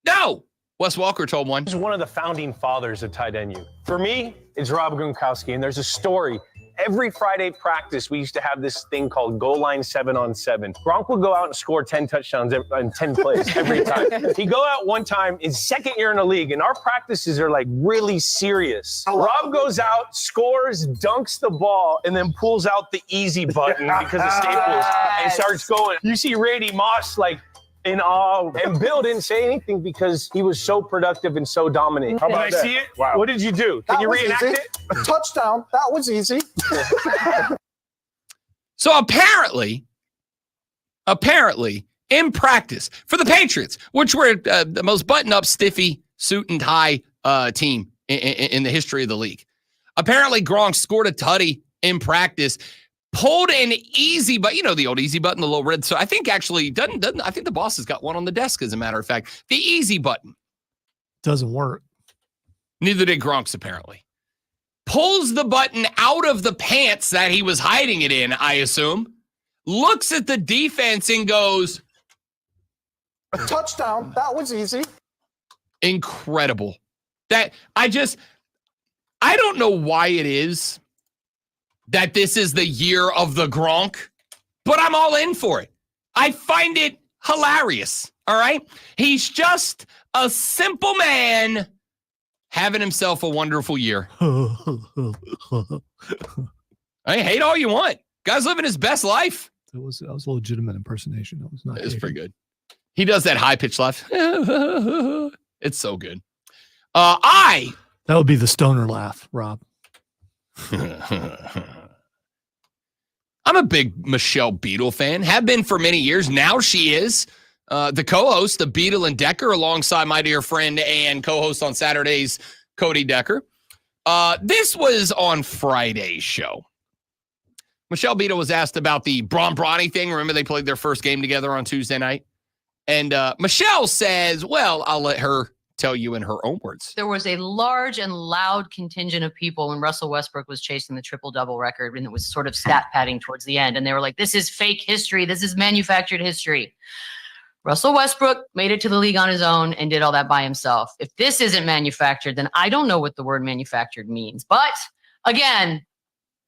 Speaker 1: No. Wes Walker told one.
Speaker 17: He's one of the founding fathers of tight end U. For me, it's Rob Gronkowski, and there's a story. Every Friday practice, we used to have this thing called goal line 7-on-7. Gronk would go out and score 10 touchdowns in 10 plays every time. He'd go out one time, his second year in the league, and our practices are like really serious. Rob goes out, scores, dunks the ball, and then pulls out the easy button because of Staples and starts going. You see Randy Moss like in awe, and Bill didn't say anything because he was so productive and so dominant.
Speaker 10: How about
Speaker 17: Can I
Speaker 10: that?
Speaker 17: see it?
Speaker 10: Wow.
Speaker 17: What did you do? Can you reenact it?
Speaker 16: Touchdown. That was easy.
Speaker 1: So apparently, in practice for the Patriots, which were the most button-up, stiffy, suit and tie team in the history of the league, apparently Gronk scored a tutty in practice, pulled an easy button, the old easy button, the little red. So I think actually doesn't. I think the boss has got one on the desk. As a matter of fact, the easy button
Speaker 2: doesn't work.
Speaker 1: Neither did Gronk's apparently. Pulls the button out of the pants that he was hiding it in, I assume. Looks at the defense and goes,
Speaker 16: a touchdown. That was easy.
Speaker 1: Incredible. That I don't know why it is that this is the year of the Gronk, but I'm all in for it. I find it hilarious. All right. He's just a simple man having himself a wonderful year. I hate all you want. Guy's living his best life.
Speaker 2: That was a legitimate impersonation. That was not.
Speaker 1: It's pretty good. He does that high pitched laugh. It's so good. That
Speaker 2: would be the stoner laugh, Rob.
Speaker 1: I'm a big Michelle Beadle fan. Have been for many years. Now she is the co-host of Beadle and Decker alongside my dear friend and co-host on Saturdays, Cody Decker. This was on Friday's show. Michelle Beadle was asked about the Bronny thing. Remember they played their first game together on Tuesday night? And Michelle says, well, I'll let her tell you in her own words.
Speaker 18: There was a large and loud contingent of people when Russell Westbrook was chasing the triple-double record, and it was sort of stat padding towards the end. And they were like, this is fake history. This is manufactured history. Russell Westbrook made it to the league on his own and did all that by himself. If this isn't manufactured, then I don't know what the word manufactured means. But again,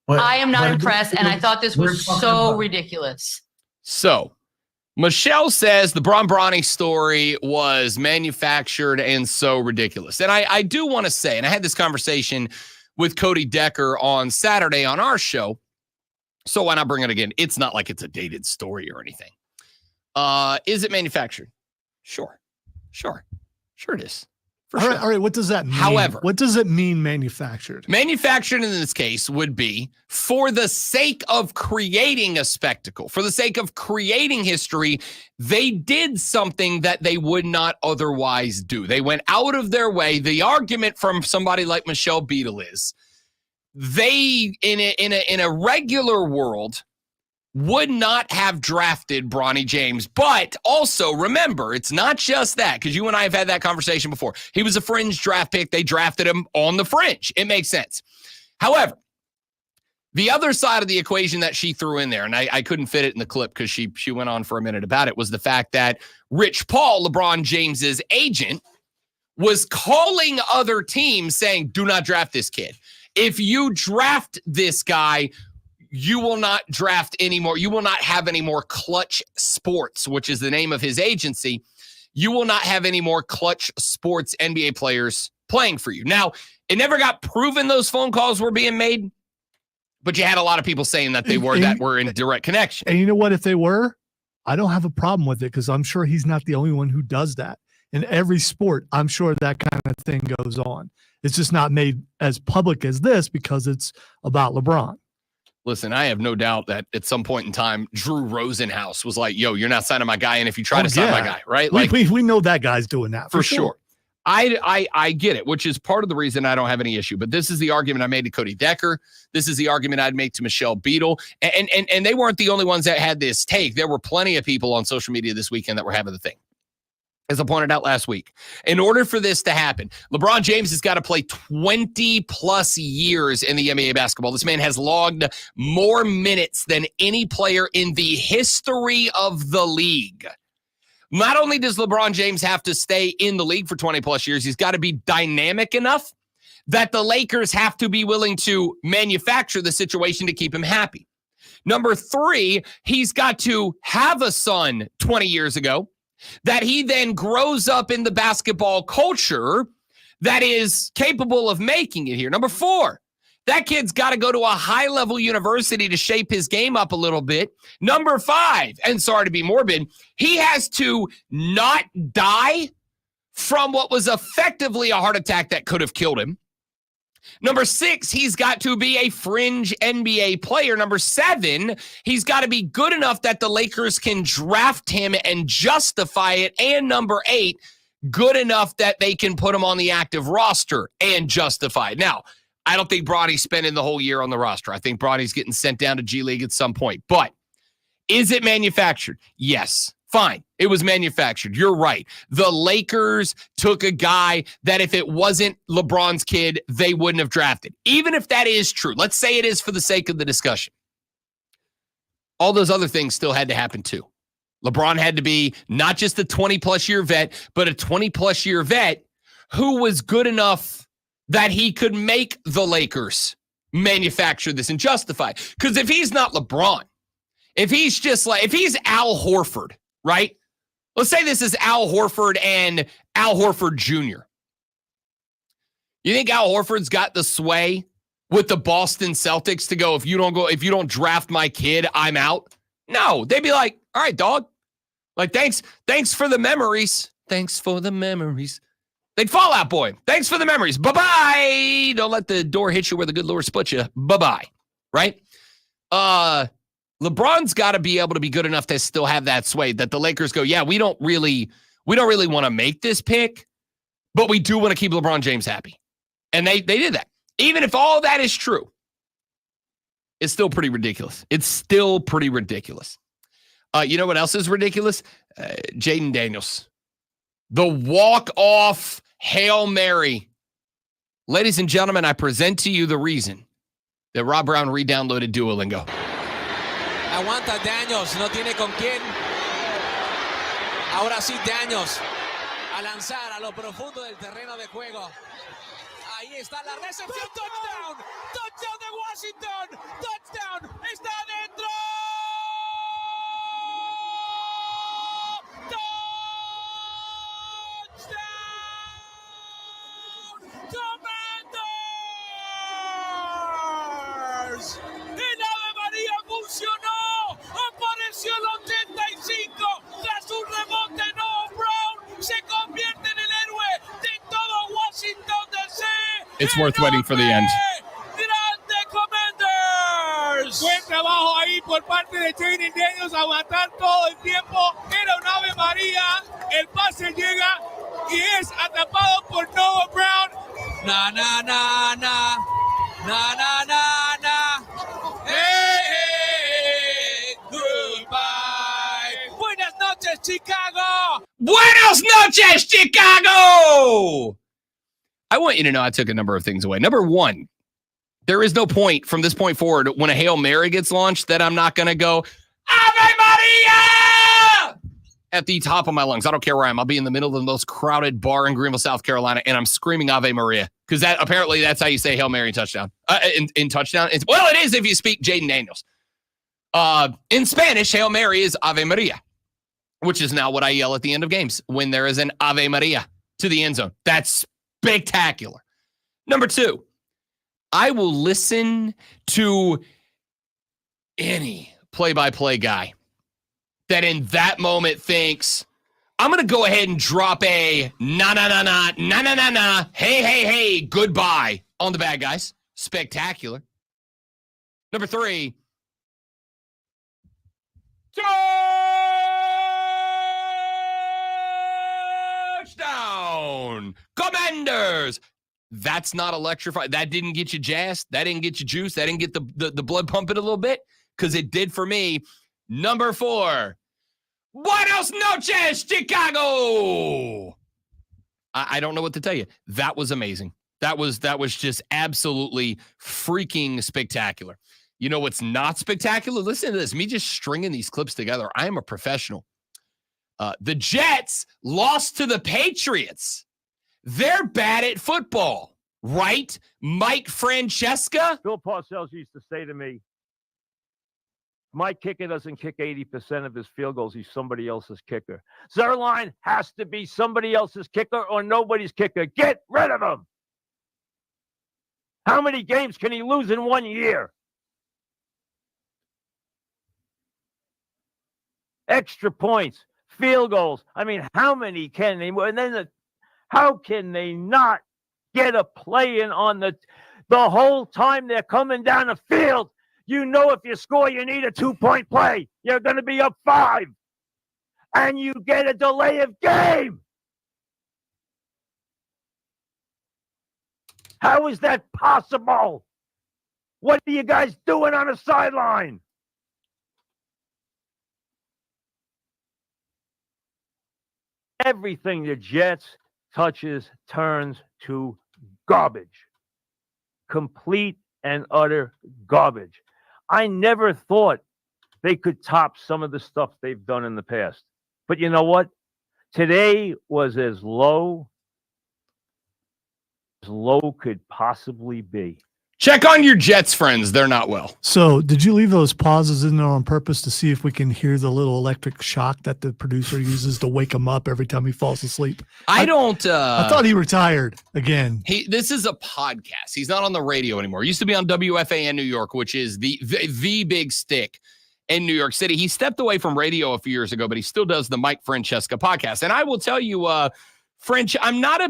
Speaker 18: I am not impressed, and I thought this was so ridiculous.
Speaker 1: So Michelle says the Bronny story was manufactured and so ridiculous. And I do want to say, and I had this conversation with Cody Decker on Saturday on our show, so why not bring it again? It's not like it's a dated story or anything. Is it manufactured? Sure it is.
Speaker 2: All right, what does that mean?
Speaker 1: However,
Speaker 2: what does it mean manufactured?
Speaker 1: Manufactured in this case would be for the sake of creating a spectacle, for the sake of creating history, they did something that they would not otherwise do. They went out of their way. The argument from somebody like Michelle Beadle is they, in a regular world, would not have drafted Bronny James. But also, remember, it's not just that, because you and I have had that conversation before. He was a fringe draft pick. They drafted him on the fringe. It makes sense. However, the other side of the equation that she threw in there, and I couldn't fit it in the clip because she went on for a minute about it, was the fact that Rich Paul, LeBron James's agent, was calling other teams saying, do not draft this kid. If you draft this guy, you will not draft anymore. You will not have any more Clutch Sports, which is the name of his agency. You will not have any more Clutch Sports NBA players playing for you. Now, it never got proven those phone calls were being made, but you had a lot of people saying that they were, that were in direct connection.
Speaker 2: And you know what? If they were, I don't have a problem with it because I'm sure he's not the only one who does that. In every sport, I'm sure that kind of thing goes on. It's just not made as public as this because it's about LeBron.
Speaker 1: Listen, I have no doubt that at some point in time, Drew Rosenhaus was like, yo, you're not signing my guy. And if you try to sign my guy, right?
Speaker 2: We know that guy's doing that
Speaker 1: for sure. I get it, which is part of the reason I don't have any issue. But this is the argument I made to Cody Decker. This is the argument I'd make to Michelle Beadle. And they weren't the only ones that had this take. There were plenty of people on social media this weekend that were having the thing. As I pointed out last week, in order for this to happen, LeBron James has got to play 20 plus years in the NBA basketball. This man has logged more minutes than any player in the history of the league. Not only does LeBron James have to stay in the league for 20 plus years, he's got to be dynamic enough that the Lakers have to be willing to manufacture the situation to keep him happy. Number 3, he's got to have a son 20 years ago that he then grows up in the basketball culture that is capable of making it here. Number 4, that kid's got to go to a high-level university to shape his game up a little bit. Number 5, and sorry to be morbid, he has to not die from what was effectively a heart attack that could have killed him. Number 6, he's got to be a fringe NBA player. Number 7, he's got to be good enough that the Lakers can draft him and justify it. And number 8, good enough that they can put him on the active roster and justify it. Now, I don't think Bronny's spending the whole year on the roster. I think Bronny's getting sent down to G League at some point. But is it manufactured? Yes. Fine. It was manufactured. You're right. The Lakers took a guy that if it wasn't LeBron's kid, they wouldn't have drafted. Even if that is true, let's say it is for the sake of the discussion. All those other things still had to happen too. LeBron had to be not just a 20-plus year vet, but a 20-plus year vet who was good enough that he could make the Lakers manufacture this and justify. Because if he's not LeBron, if he's Al Horford, right? Let's say this is Al Horford and Al Horford Jr. You think Al Horford's got the sway with the Boston Celtics to go, if you don't draft my kid, I'm out? No, they'd be like, all right, dog. Like, thanks for the memories. Thanks for the memories. They'd Fall Out Boy. Thanks for the memories. Bye-bye. Don't let the door hit you where the good Lord split you. Bye-bye. Right? LeBron's got to be able to be good enough to still have that sway that the Lakers go, yeah, we don't really want to make this pick, but we do want to keep LeBron James happy. And they did that. Even if all that is true, it's still pretty ridiculous. It's still pretty ridiculous. You know what else is ridiculous? Jaden Daniels. The walk-off Hail Mary. Ladies and gentlemen, I present to you the reason that Rob Brown re-downloaded Duolingo.
Speaker 19: Aguanta Daniels, no tiene con quién. Ahora sí Daniels a lanzar a lo profundo del terreno de juego. Ahí está la recepción, touchdown, touchdown de Washington, touchdown, está adentro. Touchdown, Commanders. El Ave María funcionó. Apareció el 85. Tras un rebote, Noah Brown se convierte en el héroe de todo Washington DC.
Speaker 1: It's worth waiting for the end.
Speaker 19: Grande Commanders. Buen trabajo ahí por parte de Jaden Daniels. Aguantar todo el tiempo. Era un Ave María. El pase llega y es atrapado por Noah Brown. Na, na, na, na. Na, na, na, na. Hey, hey, goodbye. Buenas noches, Chicago.
Speaker 1: Buenas noches, Chicago! I want you to know I took a number of things away. Number 1, there is no point from this point forward when a Hail Mary gets launched that I'm not going to go, Ave Maria! At the top of my lungs. I don't care where I am. I'll be in the middle of the most crowded bar in Greenville, South Carolina, and I'm screaming Ave Maria. Because that's how you say Hail Mary in touchdown. In touchdown. It is if you speak Jaden Daniels. In Spanish, Hail Mary is Ave Maria, which is now what I yell at the end of games when there is an Ave Maria to the end zone. That's spectacular. Number 2, I will listen to any play-by-play guy that in that moment thinks, I'm going to go ahead and drop a na, hey, goodbye on the bad guys. Spectacular. Number 3. Touchdown, Commanders. That's not electrified. That didn't get you jazzed. That didn't get you juiced. That didn't get the blood pumping a little bit, because it did for me. Number 4. Buenos noches, Chicago. I don't know what to tell you. That was amazing. That was just absolutely freaking spectacular. You know what's not spectacular? Listen to this. Me just stringing these clips together. I am a professional. The Jets lost to the Patriots. They're bad at football, right? Mike Francesca?
Speaker 20: Bill Parcells used to say to me, my kicker doesn't kick 80% of his field goals. He's somebody else's kicker. Zuerlein has to be somebody else's kicker or nobody's kicker. Get rid of him. How many games can he lose in 1 year? Extra points, field goals. I mean, how many can they? And then how can they not get a play in on the whole time they're coming down the field? You know, if you score, you need a 2-point play. You're going to be up 5. And you get a delay of game. How is that possible? What are you guys doing on the sideline? Everything the Jets touches turns to garbage. Complete and utter garbage. I never thought they could top some of the stuff they've done in the past. But you know what? Today was as low could possibly be.
Speaker 1: Check on your Jets friends. They're not well.
Speaker 2: So did you leave those pauses in there on purpose to see if we can hear the little electric shock that the producer uses to wake him up every time he falls asleep?
Speaker 1: I
Speaker 2: thought he retired again.
Speaker 1: This is a podcast. He's not on the radio anymore. He used to be on WFAN New York, which is the big stick in New York City. He stepped away from radio a few years ago, but he still does the Mike Francesca podcast. And I will tell you, I'm not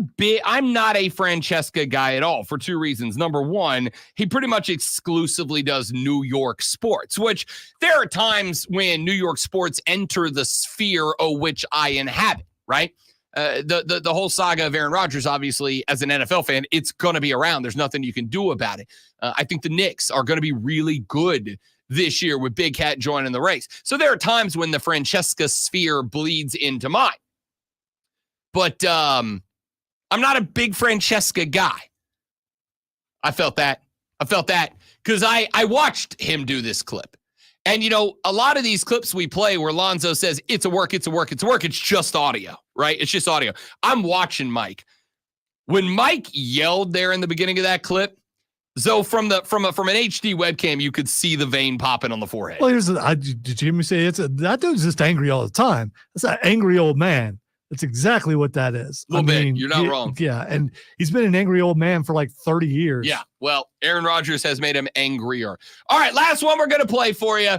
Speaker 1: a Francesca guy at all for 2 reasons. Number 1, he pretty much exclusively does New York sports, which there are times when New York sports enter the sphere which I inhabit, right? The whole saga of Aaron Rodgers, obviously, as an NFL fan, it's going to be around. There's nothing you can do about it. I think the Knicks are going to be really good this year with Big Cat joining the race. So there are times when the Francesca sphere bleeds into mine. But I'm not a big Francesca guy. I felt that because I watched him do this clip. And, you know, a lot of these clips we play where Lonzo says, it's a work. It's just audio, right? It's just audio. I'm watching Mike. When Mike yelled there in the beginning of that clip, so from an HD webcam, you could see the vein popping on the forehead.
Speaker 2: Well, did you hear me say that dude's just angry all the time. That's an angry old man. That's exactly what that is.
Speaker 1: A little bit. You're not wrong.
Speaker 2: Yeah, and he's been an angry old man for like 30 years.
Speaker 1: Yeah, well, Aaron Rodgers has made him angrier. All right, last one we're going to play for you.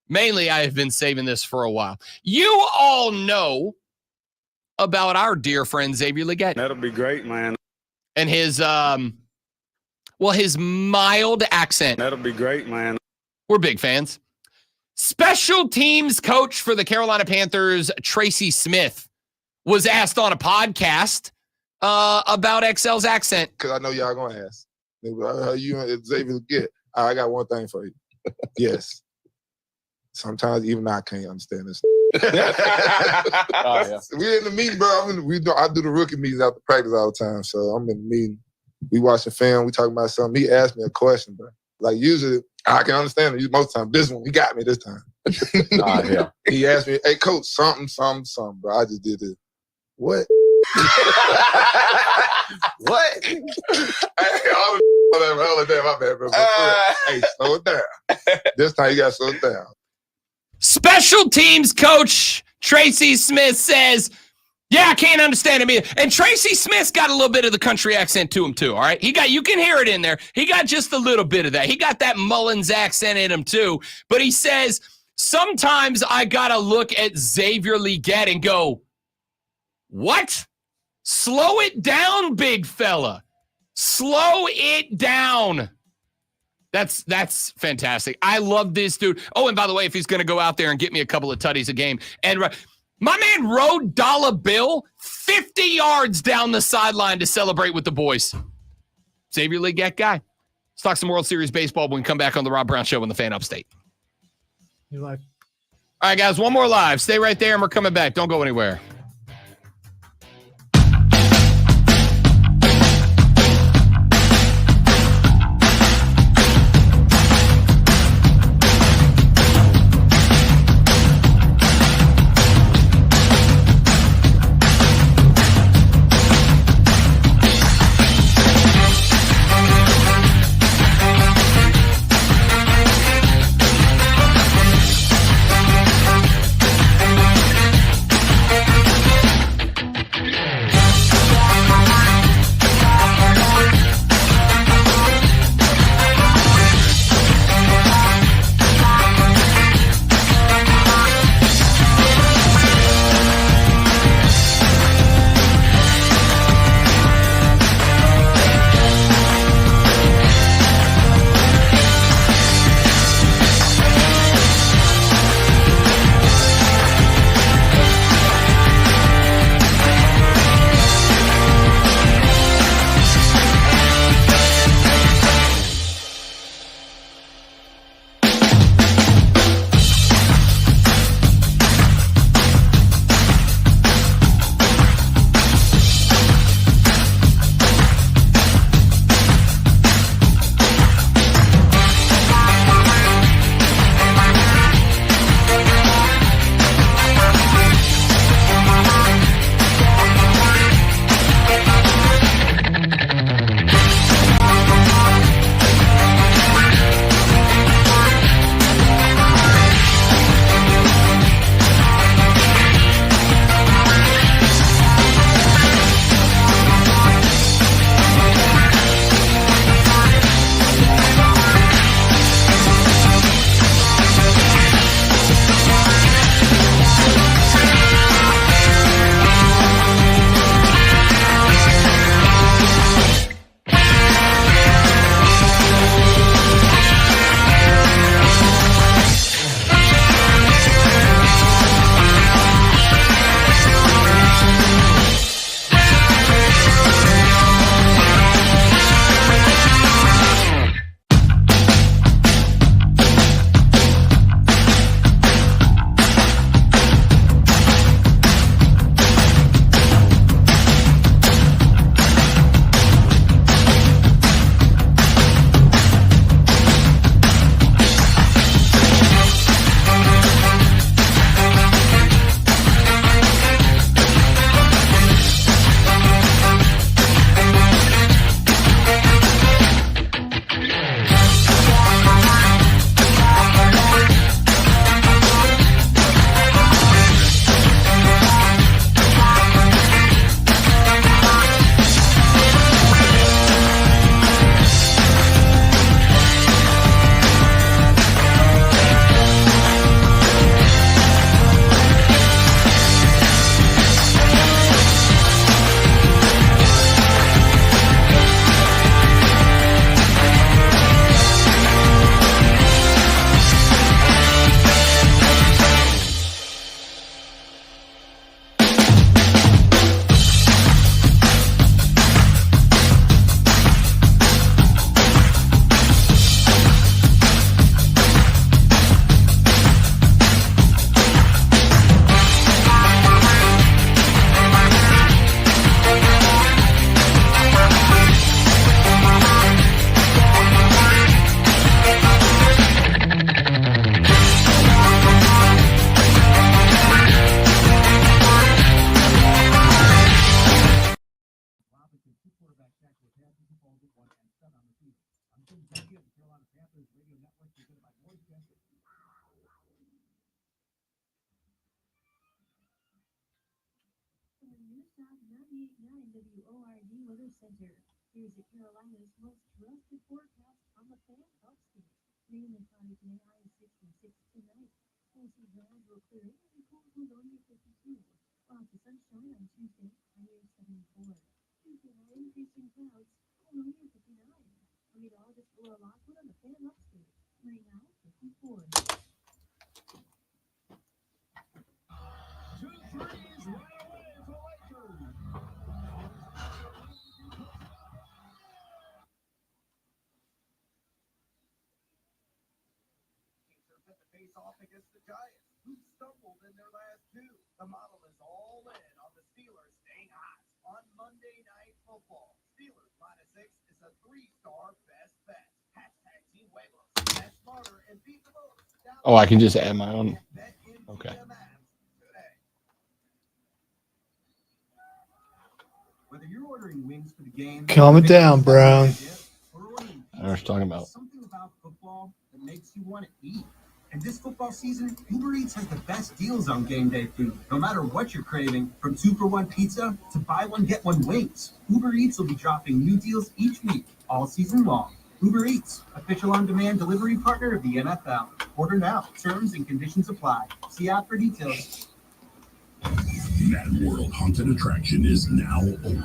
Speaker 1: Mainly, I have been saving this for a while. You all know about our dear friend Xavier Legette.
Speaker 9: That'll be great, man.
Speaker 1: And his mild accent.
Speaker 9: That'll be great, man.
Speaker 1: We're big fans. Special teams coach for the Carolina Panthers, Tracy Smith, was asked on a podcast about XL's accent.
Speaker 15: Because I know y'all going to ask. You Xavier Legette. I got one thing for you. Yes. Sometimes even I can't understand this.
Speaker 9: Yeah.
Speaker 15: We in the meeting, bro. I do the rookie meetings after practice all the time. So I'm in the meeting. We watching film. We talking about something. He asked me a question, bro. Like usually I can understand it most of the time. This one, he got me this time.
Speaker 9: Yeah.
Speaker 15: He asked me, hey, coach, something, bro. I just did this. What? What? Hey, my bad, bro. Hey, slow it down. This time you got to slow it down.
Speaker 1: Special teams coach Tracy Smith says, yeah, I can't understand him either. And Tracy Smith's got a little bit of the country accent to him too, all right? You can hear it in there. He got just a little bit of that. He got that Mullins accent in him too. But he says, sometimes I got to look at Xavier Legette and go, What? Slow it down, big fella. Slow it down. That's fantastic. I love this dude. Oh, and by the way, if he's going to go out there and get me a couple of tutties a game, and my man rode Dollar Bill 50 yards down the sideline to celebrate with the boys. Xavier Legette guy. Let's talk some World Series baseball when we come back on the Rob Brown Show on the Fan Upstate.
Speaker 2: You like?
Speaker 1: All right, guys, one more live. Stay right there, and we're coming back. Don't go anywhere.
Speaker 4: WORD Weather Center. Here's the Carolinas' most trusted forecast on the Fan Upstate. Mainly cloudy today, high 66 tonight. We'll see gradual clearing and cool to low near 52. Lots of sunshine on Tuesday
Speaker 14: Off against the Giants, who stumbled in their last two. The model is all in on the Steelers staying hot on Monday Night Football. Steelers -6 is a 3-star best bet. Hashtag Team Huevos. Bet smarter and beat the most.
Speaker 1: Oh, I can just add my own. Okay.
Speaker 14: Whether you're ordering wings for the game,
Speaker 2: Calm it down, Brown.
Speaker 1: I was talking about.
Speaker 14: something about football that makes you want to eat. And this football season, Uber Eats has the best deals on game day food. No matter what you're craving, from 2-for-1 pizza to buy one, get one wings. Uber Eats will be dropping new deals each week, all season long. Uber Eats, official on-demand delivery partner of the NFL. Order now. Terms and conditions apply. See app for details.
Speaker 5: Mad World Haunted Attraction is now open.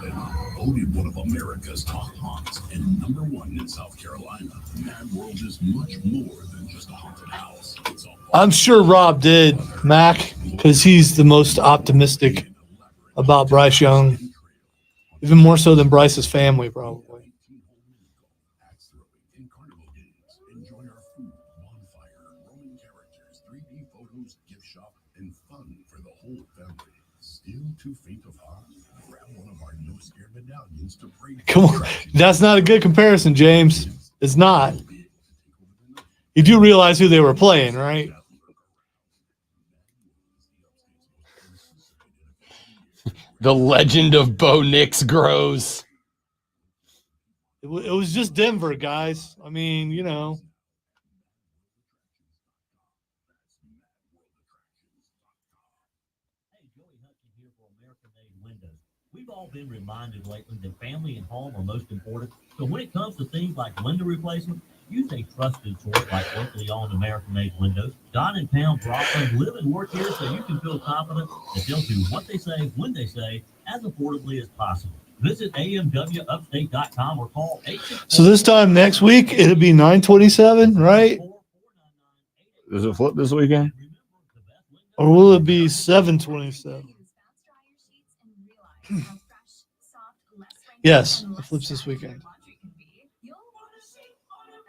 Speaker 5: Voted one of America's top haunts and #1 in South Carolina. Mad World is much more than just a haunted house. It's a
Speaker 2: I'm sure Rob did, Mac, because he's the most optimistic about Bryce Young, even more so than Bryce's family, probably.
Speaker 5: Enjoy our food, bonfire, roaming characters, 3D photos, gift shop, and fun for the whole family. Still too faint of heart? Grab one of our No Scare medallions to pray.
Speaker 2: Come on, that's not a good comparison, James. It's not. You do realize who they were playing, right?
Speaker 1: The legend of Bo Nix grows.
Speaker 2: It was just Denver, guys. I mean, you know.
Speaker 21: We've all been reminded lately that family and home are most important. So when it comes to things like window replacement, use a trusted source like locally owned American-made windows. Don and Pam Brockland live and work here, so you can feel confident that they'll do what they say, when they say, as affordably as possible. Visit amwupstate.com or call 864.
Speaker 2: So this time next week, it'll be 9:27, right?
Speaker 1: Does it flip this weekend?
Speaker 2: Or will it be 7:27? Yes, it flips this weekend.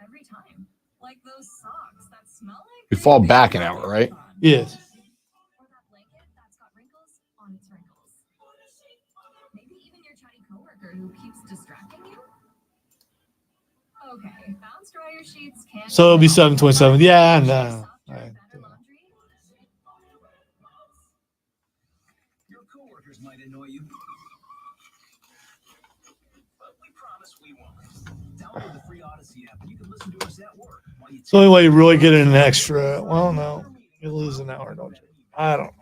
Speaker 4: Every time. Like those socks that smell like
Speaker 1: We fall back an hour, right?
Speaker 2: Yes.
Speaker 4: or that blanket that's got wrinkles on its wrinkles. Maybe even your chatty coworker who keeps distracting you. Okay, bounce dryer sheets can't.
Speaker 2: So it'll be 7:27. Yeah, no. Right.
Speaker 14: Your coworkers might annoy you, but we promise we won't. Download the free Odyssey app and you can listen to us at work while you
Speaker 2: It's the only way you really get an extra. Well, no. You lose an hour, don't you? I don't know.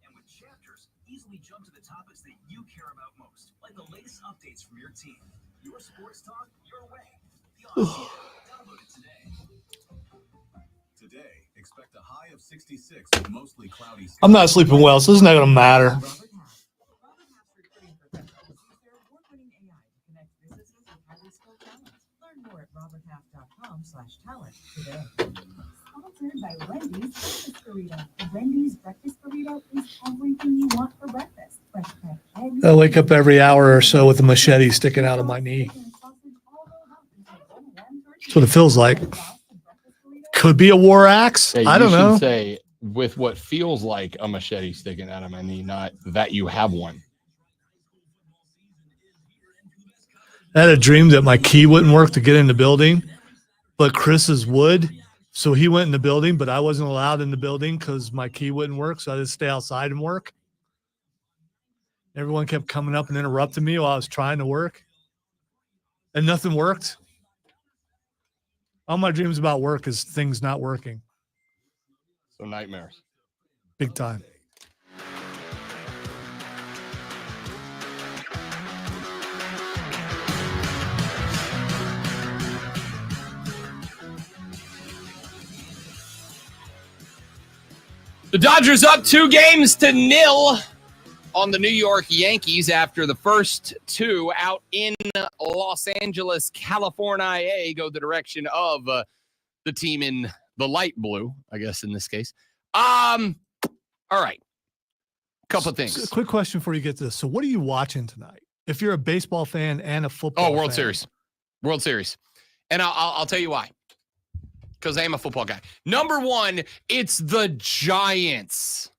Speaker 14: and with Chapters, easily jump to the topics that you care about most, like the latest updates from your team. Your sports talk, your way. The Odyssey app. Download it today.
Speaker 5: Today, expect a high of 66 with mostly cloudy skies.
Speaker 2: I'm not sleeping well, so it's not going to matter.
Speaker 4: Learn more at roberthalf.com/talent today. Sponsored by Wendy's Breakfast Burrito. The Wendy's Breakfast Burrito is everything you want for breakfast. Fresh cracked eggs.
Speaker 2: I wake up every hour or so with a machete sticking out of my knee. That's what it feels like. Could be a war axe.
Speaker 1: Hey,
Speaker 2: I don't
Speaker 1: you should
Speaker 2: know.
Speaker 1: say with what feels like a machete sticking out of my knee, not that you have one.
Speaker 2: I had a dream that my key wouldn't work to get in the building, but Chris's would. So he went in the building, but I wasn't allowed in the building because my key wouldn't work. So I had to stay outside and work. Everyone kept coming up and interrupting me while I was trying to work. And nothing worked. All my dreams about work is things not working.
Speaker 1: So nightmares.
Speaker 2: Big time.
Speaker 1: The Dodgers up 2-0. on the New York Yankees after the first two out in Los Angeles, California, go the direction of the team in the light blue, I guess in this case. All right. Couple things.
Speaker 2: So, quick question before you get to this. So what are you watching tonight? If you're a baseball fan and a football
Speaker 1: World
Speaker 2: fan?
Speaker 1: Series. World Series. And I'll tell you why. Because I am a football guy. Number one, it's the Giants.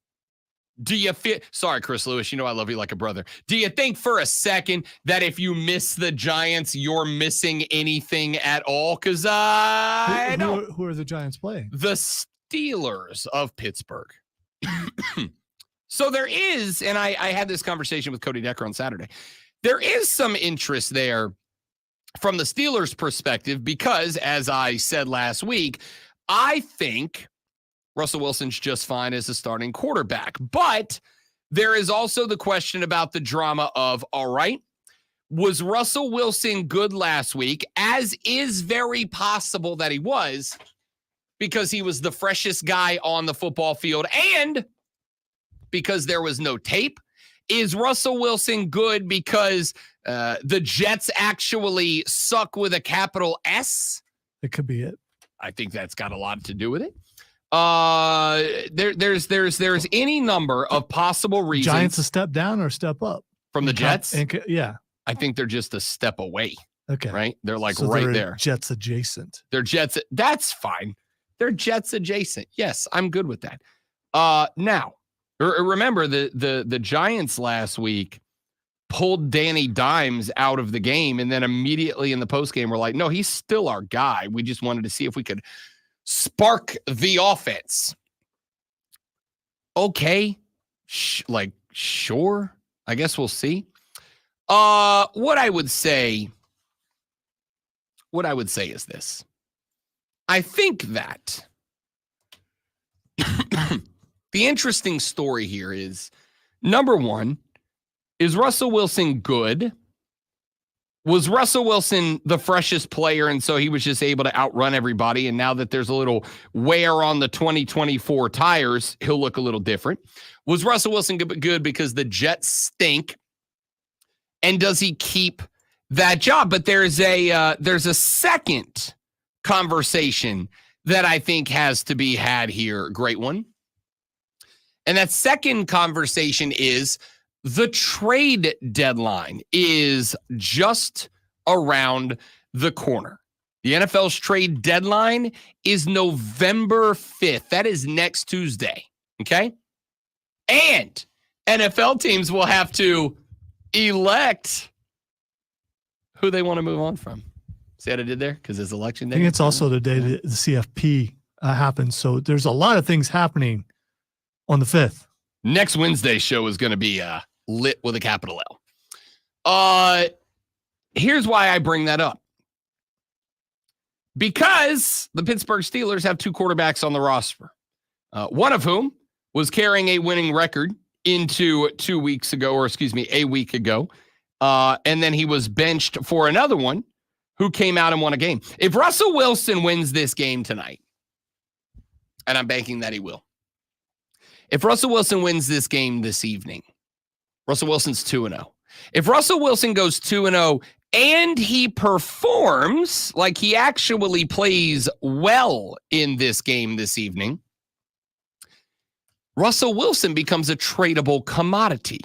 Speaker 1: Do you feel? Sorry, Chris Lewis. You know I love you like a brother. Do you think for a second that if you miss the Giants, you're missing anything at all? Because I don't.
Speaker 2: Who are the Giants playing?
Speaker 1: The Steelers of Pittsburgh. So there is, and I had this conversation with Cody Decker on Saturday. There is some interest there from the Steelers' perspective because, as I said last week, I think Russell Wilson's just fine as a starting quarterback. But there is also the question about the drama of, all right, was Russell Wilson good last week, as is very possible that he was, because he was the freshest guy on the football field and because there was no tape? Is Russell Wilson good because the Jets actually suck with a capital S?
Speaker 2: It could be it.
Speaker 1: I think that's got a lot to do with it. There's any number of possible reasons.
Speaker 2: Giants a step down or a step up
Speaker 1: from the Jets?
Speaker 2: Yeah.
Speaker 1: I think they're just a step away.
Speaker 2: Okay.
Speaker 1: Right? They're like
Speaker 2: So
Speaker 1: right
Speaker 2: they're
Speaker 1: there.
Speaker 2: Jets adjacent.
Speaker 1: They're Jets. That's fine. They're Jets adjacent. Yes, I'm good with that. Now, remember the Giants last week pulled Danny Dimes out of the game, and then immediately in the postgame we're like, no, he's still our guy. We just wanted to see if we could spark the offense. Okay. Sure. I guess we'll see. What I would say is this. I think that the interesting story here is, number one, is Russell Wilson good? Was Russell Wilson the freshest player, and so he was just able to outrun everybody, and now that there's a little wear on the 2024 tires, he'll look a little different? Was Russell Wilson good because the Jets stink, and does he keep that job? But there's a second conversation that I think has to be had here. Great one. And that second conversation is the trade deadline is just around the corner. The NFL's trade deadline is November 5th. That is next Tuesday. Okay. And NFL teams will have to elect who they want to move on from. See what I did there? Because it's election day.
Speaker 2: I think it's also the day that the CFP happens. So there's a lot of things happening on the 5th.
Speaker 1: Next Wednesday's show is going to be lit with a capital L. Here's why I bring that up. Because the Pittsburgh Steelers have two quarterbacks on the roster, one of whom was carrying a winning record into a week ago. And then he was benched for another one who came out and won a game. If Russell Wilson wins this game tonight, and I'm banking that he will, if Russell Wilson wins this game this evening, Russell Wilson's 2-0. If Russell Wilson goes 2-0 and he performs like he actually plays well in this game this evening, Russell Wilson becomes a tradable commodity.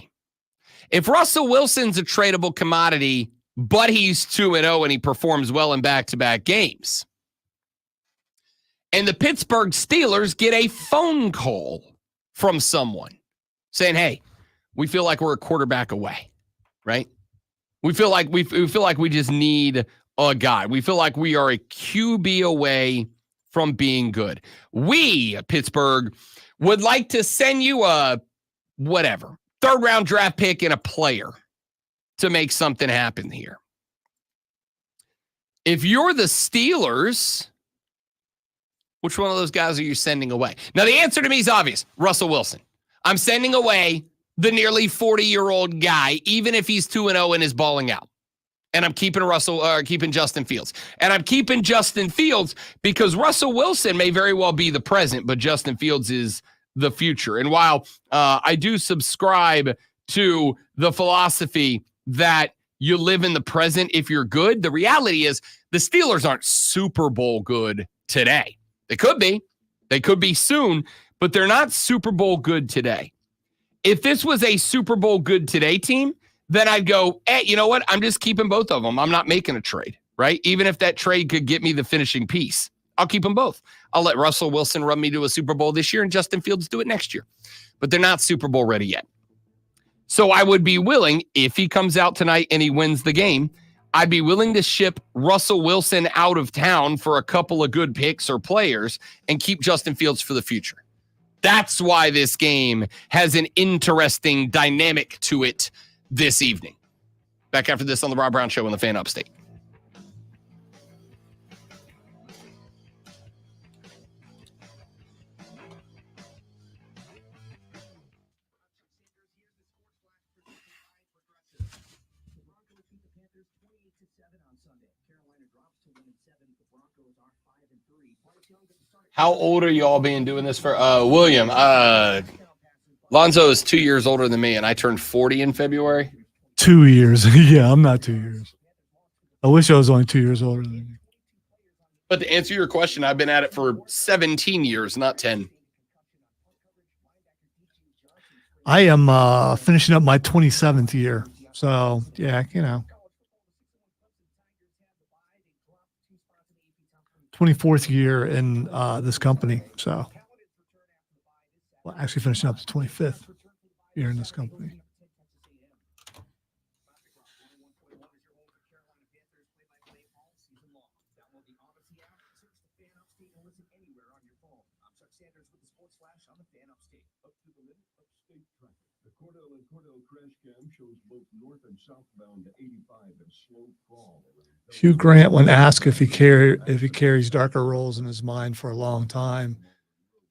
Speaker 1: If Russell Wilson's a tradable commodity, but he's 2-0 and he performs well in back-to-back games, and the Pittsburgh Steelers get a phone call from someone saying, hey, we feel like we're a quarterback away, right? We feel like we just need a guy. We feel like we are a QB away from being good. We, Pittsburgh, would like to send you a whatever, third-round draft pick and a player to make something happen here. If you're the Steelers, which one of those guys are you sending away? Now, the answer to me is obvious. Russell Wilson. I'm sending away the nearly 40-year-old guy, even if he's 2-0 and is balling out. And I'm keeping keeping Justin Fields. And I'm keeping Justin Fields because Russell Wilson may very well be the present, but Justin Fields is the future. And while I do subscribe to the philosophy that you live in the present if you're good. The reality is the Steelers aren't Super Bowl good today. They could be. They could be soon, but they're not Super Bowl good today. If this was a Super Bowl good today team, then I'd go, hey, you know what? I'm just keeping both of them. I'm not making a trade, right? Even if that trade could get me the finishing piece, I'll keep them both. I'll let Russell Wilson run me to a Super Bowl this year and Justin Fields do it next year. But they're not Super Bowl ready yet. So I would be willing, if he comes out tonight and he wins the game, I'd be willing to ship Russell Wilson out of town for a couple of good picks or players and keep Justin Fields for the future. That's why this game has an interesting dynamic to it this evening. Back after this on the Rob Brown Show on the Fan Upstate. How old are you all being doing this for? William, Lonzo is 2 years older than me, and I turned 40 in February.
Speaker 2: 2 years. Yeah, I'm not 2 years. I wish I was only 2 years older than you.
Speaker 1: But to answer your question, I've been at it for 17 years, not 10.
Speaker 2: I am finishing up my 27th year. So, yeah, 24th year in this company. So, well, actually finishing up the 25th year in this company.
Speaker 5: The Cordell and Cordell crash cam shows both north and southbound 85 and slow crawl.
Speaker 2: Hugh Grant, when asked if he carries darker roles in his mind for a long time,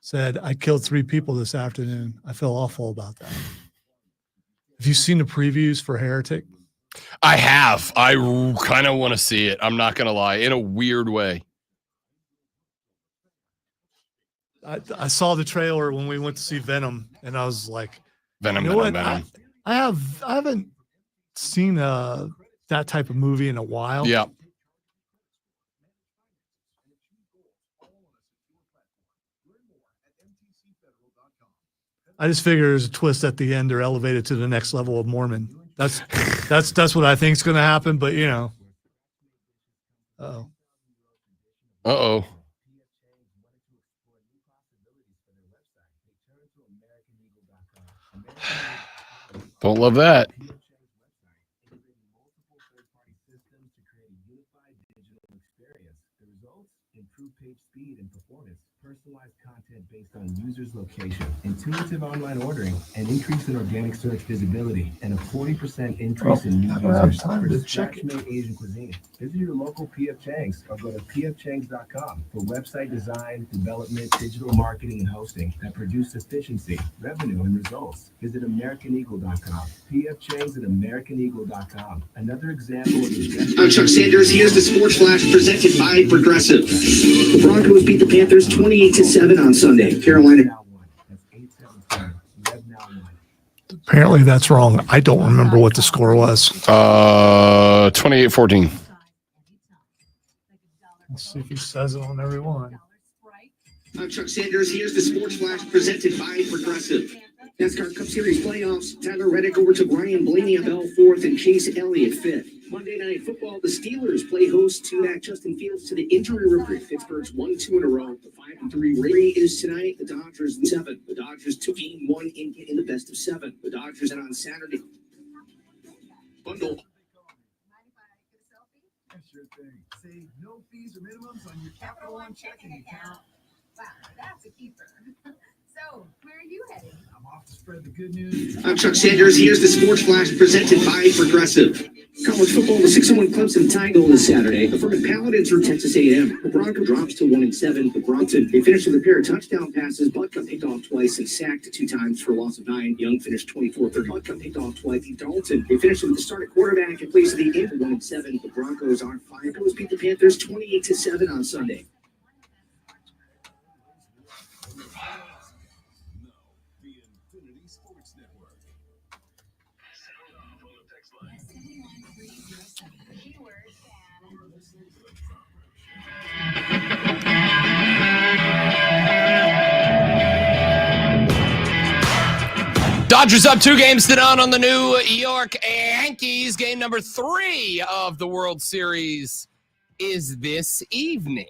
Speaker 2: said, "I killed 3 people this afternoon. I feel awful about that." Have you seen the previews for Heretic?
Speaker 1: I have. I kind of want to see it. I'm not going to lie, in a weird way.
Speaker 2: I saw the trailer when we went to see Venom, and I was like,
Speaker 1: Venom.
Speaker 2: I haven't seen that type of movie in a while.
Speaker 1: Yeah.
Speaker 2: I just figure there's a twist at the end. They're elevated to the next level of Mormon. That's what I think is going to happen. But
Speaker 1: Uh-oh. Don't love that.
Speaker 3: Page speed and performance, personalized content based on users' location, intuitive online ordering, an increase in organic search visibility, and a 40% increase in new users for scratch-made Asian cuisine. Visit your local P.F. Chang's or go to pfchangs.com for website design, development, digital marketing, and hosting that produce efficiency, revenue, and results. Visit AmericanEagle.com. P.F. Chang's at AmericanEagle.com. Another example of the
Speaker 22: I'm Chuck Sanders. Here's the Sports Flash presented by Progressive. The Broncos beat the Panthers 28-7 on Sunday. Carolina.
Speaker 2: Apparently that's wrong. I don't remember what the score was.
Speaker 1: 28-14.
Speaker 2: Let's see if he says it on every one.
Speaker 22: I'm Chuck Sanders. Here's the Sports Flash presented by Progressive. NASCAR Cup Series playoffs. Tyler Reddick over to Brian Blaney of Bell 4th and Chase Elliott 5th. Monday Night Football, the Steelers play host to back Justin Fields to the injury report. Pittsburgh's 1-2 in a row. The 5-3 rate is tonight. The Dodgers 7. The Dodgers took game 1 in the best of 7. The Dodgers and on Saturday. Bundle.
Speaker 14: Sure thing. Save no fees or minimums on your Capital One checking account.
Speaker 4: Wow, that's a keeper. So, where are you heading?
Speaker 14: I'm off to spread the good news.
Speaker 22: I'm Chuck Sanders. Here's the Sports Flash presented by Progressive. College football, the 6-1 Clemson Tigers this Saturday. The Furman Paladins through Texas A&M. The Bronco drops to 1-7. The Bronson, they finished with a pair of touchdown passes. Butt got picked off twice and sacked 2 times for a loss of 9. Young finished 24-30. Butt got picked off twice. Dalton, they finished with the starting quarterback in place of the end 1-7. The Broncos are 5. Broncos beat the Panthers 28-7 on Sunday.
Speaker 1: Dodgers up 2 games to none on the New York Yankees. Game number 3 of the World Series is this evening.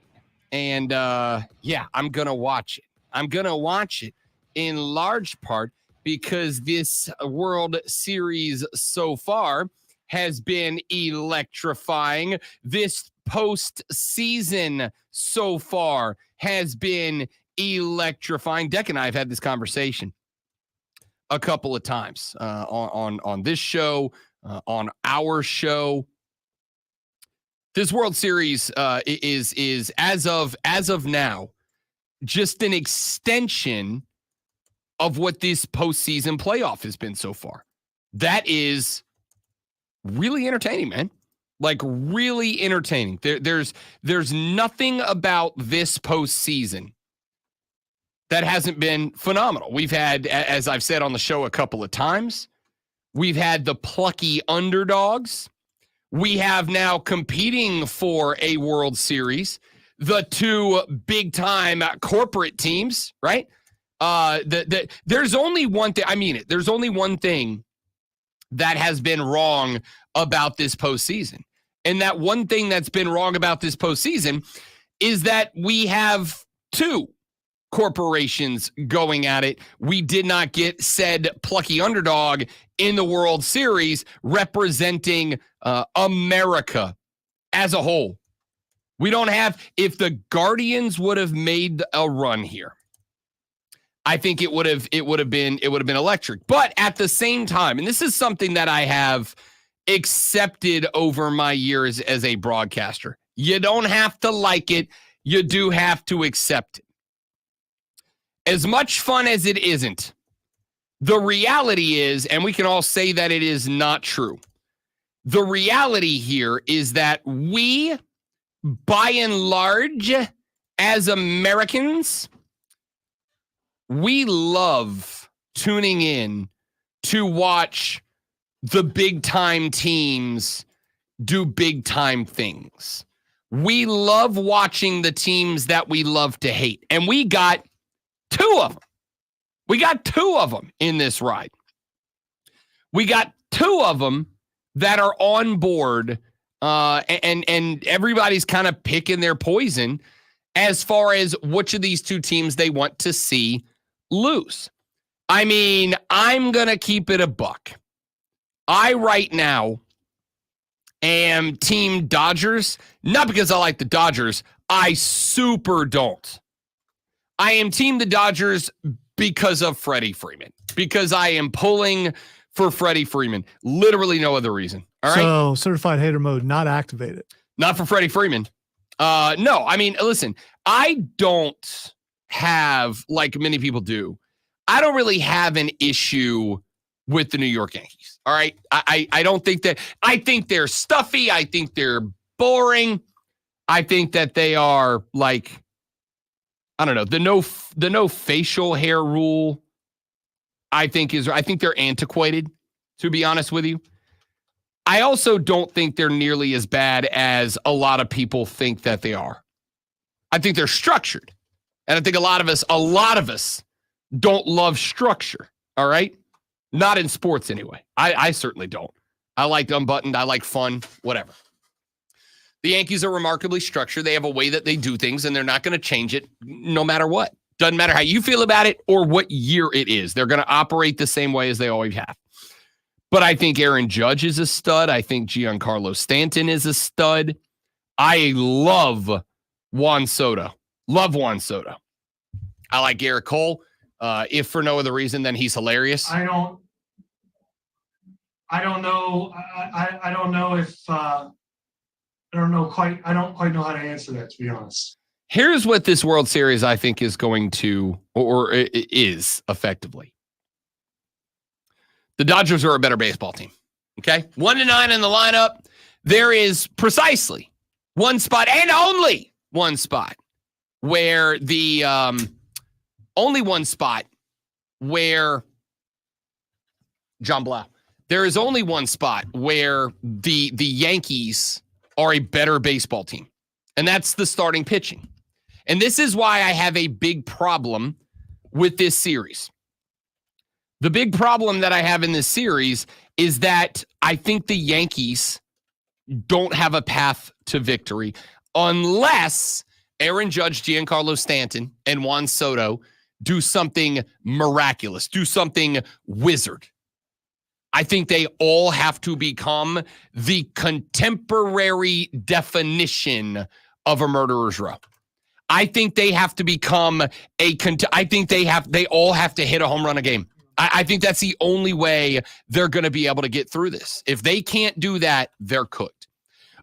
Speaker 1: And yeah, I'm going to watch it. I'm going to watch it in large part because this World Series so far has been electrifying. This postseason so far has been electrifying. Deck and I have had this conversation a couple of times on this show, on our show. This World Series is as of now just an extension of what this postseason playoff has been so far. That is really entertaining, man. Like really entertaining. There's nothing about this postseason that hasn't been phenomenal. We've had, as I've said on the show a couple of times, we've had the plucky underdogs. We have now competing for a World Series, the 2 big-time corporate teams, right? There's only one thing, I mean it, there's only one thing that has been wrong about this postseason. And that one thing that's been wrong about this postseason is that we have 2 corporations going at it. We did not get said plucky underdog in the World Series representing America as a whole. We don't have, if the Guardians would have made a run here, I think it would have been electric. But at the same time, and this is something that I have accepted over my years as a broadcaster, you don't have to like it, you do have to accept it. As much fun as it isn't, the reality is, and we can all say that it is not true, the reality here is that we, by and large, as Americans, we love tuning in to watch the big-time teams do big-time things. We love watching the teams that we love to hate, and we got 2 of them. We got 2 of them in this ride. We got 2 of them that are on board, and everybody's kind of picking their poison as far as which of these 2 teams they want to see lose. I mean, I'm going to keep it a buck. I right now am Team Dodgers, not because I like the Dodgers. I super don't. I am Team the Dodgers because of Freddie Freeman, because I am pulling for Freddie Freeman. Literally no other reason. All right.
Speaker 2: So certified hater mode not activated.
Speaker 1: Not for Freddie Freeman. No, I mean, listen, I don't have, like many people do, I don't really have an issue with the New York Yankees. All right. I don't think that, I think they're stuffy. I think they're boring. I think that they are like, I don't know, the no facial hair rule, I think they're antiquated, to be honest with you. I also don't think they're nearly as bad as a lot of people think that they are. I think they're structured. And I think a lot of us don't love structure. All right. Not in sports anyway. I certainly don't. I like unbuttoned. I like fun, whatever. The Yankees are remarkably structured. They have a way that they do things, and they're not going to change it no matter what. Doesn't matter how you feel about it or what year it is. They're going to operate the same way as they always have. But I think Aaron Judge is a stud. I think Giancarlo Stanton is a stud. I love Juan Soto. Love Juan Soto. I like Garrett Cole. If for no other reason, then he's hilarious.
Speaker 6: I don't know. I don't know if I don't quite know how to answer that, to be honest.
Speaker 1: Here's what this World Series I think is going to, or is effectively. The Dodgers are a better baseball team. Okay. 1-9 in the lineup. There is precisely one spot and only one spot where the only one spot where John Blau. There is only one spot where the Yankees are a better baseball team, and that's the starting pitching. And this is why I have a big problem with this series. The big problem that I have in this series is that I think the Yankees don't have a path to victory unless Aaron Judge, Giancarlo Stanton, and Juan Soto do something miraculous, do something wizard. I think they all have to become the contemporary definition of a murderer's row. I think they have to become they all have to hit a home run a game. I think that's the only way they're going to be able to get through this. If they can't do that, they're cooked.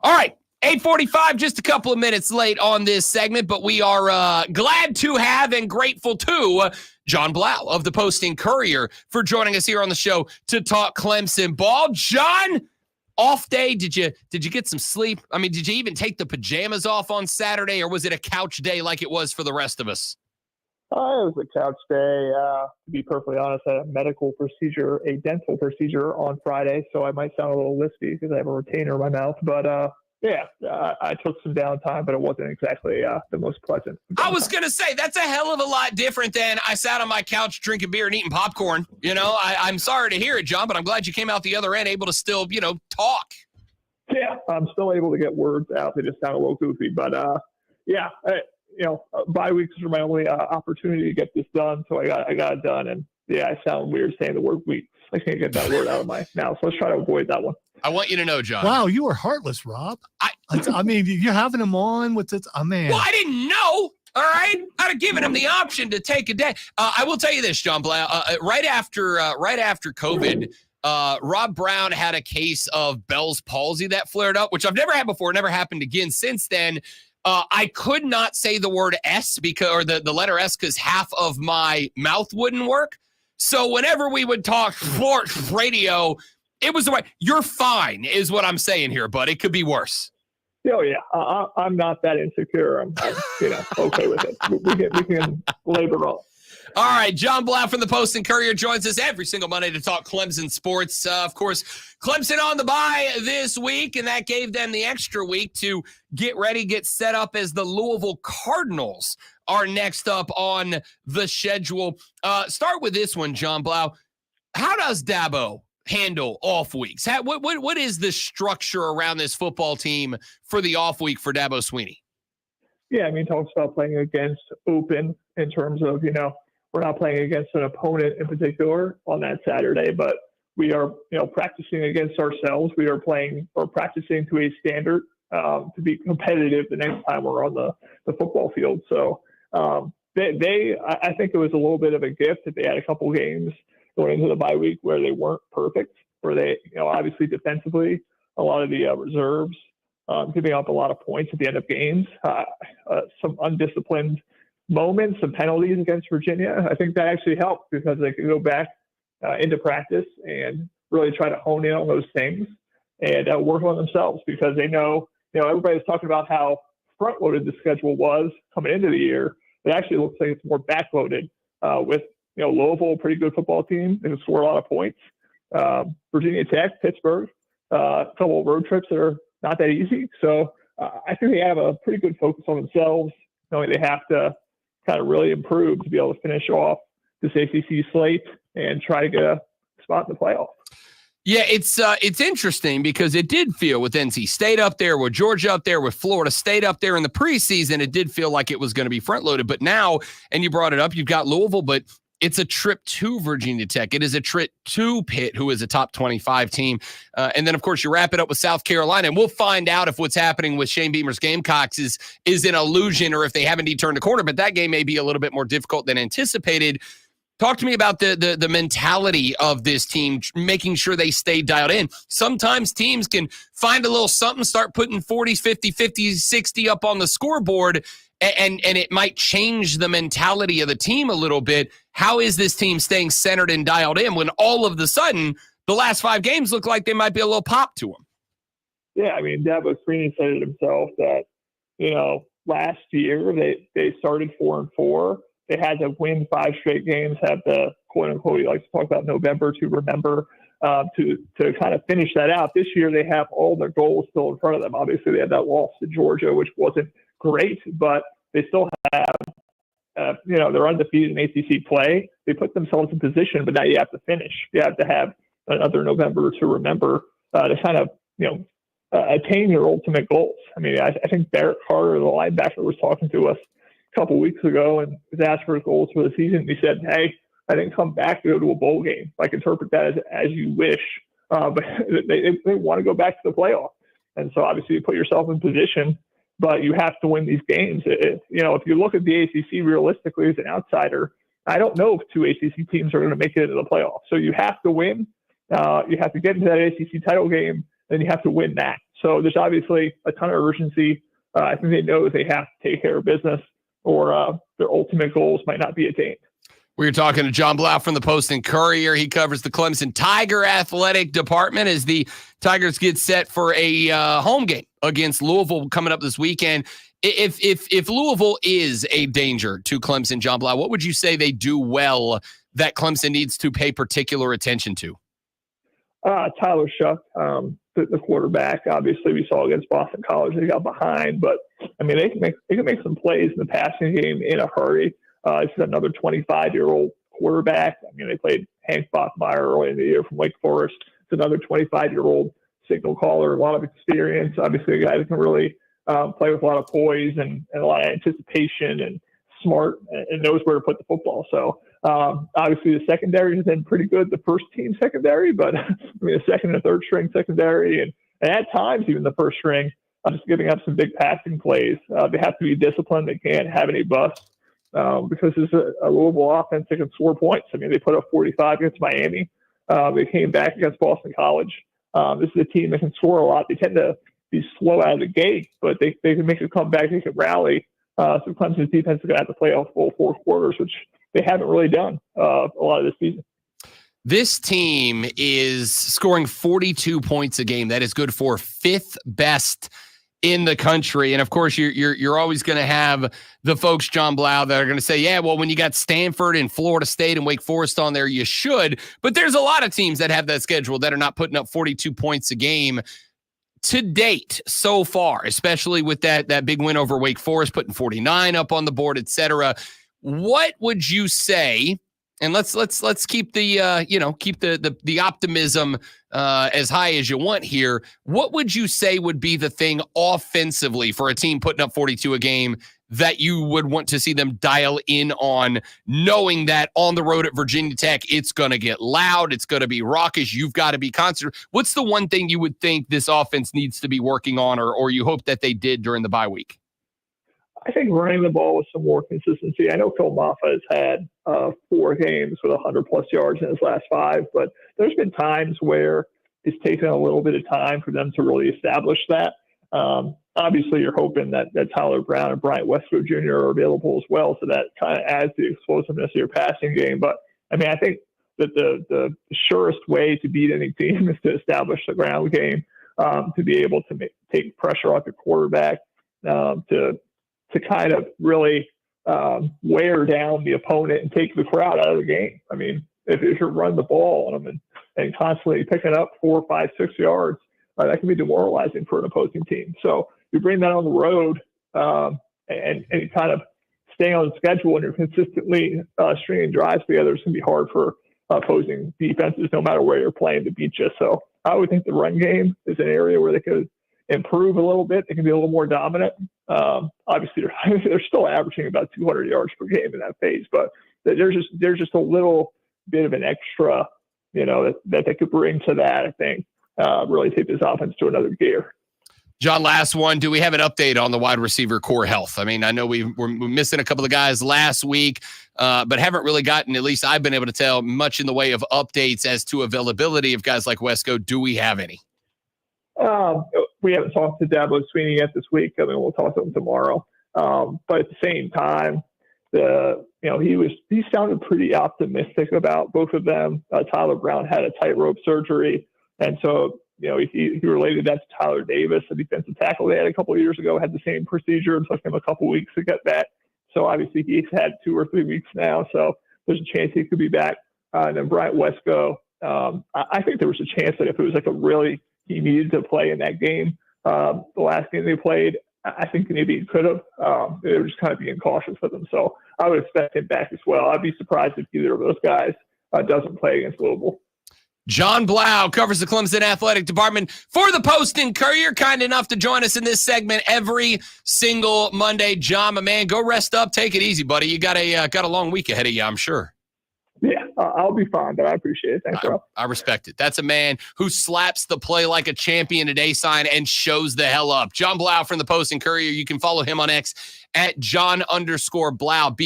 Speaker 1: All right, 8:45, just a couple of minutes late on this segment, but we are glad to have and grateful to John Blau of the Post-Courier for joining us here on the show to talk Clemson ball. John, off day, did you get some sleep? I mean, did you even take the pajamas off on Saturday, or was it a couch day like it was for the rest of us?
Speaker 7: It was a couch day. To be perfectly honest, I had a dental procedure on Friday, so I might sound a little lispy because I have a retainer in my mouth. But I took some downtime, but it wasn't exactly the most pleasant.
Speaker 1: I was going to say, that's a hell of a lot different than I sat on my couch drinking beer and eating popcorn. You know, I'm sorry to hear it, John, but I'm glad you came out the other end able to still, talk.
Speaker 7: Yeah, I'm still able to get words out. They just sound a little goofy. But, bye weeks are my only opportunity to get this done. So I got it done. And, I sound weird saying the word weeks. I can't get that word out of my mouth. So let's try to avoid that one.
Speaker 1: I want you to know, John.
Speaker 2: Wow, you were heartless, Rob. I mean, you're having him on with this. Oh, man.
Speaker 1: Well, I didn't know. All right, I'd have given him the option to take a day. I will tell you this, John Blau. Right after COVID, Rob Brown had a case of Bell's palsy that flared up, which I've never had before. Never happened again since then. I could not say the word S or the letter S because half of my mouth wouldn't work. So whenever we would talk sports radio, it was the way. You're fine, is what I'm saying here, but it could be worse.
Speaker 7: Oh yeah, I'm not that insecure. I'm okay with it. We can labor on.
Speaker 1: All right, John Blau from the Post-Courier joins us every single Monday to talk Clemson sports. Of course, Clemson on the bye this week, and that gave them the extra week to get ready, get set up as the Louisville Cardinals are next up on the schedule. Start with this one, John Blau. How does Dabo handle off weeks? What is the structure around this football team for the off week for Dabo Swinney?
Speaker 7: Yeah, I mean, talks about playing against open in terms of, we're not playing against an opponent in particular on that Saturday, but we are, practicing against ourselves. We are playing or practicing to a standard to be competitive the next time we're on the football field. So I think it was a little bit of a gift that they had a couple games going into the bye week where they weren't perfect, where they, obviously defensively, a lot of the reserves giving up a lot of points at the end of games, some undisciplined moments, some penalties against Virginia. I think that actually helped because they could go back into practice and really try to hone in on those things and work on themselves because they know, everybody's talking about how front-loaded the schedule was coming into the year. It actually looks like it's more back-loaded with, Louisville, a pretty good football team. They can score a lot of points. Virginia Tech, Pittsburgh, a couple of road trips that are not that easy. So I think they have a pretty good focus on themselves, knowing they have to kind of really improve to be able to finish off this ACC slate and try to get a spot in the playoff.
Speaker 1: Yeah, it's interesting because it did feel with NC State up there, with Georgia up there, with Florida State up there in the preseason, it did feel like it was going to be front-loaded. But now, and you brought it up, you've got Louisville, but it's a trip to Virginia Tech. It is a trip to Pitt, who is a top 25 team. And then, of course, you wrap it up with South Carolina. And we'll find out if what's happening with Shane Beamer's Gamecocks is an illusion or if they haven't turned a corner. But that game may be a little bit more difficult than anticipated. Talk to me about the mentality of this team, making sure they stay dialed in. Sometimes teams can find a little something, start putting 40s, 50, 50s, 60 up on the scoreboard, and it might change the mentality of the team a little bit. How is this team staying centered and dialed in when all of the sudden the last 5 games look like they might be a little pop to them?
Speaker 7: Yeah, I mean, Dabo Swinney said it himself that, last year they started 4-4. They had to win 5 straight games, have the quote-unquote, you like to talk about November to remember, to kind of finish that out. This year they have all their goals still in front of them. Obviously, they had that loss to Georgia, which wasn't great, but they still have they're undefeated in ACC play. They put themselves in position, but now you have to finish. You have to have another November to remember to kind of, attain your ultimate goals. I mean, I think Barrett Carter, the linebacker, was talking to us a couple weeks ago and was asked for his goals for the season. He said, "Hey, I didn't come back to go to a bowl game. Like, interpret that as you wish." But they want to go back to the playoff. And so obviously you put yourself in position, but you have to win these games. If you look at the ACC realistically as an outsider, I don't know if 2 ACC teams are going to make it into the playoffs. So you have to win. You have to get into that ACC title game, and you have to win that. So there's obviously a ton of urgency. I think they know they have to take care of business, or their ultimate goals might not be attained.
Speaker 1: We were talking to John Blau from the Post and Courier. He covers the Clemson Tiger athletic department as the Tigers get set for a home game against Louisville coming up this weekend. If Louisville is a danger to Clemson, John Blau, what would you say they do well that Clemson needs to pay particular attention to?
Speaker 7: Tyler Shuck, the quarterback. Obviously, we saw against Boston College they got behind, but I mean they can make some plays in the passing game in a hurry. This is another 25-year-old quarterback. I mean, they played Hank Bachmeier early in the year from Wake Forest. It's another 25-year-old signal caller, a lot of experience. Obviously, a guy that can really play with a lot of poise and a lot of anticipation and smart and knows where to put the football. So obviously the secondary has been pretty good, the first team secondary, but I mean the second and third string secondary and at times even the first string just giving up some big passing plays. They have to be disciplined. They can't have any busts because this is a Louisville offense that can score points. I mean, they put up 45 against Miami. They came back against Boston College. This is a team that can score a lot. They tend to be slow out of the gate, but they can make a comeback. They can rally. So Clemson's defense is going to have to play off full 4 quarters, which they haven't really done a lot of this season.
Speaker 1: This team is scoring 42 points a game. That is good for 5th best in the country. And of course, you're always going to have the folks, John Blau, that are going to say, yeah, well, when you got Stanford and Florida State and Wake Forest on there, you should. But there's a lot of teams that have that schedule that are not putting up 42 points a game to date so far, especially with that big win over Wake Forest, putting 49 up on the board, et cetera. What would you say? And let's keep the optimism as high as you want here. What would you say would be the thing offensively for a team putting up 42 a game that you would want to see them dial in on, knowing that on the road at Virginia Tech, it's going to get loud, it's going to be raucous, you've got to be constant. What's the one thing you would think this offense needs to be working on, or you hope that they did during the bye week?
Speaker 7: I think running the ball with some more consistency. I know Phil Maffa has had 4 games with 100-plus yards in his last 5, but there's been times where it's taken a little bit of time for them to really establish that. Obviously, you're hoping that Tyler Brown and Bryant Westbrook Jr. are available as well, so that kind of adds the explosiveness of your passing game. But, I mean, I think that the surest way to beat any team is to establish the ground game, to be able to take pressure off your quarterback, to kind of really wear down the opponent and take the crowd out of the game. I mean, if you run the ball on them and constantly picking up 4, 5, 6 yards, that can be demoralizing for an opposing team. So you bring that on the road and you kind of stay on schedule and you're consistently stringing drives together. It's going to be hard for opposing defenses, no matter where you're playing, to beat you. So I would think the run game is an area where they could improve a little bit. They can be a little more dominant. Obviously, they're still averaging about 200 yards per game in that phase, but there's just a little bit of an extra, that they could bring to that, I think, really take this offense to another gear.
Speaker 1: John, last one. Do we have an update on the wide receiver core health? I mean, I know we're missing a couple of guys last week, but haven't really gotten, at least I've been able to tell, much in the way of updates as to availability of guys like Wesco. Do we have any?
Speaker 7: We haven't talked to Dabo Sweeney yet this week. I mean, we'll talk to him tomorrow. But at the same time, he sounded pretty optimistic about both of them. Tyler Brown had a tightrope surgery, and so he related that to Tyler Davis, a defensive tackle they had a couple of years ago, had the same procedure. It took him a couple of weeks to get that. So obviously he's had 2 or 3 weeks now. So there's a chance he could be back. And then Bryant Wesco, I think there was a chance that if it was he needed to play in that game, the last game they played, I think maybe he could have. They were just kind of being cautious with him. So I would expect him back as well. I'd be surprised if either of those guys doesn't play against Louisville.
Speaker 1: John Blau covers the Clemson Athletic Department for the Post and Courier. Kind enough to join us in this segment every single Monday. John, my man, go rest up. Take it easy, buddy. You got a long week ahead of you, I'm sure.
Speaker 7: Yeah, I'll be fine, but I appreciate it. Thanks, bro.
Speaker 1: I respect it. That's a man who slaps the play like a champion today sign and shows the hell up. John Blau from the Post and Courier. You can follow him on X at John_Blau,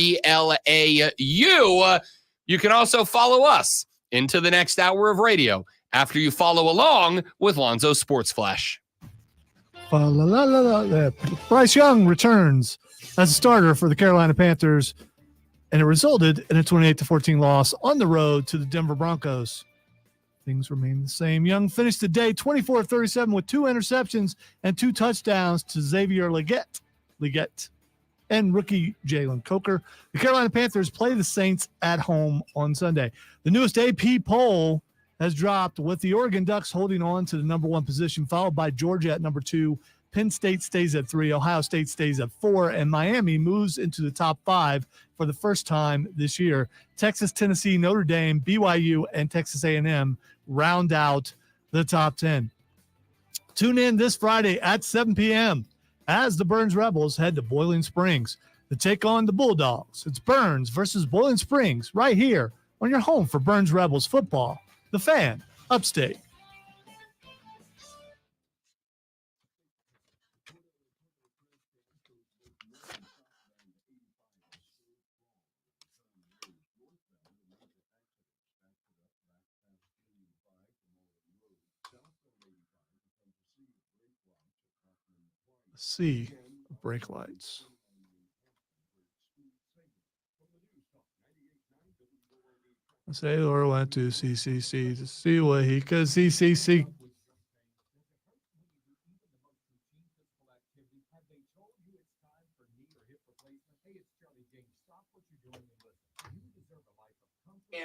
Speaker 1: BLAU. You can also follow us into the next hour of radio after you follow along with Lonzo's Sports Flash.
Speaker 2: Bryce Young returns as a starter for the Carolina Panthers, and it resulted in a 28-14 loss on the road to the Denver Broncos. Things remain the same. Young finished the day 24-37 with 2 interceptions and 2 touchdowns to Xavier Legette and rookie Jalen Coker. The Carolina Panthers play the Saints at home on Sunday. The newest AP poll has dropped, with the Oregon Ducks holding on to the number 1 position, followed by Georgia at number 2. Penn State stays at 3. Ohio State stays at 4. And Miami moves into the top 5 for the first time this year. Texas, Tennessee, Notre Dame, BYU, and Texas A&M round out the top 10. Tune in this Friday at 7 p.m. as the Burns Rebels head to Boiling Springs to take on the Bulldogs. It's Burns versus Boiling Springs right here on your home for Burns Rebels football. The Fan, Upstate. See brake lights. Sailor went to CCC to see what he could CCC.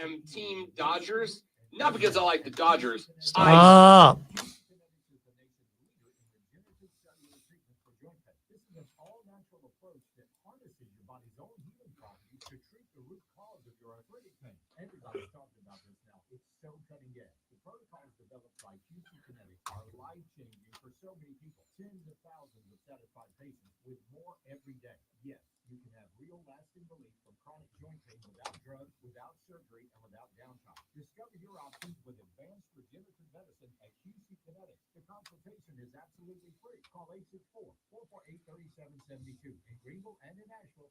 Speaker 1: And Team Dodgers, not because I like the Dodgers.
Speaker 2: Stop.
Speaker 5: Everybody's talking about this now. It's so cutting edge. The protocols developed by QC Kinetics are life-changing for so many people. Tens of thousands of satisfied patients with more every day. Yes, you can have real lasting relief from chronic joint pain without drugs, without surgery, and without downtime. Discover your options with advanced regenerative medicine at QC Kinetics. The consultation is absolutely free. Call 864-448-3772 in Greenville and in Nashville.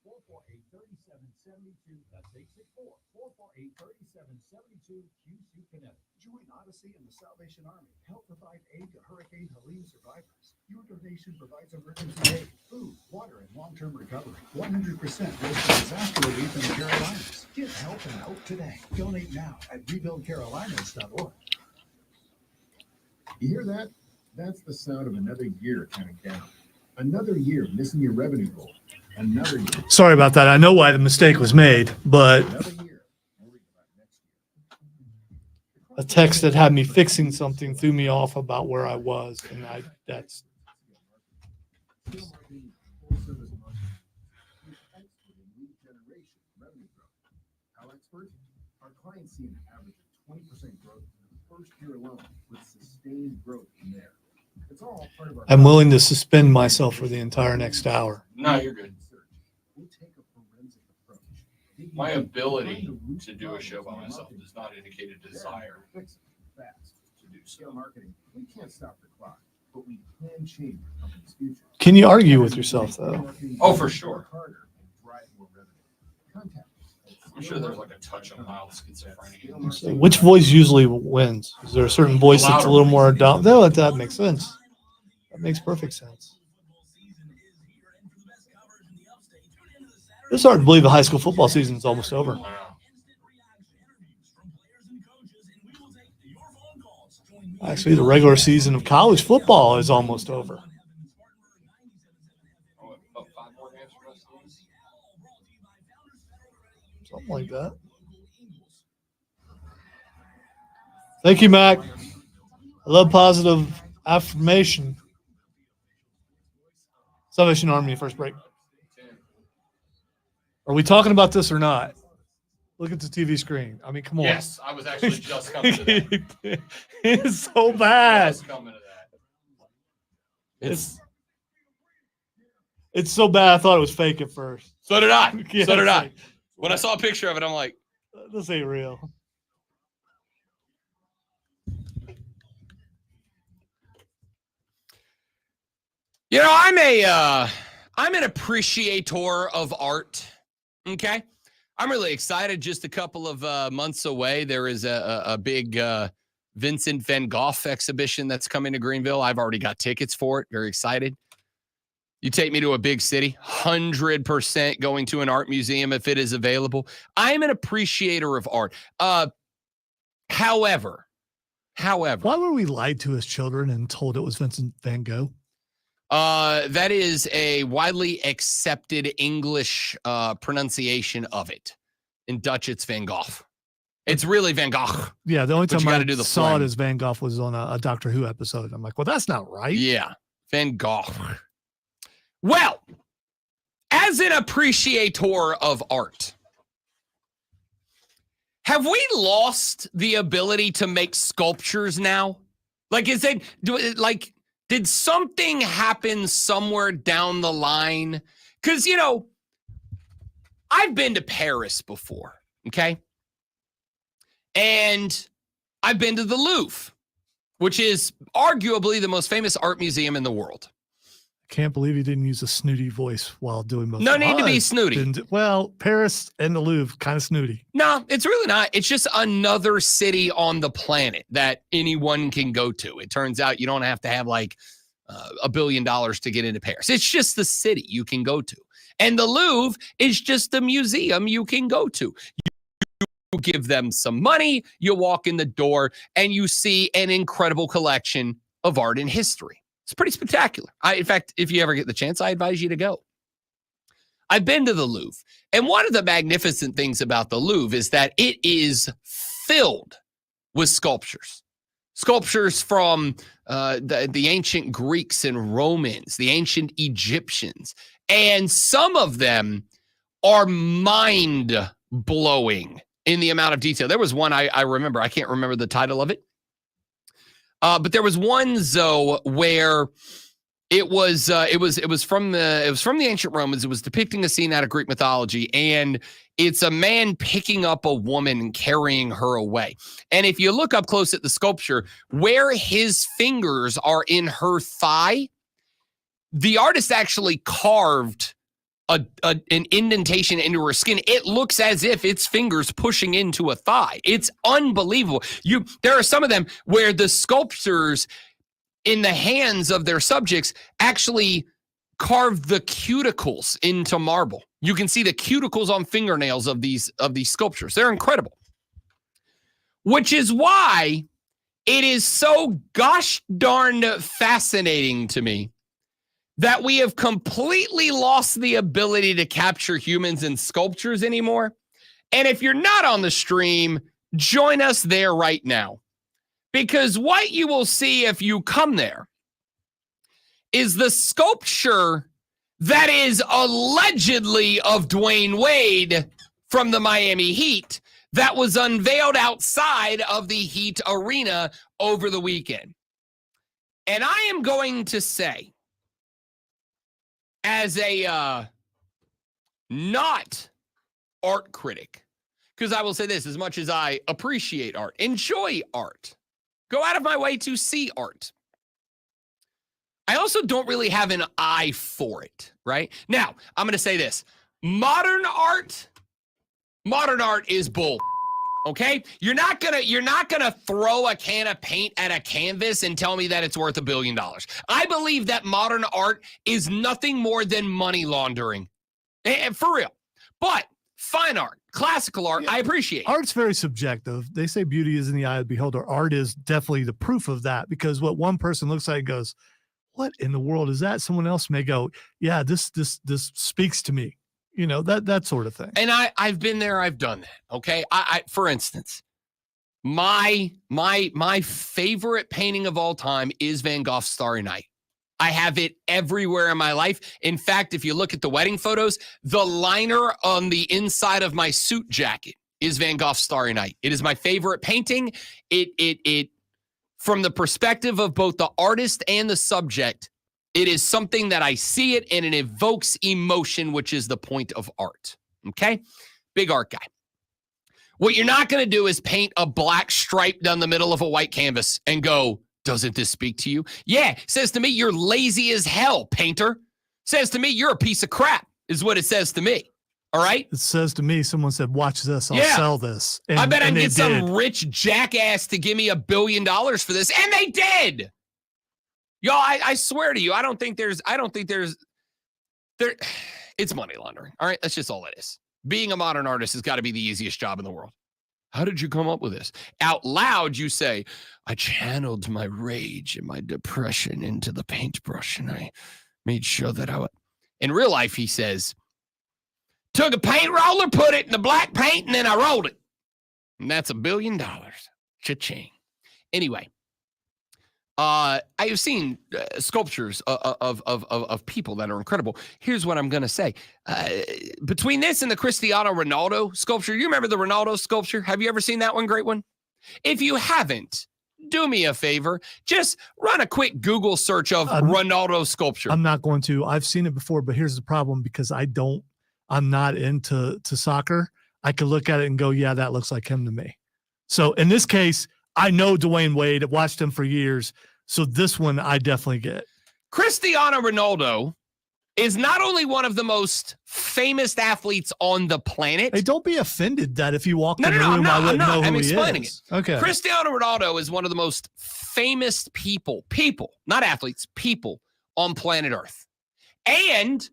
Speaker 5: 864-448-3772. That's 864-448-3772. QC Kinetics. Join Odyssey and the Salvation Army. Help provide aid to Hurricane Helene survivors. Your donation provides emergency aid, food, water, and long-term recovery. 100% goes to disaster relief in the Carolinas. Get help and hope today. Donate now at rebuildcarolinas.org. You hear that? That's the sound of another year counting down. Another year missing your revenue goal. Another year.
Speaker 2: Sorry about that. I know why the mistake was made, but a text that had me fixing something threw me off about where I was, and that's.
Speaker 5: How expert? Our clients see an average of 20% growth in the first year alone, with sustained growth from there. It's all part of our.
Speaker 2: I'm willing to suspend myself for the entire next hour.
Speaker 1: No, you're good. My ability to do a show by myself does not indicate a desire to do so.
Speaker 5: Marketing. We can't stop the clock, but we can change the company's future.
Speaker 2: Can you argue with yourself, though?
Speaker 1: Oh, for sure. I'm sure there's like a touch on mild schizophrenia.
Speaker 2: So which voice usually wins? Is there a certain voice that's a little more down? No, that makes sense. That makes perfect sense. It's hard to believe the high school football season is almost over. Actually, the regular season of college football is almost over. Something like that. Thank you, Mac. I love positive affirmation. Salvation Army, first break. Are we talking about this or not? Look at the TV screen. I mean, come on.
Speaker 1: Yes, I was actually just coming to that.
Speaker 2: It's so bad.
Speaker 1: Just coming to that.
Speaker 2: It's so bad. I thought it was fake at first.
Speaker 1: So did I.
Speaker 2: Yeah,
Speaker 1: So did
Speaker 2: it's
Speaker 1: I.
Speaker 2: like,
Speaker 1: When I saw a picture of it, I'm like,
Speaker 2: this ain't real.
Speaker 1: you know, I'm an appreciator of art. Okay. I'm really excited. Just a couple of months away, there is a big Vincent van Gogh exhibition that's coming to Greenville. I've already got tickets for it. Very excited. You take me to a big city, 100% going to an art museum if it is available. I am an appreciator of art. However,
Speaker 2: why were we lied to as children and told it was Vincent van Gogh?
Speaker 1: that is a widely accepted English pronunciation of it. In Dutch, it's Van Gogh. It's really Van Gogh.
Speaker 2: Yeah, the only
Speaker 1: But
Speaker 2: time
Speaker 1: you
Speaker 2: I
Speaker 1: gotta do the
Speaker 2: saw
Speaker 1: phlegm.
Speaker 2: it as Van Gogh was on a Doctor Who episode. I'm like, well, that's not right.
Speaker 1: Yeah, Van Gogh. Well, as an appreciator of art, have we lost the ability to make sculptures now? Like, did something happen somewhere down the line? Because, you know, I've been to Paris before, okay? And I've been to the Louvre, which is arguably the most famous art museum in the world.
Speaker 2: Can't believe he didn't use a snooty voice while doing both.
Speaker 1: No need to be
Speaker 2: I
Speaker 1: snooty.
Speaker 2: Well, Paris and the Louvre, kind of snooty.
Speaker 1: No, it's really not. It's just another city on the planet that anyone can go to. It turns out you don't have to have like $1 billion to get into Paris. It's just the city you can go to. And the Louvre is just a museum you can go to. You give them some money, you walk in the door, and you see an incredible collection of art and history. It's pretty spectacular. In fact, if you ever get the chance, I advise you to go. I've been to the Louvre, and one of the magnificent things about the Louvre is that it is filled with sculptures. Sculptures from the ancient Greeks and Romans, the ancient Egyptians, and some of them are mind-blowing in the amount of detail. There was one I remember. I can't remember the title of it. But there was one, Zoe, where it was from the ancient Romans. It was depicting a scene out of Greek mythology, and it's a man picking up a woman and carrying her away. And if you look up close at the sculpture, where his fingers are in her thigh, the artist actually carved an indentation into her skin. It looks as if it's fingers pushing into a thigh. It's unbelievable. There are some of them where the sculptors in the hands of their subjects actually carved the cuticles into marble. You can see the cuticles on fingernails of these sculptures. They're incredible. Which is why it is so gosh darn fascinating to me that we have completely lost the ability to capture humans in sculptures anymore. And if you're not on the stream, join us there right now. Because what you will see if you come there is the sculpture that is allegedly of Dwayne Wade from the Miami Heat that was unveiled outside of the Heat Arena over the weekend. And I am going to say, as a not art critic, because I will say this, as much as I appreciate art, enjoy art, go out of my way to see art, I also don't really have an eye for it, right? Now, I'm going to say this. Modern art is bull. Okay? You're not gonna throw a can of paint at a canvas and tell me that it's worth $1 billion. I believe that modern art is nothing more than money laundering. And for real. But fine art, classical art, I appreciate.
Speaker 2: Art's very subjective. They say beauty is in the eye of the beholder. Art is definitely the proof of that, because what one person looks like goes, what in the world is that? Someone else may go, yeah, this speaks to me. You know, that sort of thing.
Speaker 1: And I've been there, I've done that. Okay. I for instance, my favorite painting of all time is Van Gogh's Starry Night. I have it everywhere in my life. In fact, if you look at the wedding photos, the liner on the inside of my suit jacket is Van Gogh's Starry Night. It is my favorite painting. It from the perspective of both the artist and the subject, it is something that I see it and it evokes emotion, which is the point of art. Okay? Big art guy. What you're not going to do is paint a black stripe down the middle of a white canvas and go, doesn't this speak to you? Yeah, says to me, you're lazy as hell, painter. Says to me, you're a piece of crap, is what it says to me. All right?
Speaker 2: It says to me, someone said, watch this, I'll sell this.
Speaker 1: I bet I can
Speaker 2: they
Speaker 1: get some
Speaker 2: did.
Speaker 1: rich jackass to give me $1 billion for this. And they did. Y'all, I swear to you, I don't think there's, it's money laundering. All right, that's just all it is. Being a modern artist has got to be the easiest job in the world. How did you come up with this? Out loud, you say, I channeled my rage and my depression into the paintbrush, and I made sure that I would. In real life, he says, took a paint roller, put it in the black paint, and then I rolled it. And that's $1 billion. Cha-ching. Anyway, I have seen sculptures of people that are incredible. Here's what I'm going to say. Between this and the Cristiano Ronaldo sculpture, you remember the Ronaldo sculpture? Have you ever seen that one? Great one. If you haven't, do me a favor. Just run a quick Google search of Ronaldo sculpture.
Speaker 2: I'm not going to. I've seen it before, but here's the problem, because I'm not into soccer. I could look at it and go, yeah, that looks like him to me. So in this case, I know Dwayne Wade. I've watched him for years. So this one I definitely get.
Speaker 1: Cristiano Ronaldo is not only one of the most famous athletes on the planet.
Speaker 2: Hey, don't be offended that if you walked in the room, I wouldn't know who
Speaker 1: I'm
Speaker 2: he
Speaker 1: explaining
Speaker 2: is.
Speaker 1: it.
Speaker 2: Okay.
Speaker 1: Cristiano Ronaldo is one of the most famous people, not athletes, people on planet Earth. And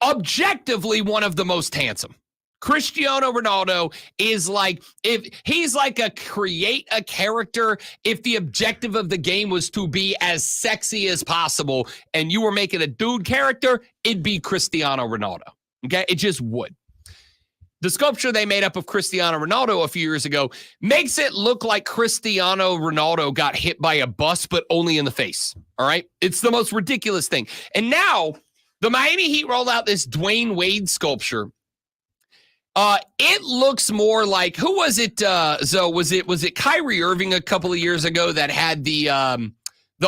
Speaker 1: objectively one of the most handsome. Cristiano Ronaldo is like, if he's like create a character, if the objective of the game was to be as sexy as possible and you were making a dude character, it'd be Cristiano Ronaldo. Okay? It just would. The sculpture they made up of Cristiano Ronaldo a few years ago makes it look like Cristiano Ronaldo got hit by a bus, but only in the face. All right? It's the most ridiculous thing. And now the Miami Heat rolled out this Dwayne Wade sculpture. It looks more like, who was it, Zoe? Was it Kyrie Irving a couple of years ago that had the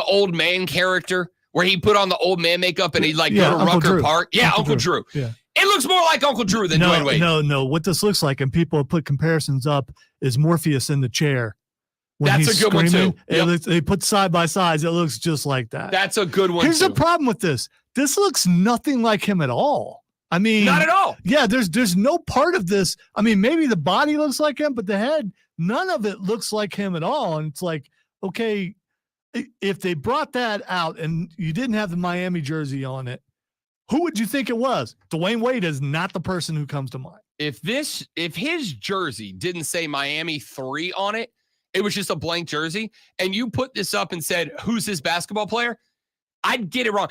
Speaker 1: old man character where he put on the old man makeup and he'd go to
Speaker 2: Uncle
Speaker 1: Rucker
Speaker 2: Drew.
Speaker 1: Park? Yeah, Uncle Drew.
Speaker 2: Yeah.
Speaker 1: It looks more like Uncle Drew than Dwayne Wade.
Speaker 2: No. What this looks like, and people have put comparisons up, is Morpheus in the chair. When
Speaker 1: That's
Speaker 2: he's
Speaker 1: a good one,
Speaker 2: screaming,
Speaker 1: too.
Speaker 2: They put side by sides. It looks just like that.
Speaker 1: That's a good one,
Speaker 2: Here's
Speaker 1: too.
Speaker 2: the problem with this. This looks nothing like him at all. I mean,
Speaker 1: Not at all.
Speaker 2: Yeah, there's no part of this. I mean, maybe the body looks like him, but the head, none of it looks like him at all. And it's like, okay, if they brought that out and you didn't have the Miami jersey on it, who would you think it was? Dwayne Wade is not the person who comes to mind.
Speaker 1: If his jersey didn't say Miami 3 on it, it was just a blank jersey, and you put this up and said, who's this basketball player? I'd get it wrong.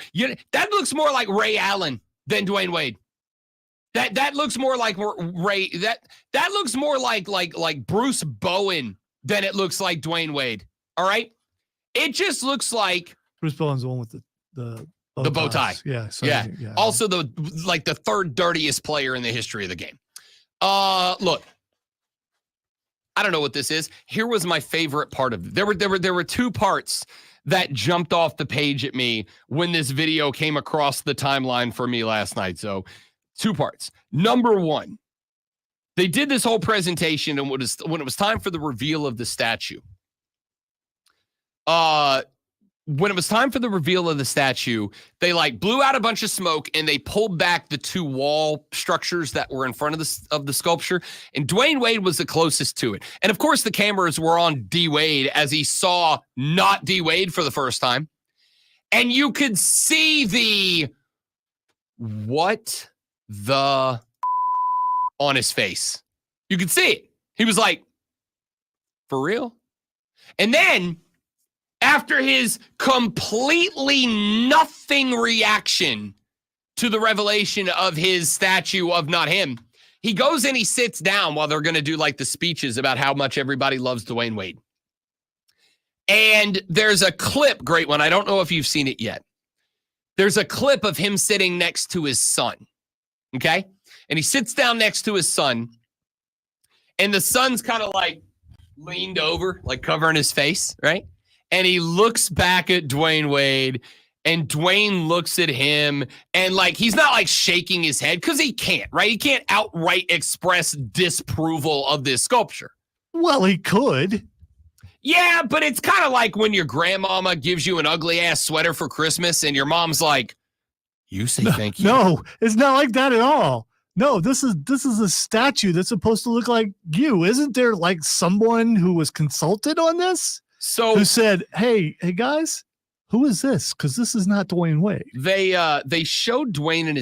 Speaker 1: That looks more like Ray Allen than Dwayne Wade. That looks more like Ray. That looks more like Bruce Bowen than it looks like Dwayne Wade. All right, it just looks like
Speaker 2: Bruce Bowen's the one with the
Speaker 1: bow tie.
Speaker 2: Yeah. So
Speaker 1: yeah. Also the third dirtiest player in the history of the game. Look, I don't know what this is. Here was my favorite part of it. There were two parts that jumped off the page at me when this video came across the timeline for me last night. So 2 parts. Number one, they did this whole presentation, and when it was time for the reveal of the statue, when it was time for the reveal of the statue, they blew out a bunch of smoke and they pulled back the 2 wall structures that were in front of the sculpture. And Dwayne Wade was the closest to it. And of course, the cameras were on D Wade as he saw not D Wade for the first time. And you could see the what the on his face. You could see it. He was like, for real? And then after his completely nothing reaction to the revelation of his statue of not him, he goes and he sits down while they're going to do the speeches about how much everybody loves Dwayne Wade. And there's a clip, great one. I don't know if you've seen it yet. There's a clip of him sitting next to his son. Okay? And he sits down next to his son. And the son's kind of like leaned over, like covering his face, right? And he looks back at Dwayne Wade. And Dwayne looks at him and like he's not like shaking his head because he can't, right? He can't outright express disapproval of this sculpture.
Speaker 2: Well, he could.
Speaker 1: Yeah, but it's kind of like when your grandmama gives you an ugly ass sweater for Christmas and your mom's like, you say thank you.
Speaker 2: No, it's not like that at all. No, this is a statue that's supposed to look like you. Isn't there like someone who was consulted on this?
Speaker 1: So
Speaker 2: who said, hey guys, who is this? Because this is not Dwayne Wade.
Speaker 1: They showed Dwayne and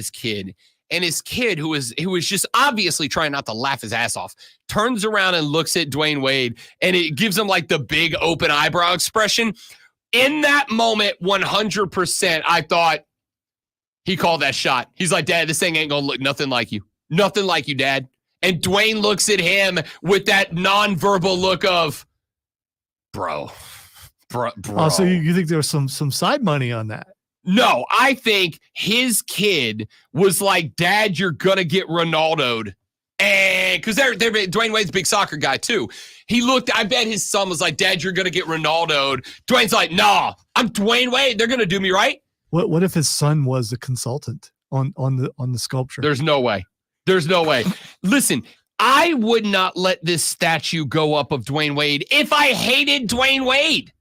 Speaker 1: his kid who was just obviously trying not to laugh his ass off, turns around and looks at Dwayne Wade, and it gives him like the big open eyebrow expression. In that moment, 100%, I thought he called that shot. He's like, Dad, this thing ain't gonna look nothing like you. Nothing like you, Dad. And Dwayne looks at him with that nonverbal look of, bro.
Speaker 2: Oh, so you think there was some side money on that?
Speaker 1: No, I think his kid was like, Dad, you're gonna get Ronaldo'd. And because they're Dwayne Wade's a big soccer guy too. He looked, I bet his son was like, Dad, you're gonna get Ronaldo'd. Dwayne's like, nah, I'm Dwayne Wade. They're gonna do me right.
Speaker 2: What if his son was the consultant on the sculpture?
Speaker 1: There's no way. There's no way. Listen, I would not let this statue go up of Dwayne Wade if I hated Dwayne Wade.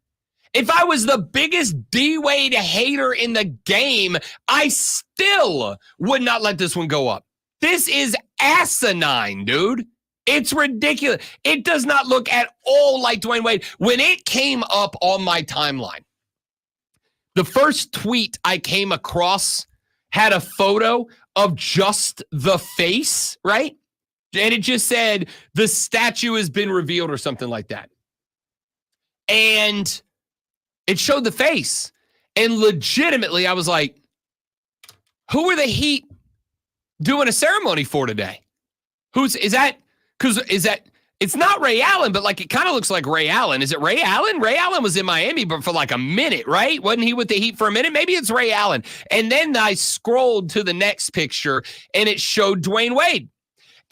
Speaker 1: If I was the biggest D-Wade hater in the game, I still would not let this one go up. This is asinine, dude. It's ridiculous. It does not look at all like Dwayne Wade. When it came up on my timeline, the first tweet I came across had a photo of just the face, right? And it just said, the statue has been revealed or something like that. And it showed the face. And legitimately, I was like, who are the Heat doing a ceremony for today? Is that, it's not Ray Allen, but like it kind of looks like Ray Allen. Is it Ray Allen? Ray Allen was in Miami but for like a minute, right? Wasn't he with the Heat for a minute? Maybe it's Ray Allen. And then I scrolled to the next picture and it showed Dwayne Wade.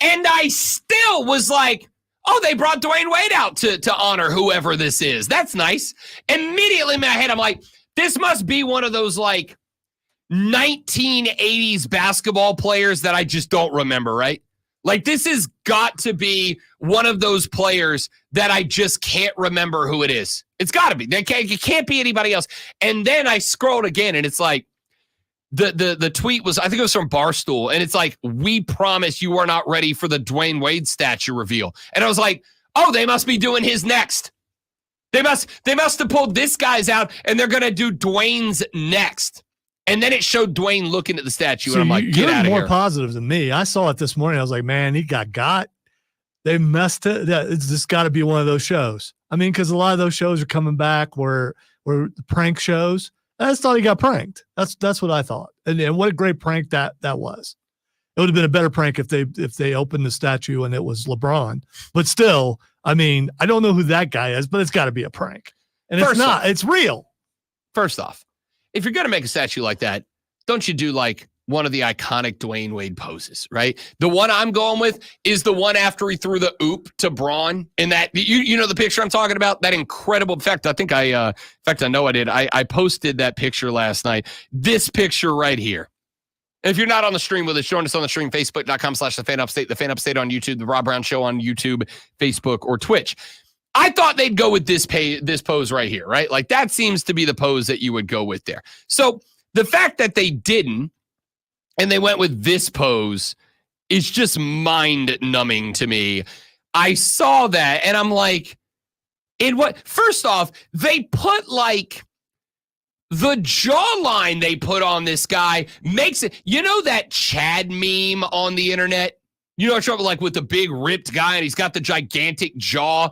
Speaker 1: And I still was like, oh, they brought Dwayne Wade out to honor whoever this is. That's nice. Immediately in my head, I'm like, this must be one of those like 1980s basketball players that I just don't remember, right? Like this has got to be one of those players that I just can't remember who it is. It's got to be. It can't be anybody else. And then I scrolled again and it's like, the tweet was, I think it was from Barstool, and it's like, we promise you are not ready for the Dwayne Wade statue reveal. And I was like, oh, they must be doing his next. They must have pulled this guy's out, and they're gonna do Dwayne's next. And then it showed Dwayne looking at the statue, and I'm like, get out of here.
Speaker 2: You're more positive than me. I saw it this morning. I was like, man, he got. They messed it. It's just got to be one of those shows. I mean, because a lot of those shows are coming back where the prank shows. I just thought he got pranked. That's what I thought. And what a great prank that was. It would have been a better prank if they opened the statue and it was LeBron. But still, I mean, I don't know who that guy is, but it's got to be a prank. And it's not. It's real.
Speaker 1: First off, if you're going to make a statue like that, don't you do like one of the iconic Dwayne Wade poses, right? The one I'm going with is the one after he threw the oop to Braun in that, you know the picture I'm talking about? That incredible, in fact, I know I did. I posted that picture last night. This picture right here. If you're not on the stream with us, join us on the stream, facebook.com/thefanupstate, the Fan Upstate on YouTube, the Rob Brown Show on YouTube, Facebook, or Twitch. I thought they'd go with this pose right here, right? Like that seems to be the pose that you would go with there. So the fact that they didn't, and they went with this pose is just mind-numbing to me. I saw that, and I'm like, first off, they put like the jawline they put on this guy makes it, you know that Chad meme on the internet? You know, trouble like with the big ripped guy, and he's got the gigantic jaw.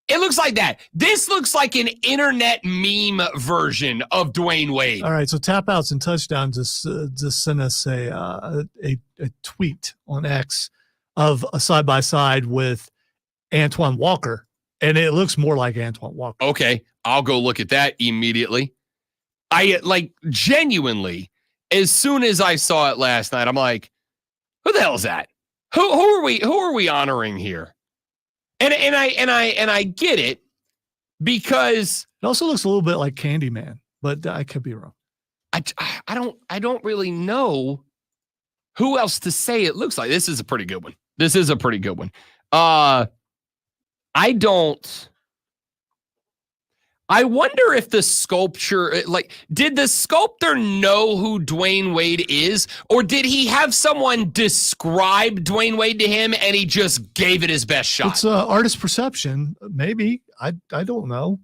Speaker 1: It looks like that. This looks like an internet meme version of Dwayne Wade.
Speaker 2: All right, so Tap Outs and Touchdowns just sent us a tweet on X of a side-by-side with Antoine Walker And it looks more like Antoine Walker.
Speaker 1: Okay, I'll go look at that immediately. I like genuinely, as soon as I saw it last night, I'm like, who the hell is that? Who are we honoring here? And I get it because
Speaker 2: it also looks a little bit like Candyman, but I could be wrong.
Speaker 1: I don't really know who else to say it looks like. This is a pretty good one. I wonder if the sculpture, did the sculptor know who Dwayne Wade is, or did he have someone describe Dwayne Wade to him and he just gave it his best shot?
Speaker 2: It's artist perception, maybe. I don't know.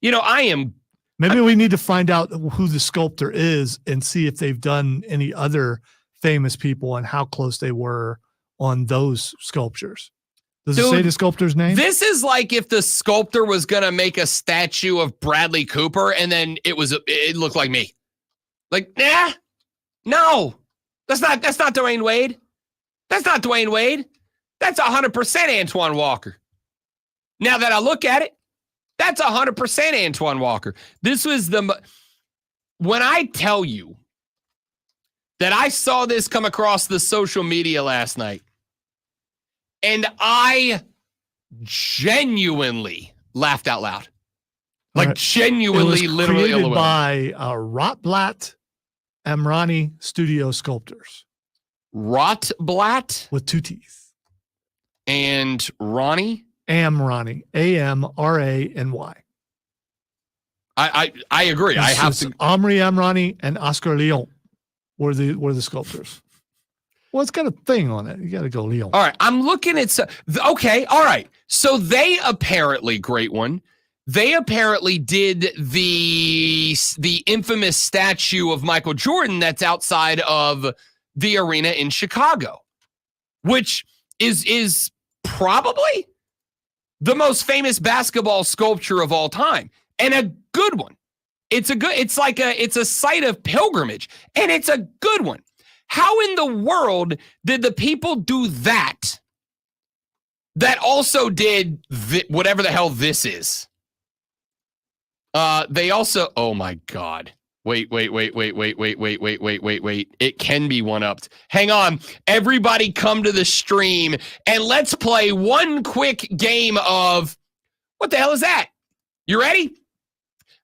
Speaker 1: Maybe
Speaker 2: we need to find out who the sculptor is and see if they've done any other famous people and how close they were on those sculptures. Does it say the sculptor's name?
Speaker 1: This is like if the sculptor was going to make a statue of Bradley Cooper and then it looked like me. Like, no, that's not Dwayne Wade. That's not Dwayne Wade. That's 100% Antoine Walker. Now that I look at it, that's 100% Antoine Walker. This was when I tell you that I saw this come across the social media last night, and I genuinely laughed out loud. Genuinely, literally.
Speaker 2: Created by Rotblat Amrani Studio Sculptors.
Speaker 1: Rotblat?
Speaker 2: With 2 T's.
Speaker 1: And Ronnie?
Speaker 2: Amrani. Amrany.
Speaker 1: I agree. I have to.
Speaker 2: Omri Amrani and Oscar Leon were the sculptors. Well, it's got a thing on it. You got to go Leon.
Speaker 1: All right. I'm looking at. Okay. All right. So they apparently, great one. They apparently did the infamous statue of Michael Jordan that's outside of the arena in Chicago, which is probably the most famous basketball sculpture of all time, and a good one. It's a site of pilgrimage, and it's a good one. How in the world did the people do that also did whatever the hell this is? They also, oh my God. Wait. It can be one-upped. Hang on. Everybody come to the stream and let's play one quick game of, what the hell is that? You ready?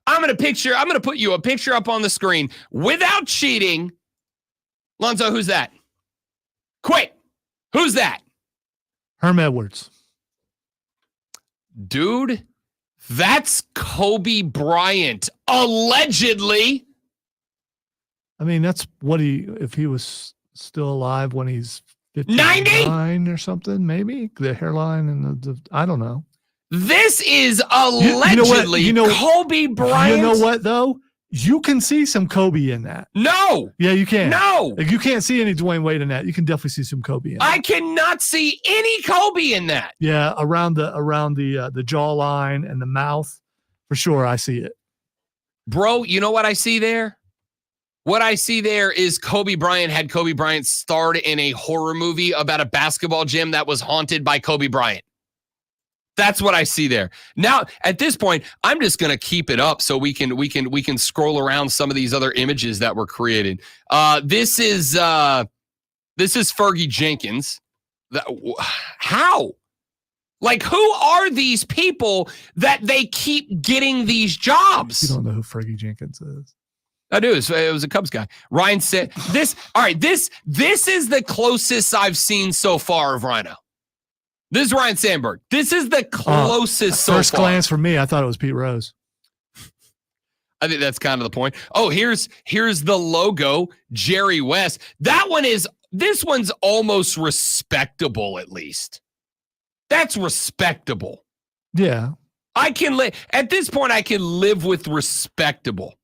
Speaker 1: I'm going to put you a picture up on the screen without cheating. Lonzo, who's that? Quick. Who's that?
Speaker 2: Herm Edwards.
Speaker 1: Dude, that's Kobe Bryant. Allegedly.
Speaker 2: I mean, that's what if he was still alive when he's
Speaker 1: 59
Speaker 2: or something, maybe the hairline and the I don't know.
Speaker 1: This is allegedly Kobe Bryant.
Speaker 2: You know what though? You can see some Kobe in that.
Speaker 1: No.
Speaker 2: Yeah, you can.
Speaker 1: No.
Speaker 2: Like, you can't see any Dwayne Wade in that. You can definitely see some Kobe in that.
Speaker 1: I cannot see any Kobe in that.
Speaker 2: Yeah, around the jawline and the mouth. For sure, I see it.
Speaker 1: Bro, you know what I see there? What I see there is Kobe Bryant had Kobe Bryant starred in a horror movie about a basketball gym that was haunted by Kobe Bryant. That's what I see there. Now, at this point, I'm just going to keep it up so we can scroll around some of these other images that were created. This is Fergie Jenkins. How? Like, who are these people that they keep getting these jobs?
Speaker 2: You don't know who Fergie Jenkins is.
Speaker 1: I do. It was a Cubs guy. Ryan said this. All right, this is the closest I've seen so far of Rhino. This is Ryan Sandberg. This is the closest so far.
Speaker 2: First glance for me, I thought it was Pete Rose.
Speaker 1: I think that's kind of the point. Oh, here's the logo, Jerry West. This one's almost respectable, at least. That's respectable.
Speaker 2: Yeah.
Speaker 1: At this point, I can live with respectable.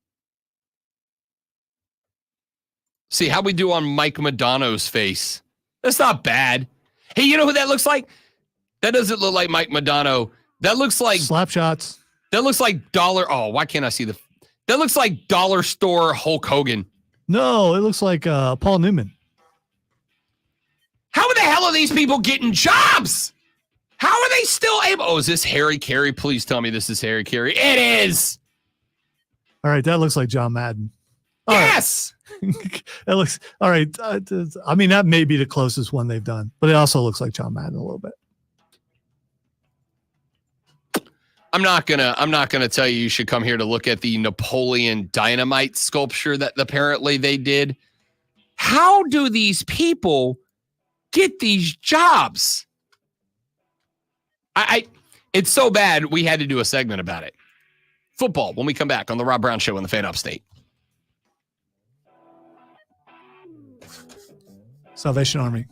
Speaker 1: See how we do on Mike Modano's face. That's not bad. Hey, you know who that looks like? That doesn't look like Mike Modano. That looks like
Speaker 2: slap shots.
Speaker 1: That looks like why can't I see that looks like dollar store Hulk Hogan.
Speaker 2: No, it looks like Paul Newman.
Speaker 1: How the hell are these people getting jobs? How are they still able? Oh, is this Harry Carey? Please tell me this is Harry Carey. It is.
Speaker 2: All right, that looks like John Madden.
Speaker 1: Yes.
Speaker 2: That looks all right. I mean, that may be the closest one they've done, but it also looks like John Madden a little bit.
Speaker 1: I'm not gonna tell you should come here to look at the Napoleon Dynamite sculpture that apparently they did. How do these people get these jobs? It's so bad we had to do a segment about it. Football when we come back on the Rob Brown Show on the Fan Upstate.
Speaker 2: Salvation Army.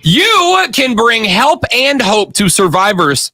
Speaker 1: You can bring help and hope to survivors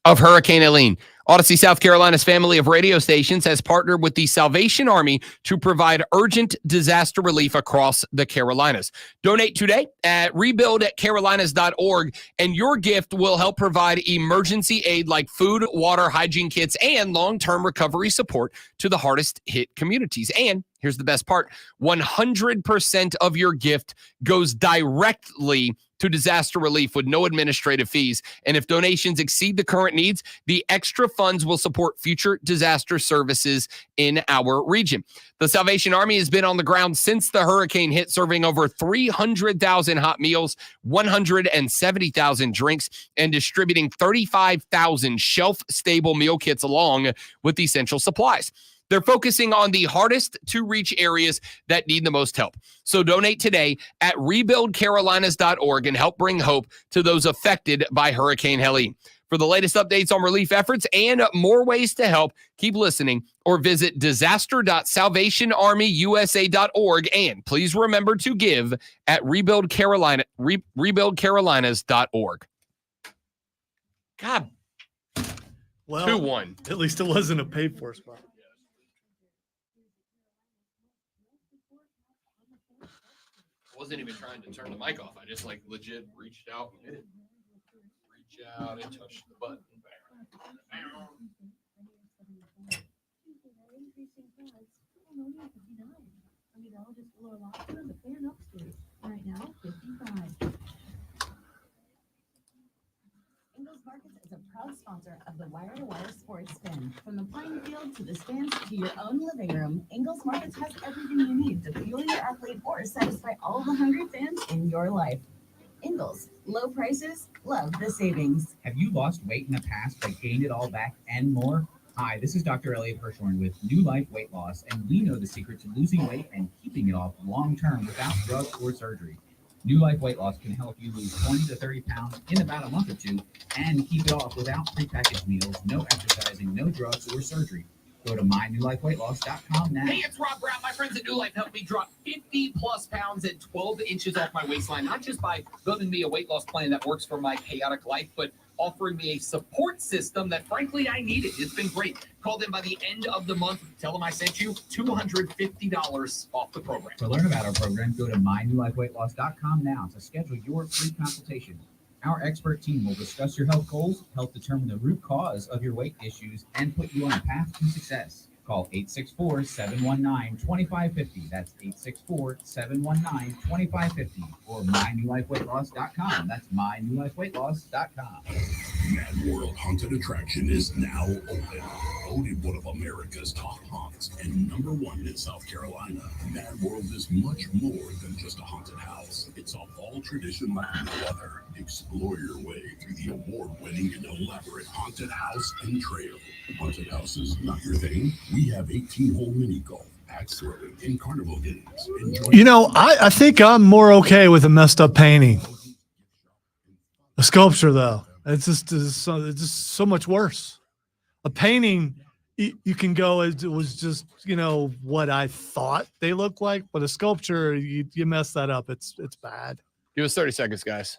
Speaker 1: of Hurricane Helene. Odyssey, South Carolina's family of radio stations has partnered with the Salvation Army to provide urgent disaster relief across the Carolinas. Donate today at rebuildcarolinas.org, and your gift will help provide emergency aid like food, water, hygiene kits, and long-term recovery support to the hardest hit communities. And here's the best part, 100% of your gift goes directly to disaster relief with no administrative fees. And if donations exceed the current needs, the extra funds will support future disaster services in our region. The Salvation Army has been on the ground since the hurricane hit, serving over 300,000 hot meals, 170,000 drinks, and distributing 35,000 shelf-stable meal kits along with essential supplies. They're focusing on the hardest to reach areas that need the most help. So donate today at rebuildcarolinas.org and help bring hope to those affected by Hurricane Helene. For the latest updates on relief efforts and more ways to help, keep listening or visit disaster.salvationarmyusa.org. And please remember to give at rebuildcarolinas.org. God.
Speaker 2: Well,
Speaker 1: 2-1.
Speaker 2: At least it wasn't a paid for spot.
Speaker 1: Wasn't even trying to turn the mic off. I just legit reached out and hit it. Reach out and touch the button.
Speaker 4: Right now, 55. Ingalls Markets is a proud sponsor of the Wire to Wire Sports Spin. From the playing field to the stands to your own living room, Ingalls Markets has everything you need to fuel your athlete or satisfy all the hungry fans in your life. Ingalls, low prices, love the savings.
Speaker 8: Have you lost weight in the past but gained it all back and more? Hi, this is Dr. Elliot Hirschhorn with New Life Weight Loss, and we know the secret to losing weight and keeping it off long-term without drugs or surgery. New Life Weight Loss can help you lose 20 to 30 pounds in about a month or two and keep it off without prepackaged meals, no exercising, no drugs, or surgery. Go to mynewlifeweightloss.com now.
Speaker 11: Hey, it's Rob Brown. My friends at New Life helped me drop 50 plus pounds and 12 inches off my waistline, not just by building me a weight loss plan that works for my chaotic life, but offering me a support system that, frankly, I needed. It's been great. Call them by the end of the month. Tell them I sent you $250 off the program.
Speaker 8: To learn about our program, go to mynewlifeweightloss.com now to schedule your free consultation. Our expert team will discuss your health goals, help determine the root cause of your weight issues, and put you on a path to success. Call 864-719-2550. That's 864-719-2550 or mynewlifeweightloss.com. That's mynewlifeweightloss.com.
Speaker 5: Mad World Haunted Attraction is now open. Voted one of America's top haunts and #1 in South Carolina. Mad World is much more than just a haunted house. It's a fall tradition like no other. Explore your way through the award-winning and elaborate haunted house and trail. Haunted house is not your thing? We have 18-hole mini golf, axe throwing, and carnival games. Enjoy.
Speaker 2: You know, I think I'm more okay with a messed up painting. A sculpture, though, it's just so much worse. A painting, you can go, it was just, what I thought they looked like, but a sculpture, you mess that up, it's bad.
Speaker 1: Give us 30 seconds, guys.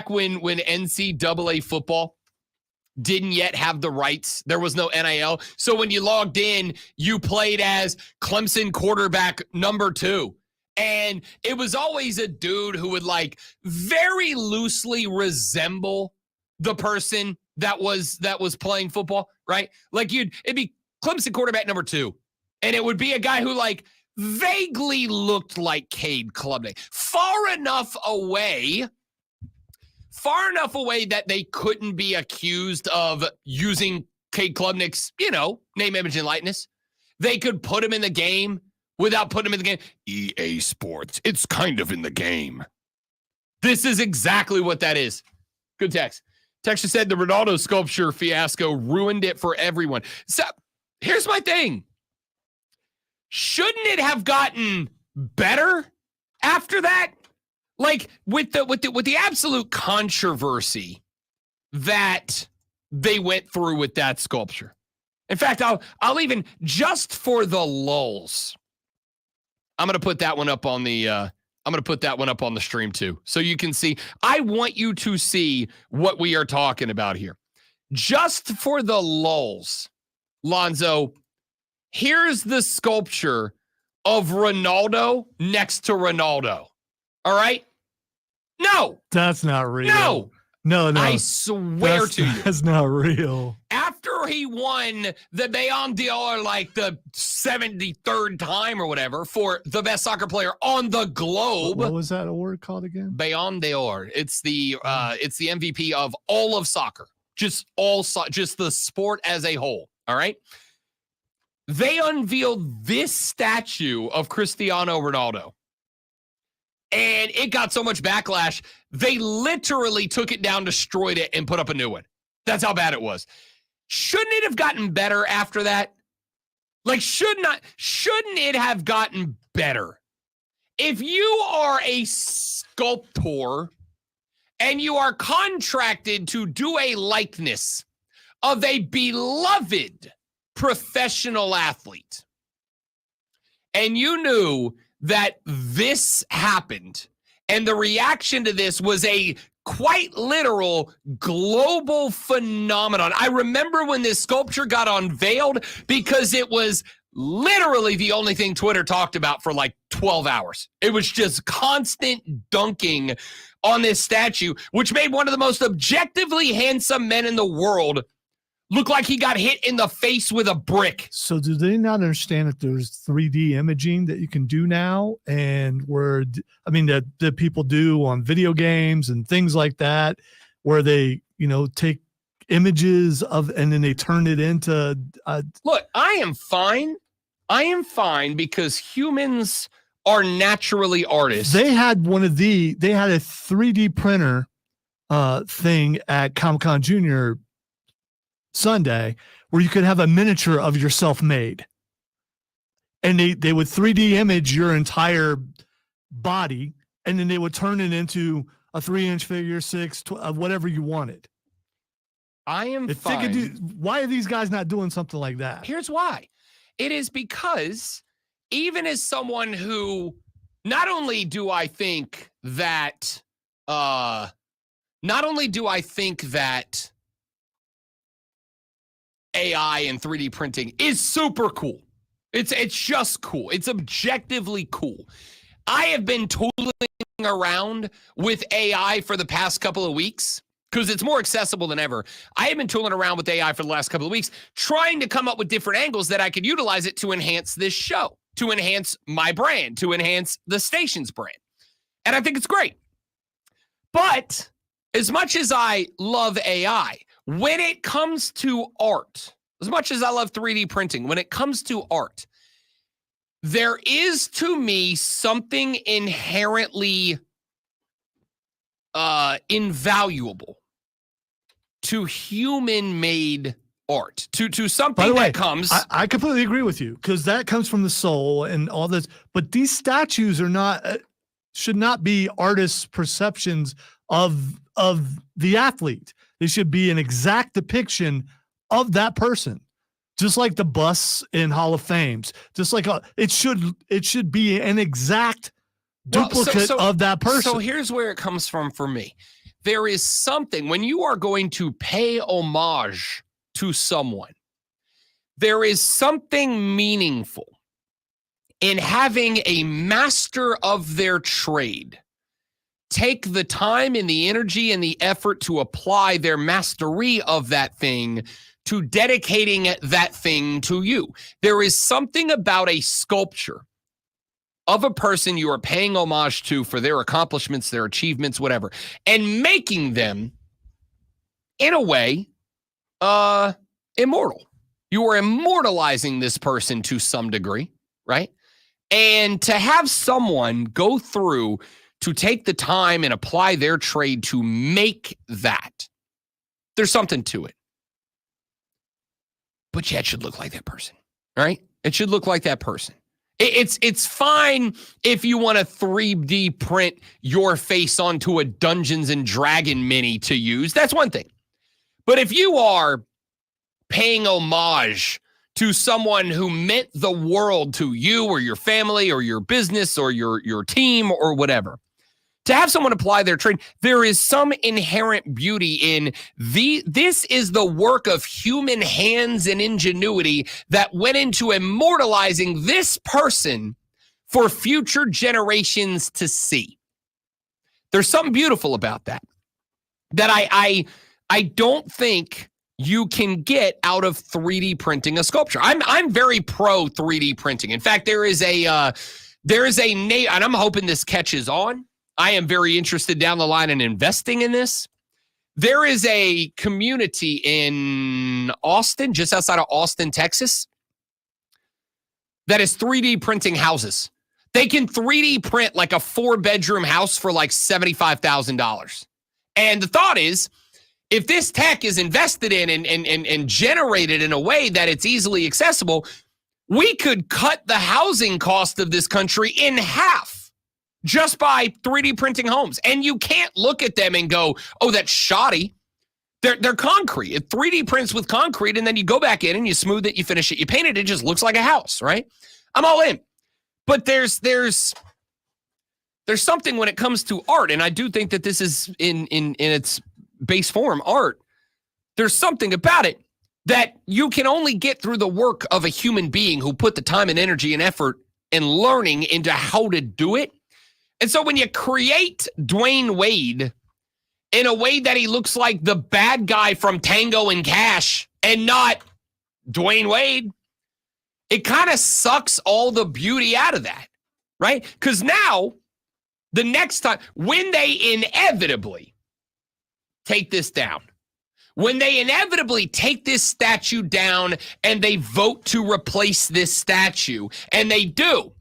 Speaker 1: back when NCAA football didn't yet have the rights? There was no NIL. So when you logged in, you played as Clemson quarterback number 2. And it was always a dude who would like very loosely resemble the person that was playing football, right? Like it'd be Clemson quarterback number 2. And it would be a guy who like vaguely looked like Cade Klubnik, far enough away that they couldn't be accused of using Cade Klubnik's, name, image, and likeness. They could put him in the game without putting him in the game. EA Sports, it's kind of in the game. This is exactly what that is. Good text. Texas said the Ronaldo sculpture fiasco ruined it for everyone. So here's my thing. Shouldn't it have gotten better after that? Like with the absolute controversy that they went through with that sculpture. In fact, I'll even, just for the lulls, I'm going to put that one up on the stream too, so you can see. I want you to see what we are talking about here. Just for the lulls, Lonzo, here's the sculpture of Ronaldo next to Ronaldo. All right? No.
Speaker 2: That's not real.
Speaker 1: No.
Speaker 2: No.
Speaker 1: I swear to you.
Speaker 2: That's not real.
Speaker 1: After he won the Ballon d'Or like the 73rd time or whatever for the best soccer player on the globe.
Speaker 2: What was that award called again?
Speaker 1: Ballon d'Or. It's the MVP of all of soccer. Just the sport as a whole. All right? They unveiled this statue of Cristiano Ronaldo. And it got so much backlash, they literally took it down, destroyed it, and put up a new one. That's how bad it was. Shouldn't it have gotten better after that? Like, shouldn't it have gotten better? If you are a sculptor and you are contracted to do a likeness of a beloved professional athlete, and you knew that this happened, and the reaction to this was a quite literal global phenomenon. I remember when this sculpture got unveiled because it was literally the only thing Twitter talked about for like 12 hours. It was just constant dunking on this statue, which made one of the most objectively handsome men in the world look like he got hit in the face with a brick.
Speaker 2: So do they not understand that there's 3D imaging that you can do now, and that people do on video games and things like that, where they, take images of and then they turn it into
Speaker 1: Look, I am fine because humans are naturally artists.
Speaker 2: They had a 3D printer thing at Comic-Con Junior Sunday where you could have a miniature of yourself made, and they would 3D image your entire body, and then they would turn it into a 3-inch figure, 6, whatever you wanted.
Speaker 1: I am fine.
Speaker 2: Why are these guys not doing something like that?
Speaker 1: Here's why. It is because even as someone who, not only do I think that AI and 3D printing is super cool. It's just cool. It's objectively cool. I have been tooling around with AI for the past couple of weeks because it's more accessible than ever. I have been tooling around with AI for the last couple of weeks, trying to come up with different angles that I could utilize it to enhance this show, to enhance my brand, to enhance the station's brand. And I think it's great. But as much as I love AI, when it comes to art, as much as I love 3D printing, when it comes to art, there is to me something inherently invaluable to human-made art, to something that comes.
Speaker 2: I completely agree with you, because that comes from the soul and all this. But these statues are not should not be artists' perceptions of the athlete. They should be an exact depiction of that person, just like the busts in Hall of Fames. Just like it should be an exact duplicate of that person.
Speaker 1: So here's where it comes from for me. there is something when you are going to pay homage to someone, there is something meaningful in having a master of their trade take the time and the energy and the effort to apply their mastery of that thing to dedicating that thing to you. There is something about a sculpture of a person you are paying homage to for their accomplishments, their achievements, whatever, and making them, in a way, immortal. You are immortalizing this person to some degree, right? And to have someone go through to take the time and apply their trade to make that, there's something to it. But yeah, it should look like that person, right? It should look like that person. It's fine if you want to 3D print your face onto a Dungeons and Dragon mini to use. That's one thing. But if you are paying homage to someone who meant the world to you or your family or your business or your team or whatever, to have someone apply their trade, there is some inherent beauty in this is the work of human hands and ingenuity that went into immortalizing this person for future generations to see. There's something beautiful about that I don't think you can get out of 3D printing a sculpture. I'm very pro 3D printing. In fact, there is a name, and I'm hoping this catches on. I am very interested down the line in investing in this. There is a community in Austin, just outside of Austin, Texas, that is 3D printing houses. They can 3D print like a 4-bedroom house for like $75,000. And the thought is, if this tech is invested in and generated in a way that it's easily accessible, we could cut the housing cost of this country in half just by 3D printing homes. And you can't look at them and go, oh, that's shoddy. They're concrete. It 3D prints with concrete, and then you go back in and you smooth it, you finish it, you paint it, it just looks like a house, right? I'm all in. But there's something when it comes to art, and I do think that this is in its base form art. There's something about it that you can only get through the work of a human being who put the time and energy and effort and learning into how to do it. And so when you create Dwayne Wade in a way that he looks like the bad guy from Tango and Cash and not Dwayne Wade, it kind of sucks all the beauty out of that, right? Because now, the next time, when they inevitably take this down, when they inevitably take this statue down and they vote to replace this statue, and they do,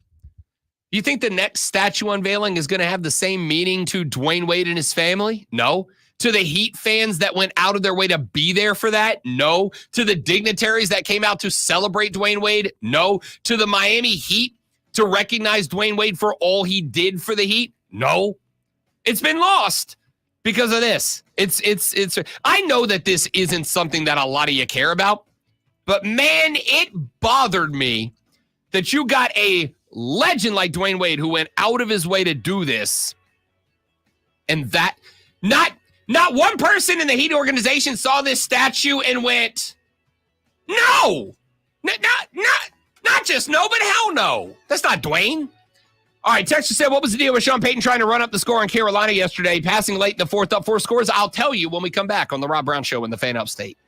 Speaker 1: you think the next statue unveiling is going to have the same meaning to Dwayne Wade and his family? No. To the Heat fans that went out of their way to be there for that? No. To the dignitaries that came out to celebrate Dwayne Wade? No. To the Miami Heat to recognize Dwayne Wade for all he did for the Heat? No. It's been lost because of this. It's. I know that this isn't something that a lot of you care about, but man, it bothered me that you got a legend like Dwayne Wade who went out of his way to do this, and that not one person in the Heat organization saw this statue and went, no, not just no, but hell no. That's not Dwayne. All right, Texas said, what was the deal with Sean Payton trying to run up the score in Carolina yesterday, passing late in the fourth, up 4 scores? I'll tell you when we come back on the Rob Brown Show in the Fan Upstate.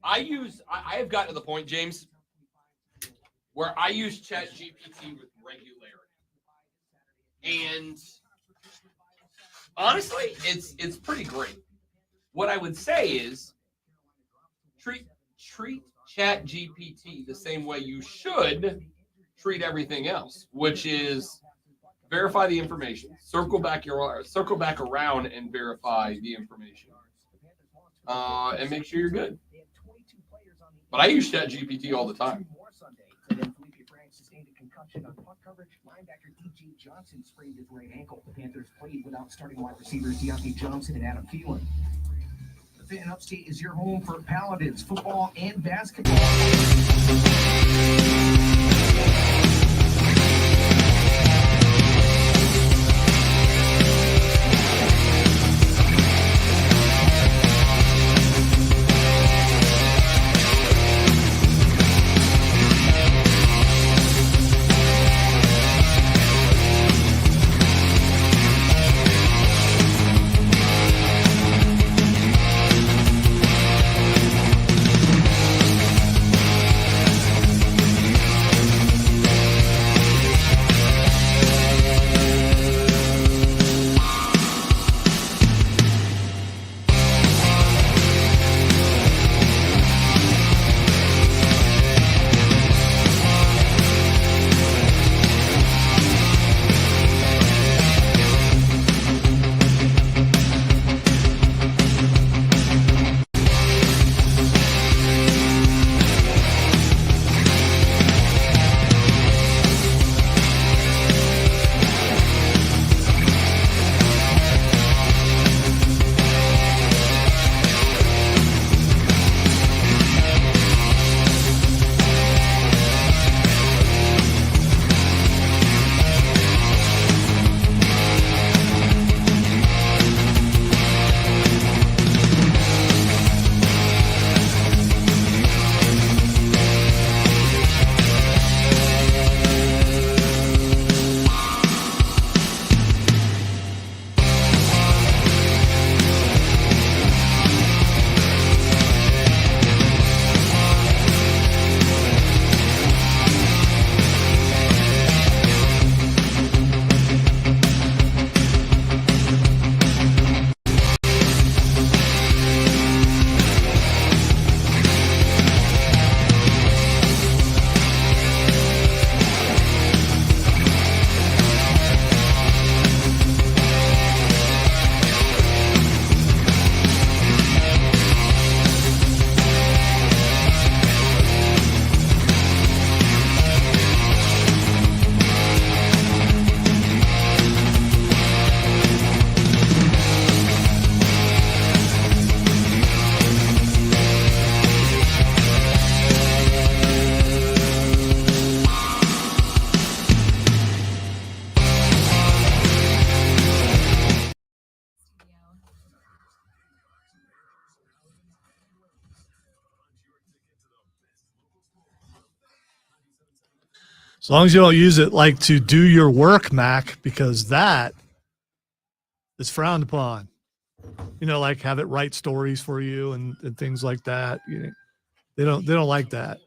Speaker 1: I have gotten to the point, James, where I use ChatGPT with regularity. And honestly, it's pretty great. What I would say is treat ChatGPT the same way you should treat everything else, which is verify the information, circle back around and verify the information, and make sure you're good. But I use ChatGPT all the time.
Speaker 3: Linebacker D.J. Johnson sprained his right ankle. The Panthers played without starting wide receivers Deontay Johnson and Adam Thielen.
Speaker 22: Fenton Upstate is your home for Paladins football and basketball.
Speaker 2: As long as you don't use it like to do your work, Mac, because that is frowned upon. You know, like have it write stories for you and things like that. You know, they don't like that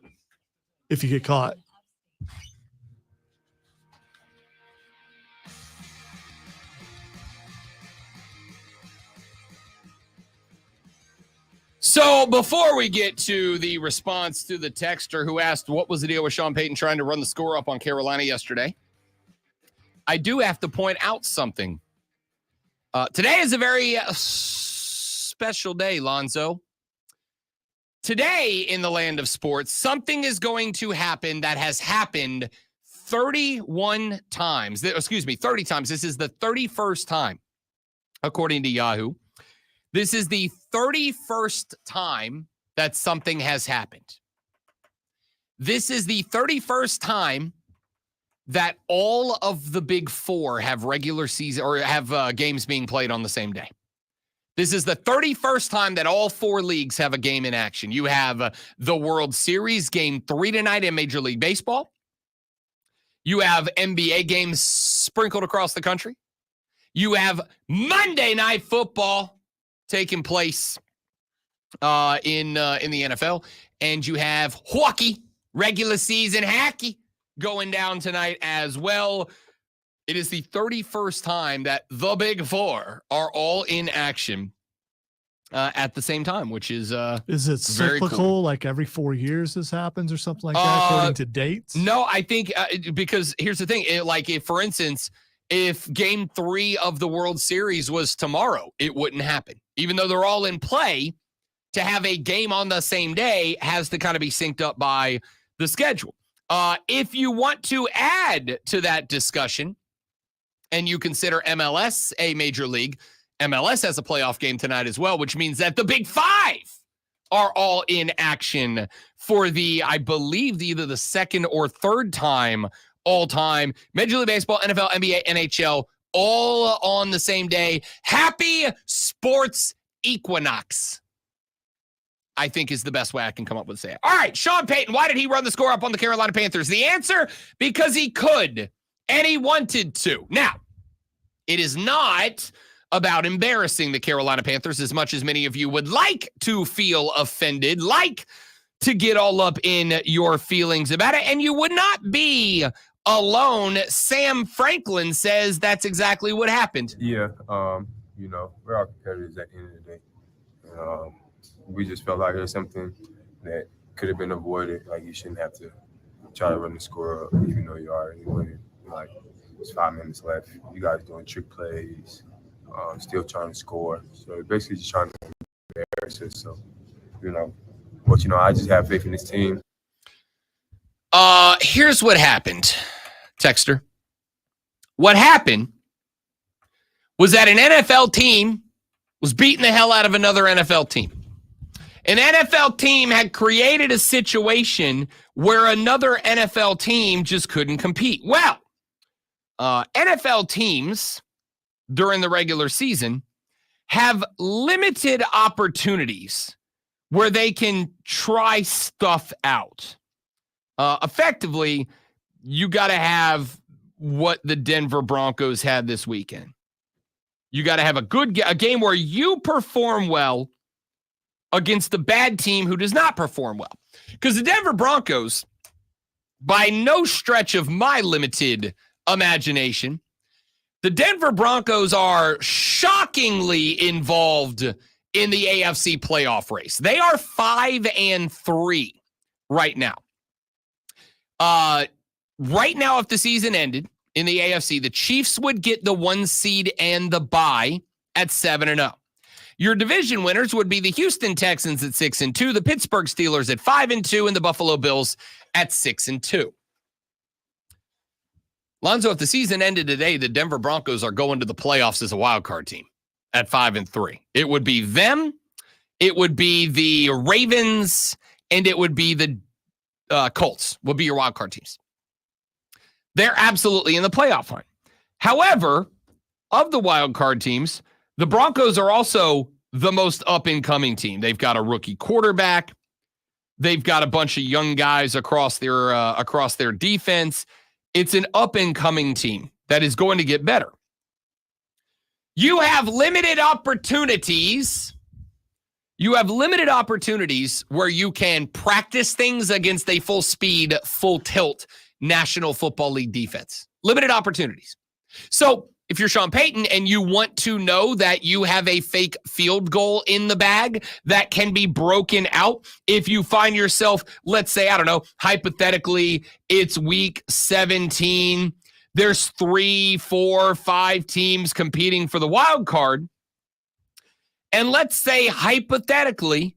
Speaker 2: if you get caught.
Speaker 1: So before we get to the response to the texter who asked what was the deal with Sean Payton trying to run the score up on Carolina yesterday, I do have to point out something. Today is a very special day, Lonzo. Today in the land of sports, something is going to happen that has happened 31 times. 30 times. This is the 31st time, according to Yahoo. This is the 31st time that something has happened. This is the 31st time that all of the Big Four have regular season or have games being played on the same day. This is the 31st time that all four leagues have a game in action. You have the World Series Game 3 tonight in Major League Baseball. You have NBA games sprinkled across the country. You have Monday Night Football taking place in the NFL, and you have hockey, regular season hockey, going down tonight as well. It is the 31st time that the Big Four are all in action at the same time, which is
Speaker 2: it cyclical?
Speaker 1: Cool.
Speaker 2: Like every 4 years this happens or something like that, according to dates?
Speaker 1: No, I think because here's the thing. If, for instance, if Game 3 of the World Series was tomorrow, it wouldn't happen. Even though they're all in play, to have a game on the same day has to kind of be synced up by the schedule. If you want to add to that discussion and you consider MLS a major league, MLS has a playoff game tonight as well, which means that the Big Five are all in action for I believe, either the second or third time all time. Major League Baseball, NFL, NBA, NHL, all on the same day. Happy Sports Equinox, I think, is the best way I can come up with to say it. All right, Sean Payton, why did he run the score up on the Carolina Panthers? The answer, because he could and he wanted to. Now, it is not about embarrassing the Carolina Panthers as much as many of you would like to feel offended, like to get all up in your feelings about it. And you would not be alone. Sam Franklin says that's exactly what happened.
Speaker 12: Yeah, you know, we're all competitors at the end of the day. We just felt like it was something that could have been avoided. Like, you shouldn't have to try to run the score up, even though you're already winning. Like, there's 5 minutes left. You guys doing trick plays, still trying to score. So basically just trying to embarrass us. So, you know, but, you know, I just have faith in this team.
Speaker 1: Here's what happened, Texter. What happened was that an NFL team was beating the hell out of another NFL team. An NFL team had created a situation where another NFL team just couldn't compete. Well, NFL teams during the regular season have limited opportunities where they can try stuff out. Effectively, you got to have what the Denver Broncos had this weekend. You got to have a game where you perform well against the bad team who does not perform well. Because the Denver Broncos, by no stretch of my limited imagination, the Denver Broncos are shockingly involved in the AFC playoff race. They are 5-3 right now. Right now, if the season ended in the AFC, the Chiefs would get the 1 seed and the bye at 7-0. Your division winners would be the Houston Texans at 6-2, the Pittsburgh Steelers at 5-2, and the Buffalo Bills at 6-2. Lonzo, if the season ended today, the Denver Broncos are going to the playoffs as a wild card team at 5-3. It would be them, it would be the Ravens, and it would be the Colts would be your wild card teams. They're absolutely in the playoff hunt. However, of the wild card teams, the Broncos are also the most up-and-coming team. They've got a rookie quarterback. They've got a bunch of young guys across their defense. It's an up-and-coming team that is going to get better. You have limited opportunities. You have limited opportunities where you can practice things against a full-speed, full-tilt National Football League defense. Limited opportunities. So if you're Sean Payton and you want to know that you have a fake field goal in the bag that can be broken out, if you find yourself, let's say, I don't know, hypothetically, it's week 17, there's 3, 4, 5 teams competing for the wild card, and let's say, hypothetically,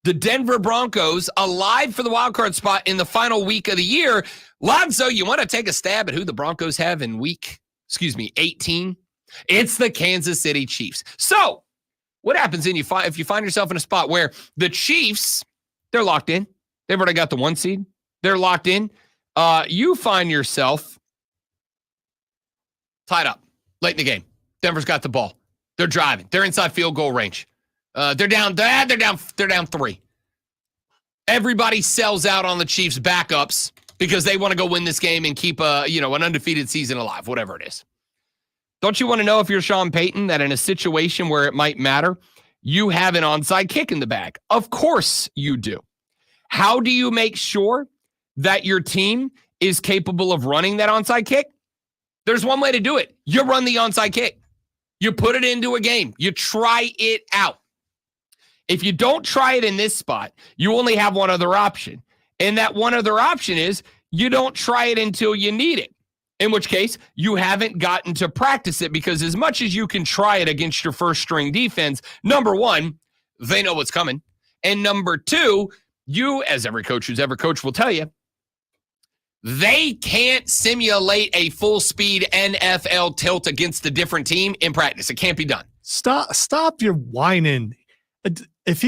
Speaker 1: the Denver Broncos alive for the wild card spot in the final week of the year. Lonzo, you want to take a stab at who the Broncos have in week 18? It's the Kansas City Chiefs. So what happens if you find yourself in a spot where the Chiefs, they're locked in. They've already got the 1 seed. They're locked in. You find yourself tied up late in the game. Denver's got the ball. They're driving. They're inside field goal range. They're down 3. Everybody sells out on the Chiefs backups because they want to go win this game and keep an undefeated season alive, whatever it is. Don't you want to know, if you're Sean Payton, that in a situation where it might matter, you have an onside kick in the bag? Of course you do. How do you make sure that your team is capable of running that onside kick? There's one way to do it. You run the onside kick. You put it into a game. You try it out. If you don't try it in this spot, you only have one other option. And that one other option is you don't try it until you need it, in which case you haven't gotten to practice it, because as much as you can try it against your first string defense, number one, they know what's coming. And number two, you, as every coach who's ever coached will tell you, they can't simulate a full speed NFL tilt against a different team in practice. It can't be done.
Speaker 2: Stop your whining. If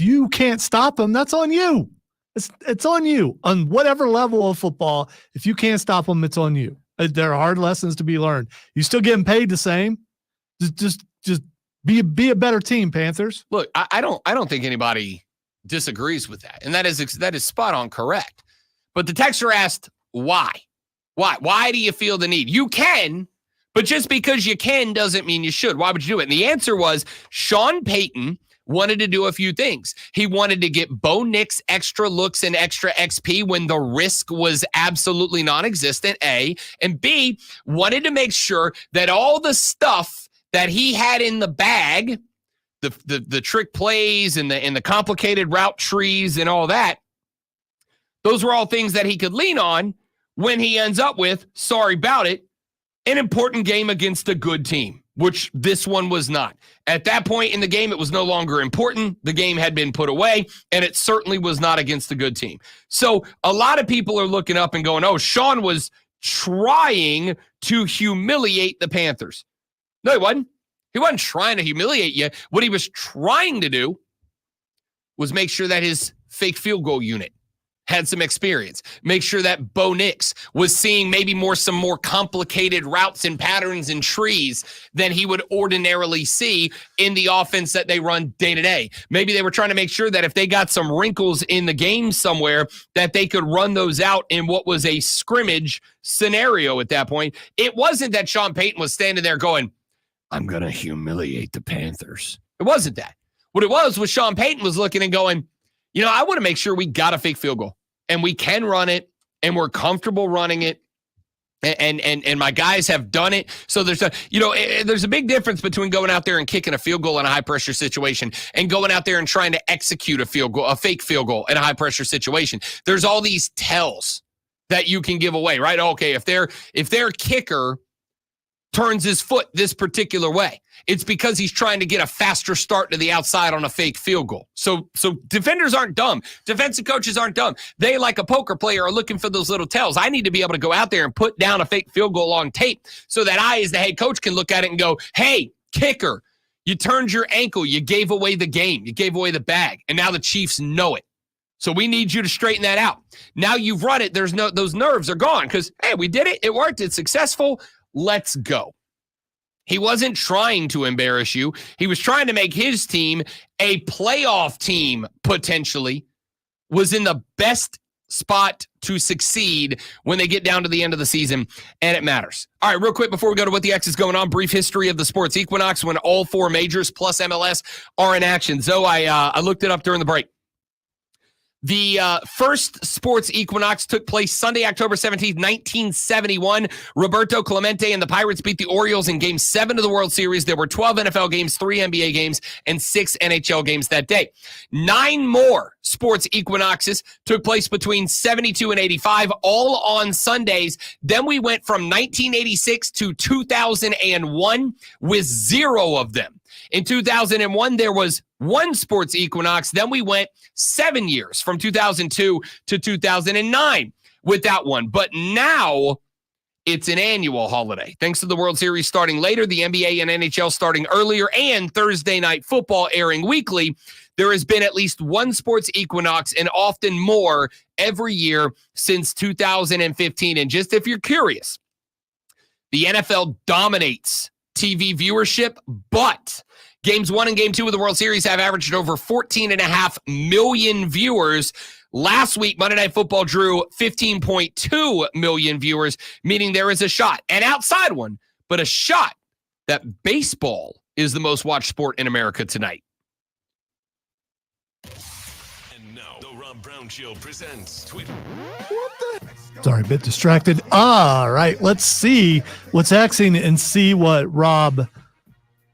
Speaker 2: you can't stop him, that's on you. It's on you on whatever level of football. If you can't stop them, it's on you. There are hard lessons to be learned. You still getting paid the same. Just be a better team, Panthers.
Speaker 1: Look, I don't think anybody disagrees with that, and that is spot on correct. But the texter asked why. Why do you feel the need? You can, but just because you can doesn't mean you should. Why would you do it? And the answer was Sean Payton wanted to do a few things. He wanted to get Bo Nix extra looks and extra XP when the risk was absolutely non-existent, A. And B, wanted to make sure that all the stuff that he had in the bag, the trick plays and the complicated route trees and all that, those were all things that he could lean on when he ends up with, sorry about it, an important game against a good team, which this one was not. At that point in the game, it was no longer important. The game had been put away, and it certainly was not against a good team. So a lot of people are looking up and going, oh, Sean was trying to humiliate the Panthers. No, he wasn't. He wasn't trying to humiliate you. What he was trying to do was make sure that his fake field goal unit had some experience. Make sure that Bo Nix was seeing maybe some more complicated routes and patterns and trees than he would ordinarily see in the offense that they run day to day. Maybe they were trying to make sure that if they got some wrinkles in the game somewhere, that they could run those out in what was a scrimmage scenario at that point. It wasn't that Sean Payton was standing there going, I'm going to humiliate the Panthers. It wasn't that. What it was Sean Payton was looking and going, I want to make sure we got a fake field goal and we can run it and we're comfortable running it. And my guys have done it. So there's a big difference between going out there and kicking a field goal in a high pressure situation and going out there and trying to execute a fake field goal in a high pressure situation. There's all these tells that you can give away, right? Okay. If their kicker turns his foot this particular way, it's because he's trying to get a faster start to the outside on a fake field goal. So defenders aren't dumb. Defensive coaches aren't dumb. They, like a poker player, are looking for those little tells. I need to be able to go out there and put down a fake field goal on tape so that I, as the head coach, can look at it and go, hey, kicker, you turned your ankle. You gave away the game. You gave away the bag. And now the Chiefs know it. So we need you to straighten that out. Now you've run it. Those nerves are gone because, hey, we did it. It worked. It's successful. Let's go. He wasn't trying to embarrass you. He was trying to make his team a playoff team, potentially, was in the best spot to succeed when they get down to the end of the season, and it matters. All right, real quick before we go to what the X is going on, brief history of the sports equinox when all four majors plus MLS are in action. So I looked it up during the break. The first sports equinox took place Sunday, October 17th, 1971. Roberto Clemente and the Pirates beat the Orioles in Game 7 of the World Series. There were 12 NFL games, 3 NBA games, and 6 NHL games that day. 9 more sports equinoxes took place between 72 and 85, all on Sundays. Then we went from 1986 to 2001 with 0 of them. In 2001, there was 1 sports equinox. Then we went 7 years from 2002 to 2009 with that one. But now it's an annual holiday. Thanks to the World Series starting later, the NBA and NHL starting earlier, and Thursday Night Football airing weekly, there has been at least 1 sports equinox and often more every year since 2015. And just if you're curious, the NFL dominates TV viewership, but Games 1 and Game 2 of the World Series have averaged over 14.5 million viewers. Last week, Monday Night Football drew 15.2 million viewers, meaning there is a shot, an outside one, but a shot that baseball is the most watched sport in America tonight.
Speaker 10: And now, the Rob Brown Show presents Twitter.
Speaker 2: Sorry, a bit distracted. All right, let's see what's happening and see what Rob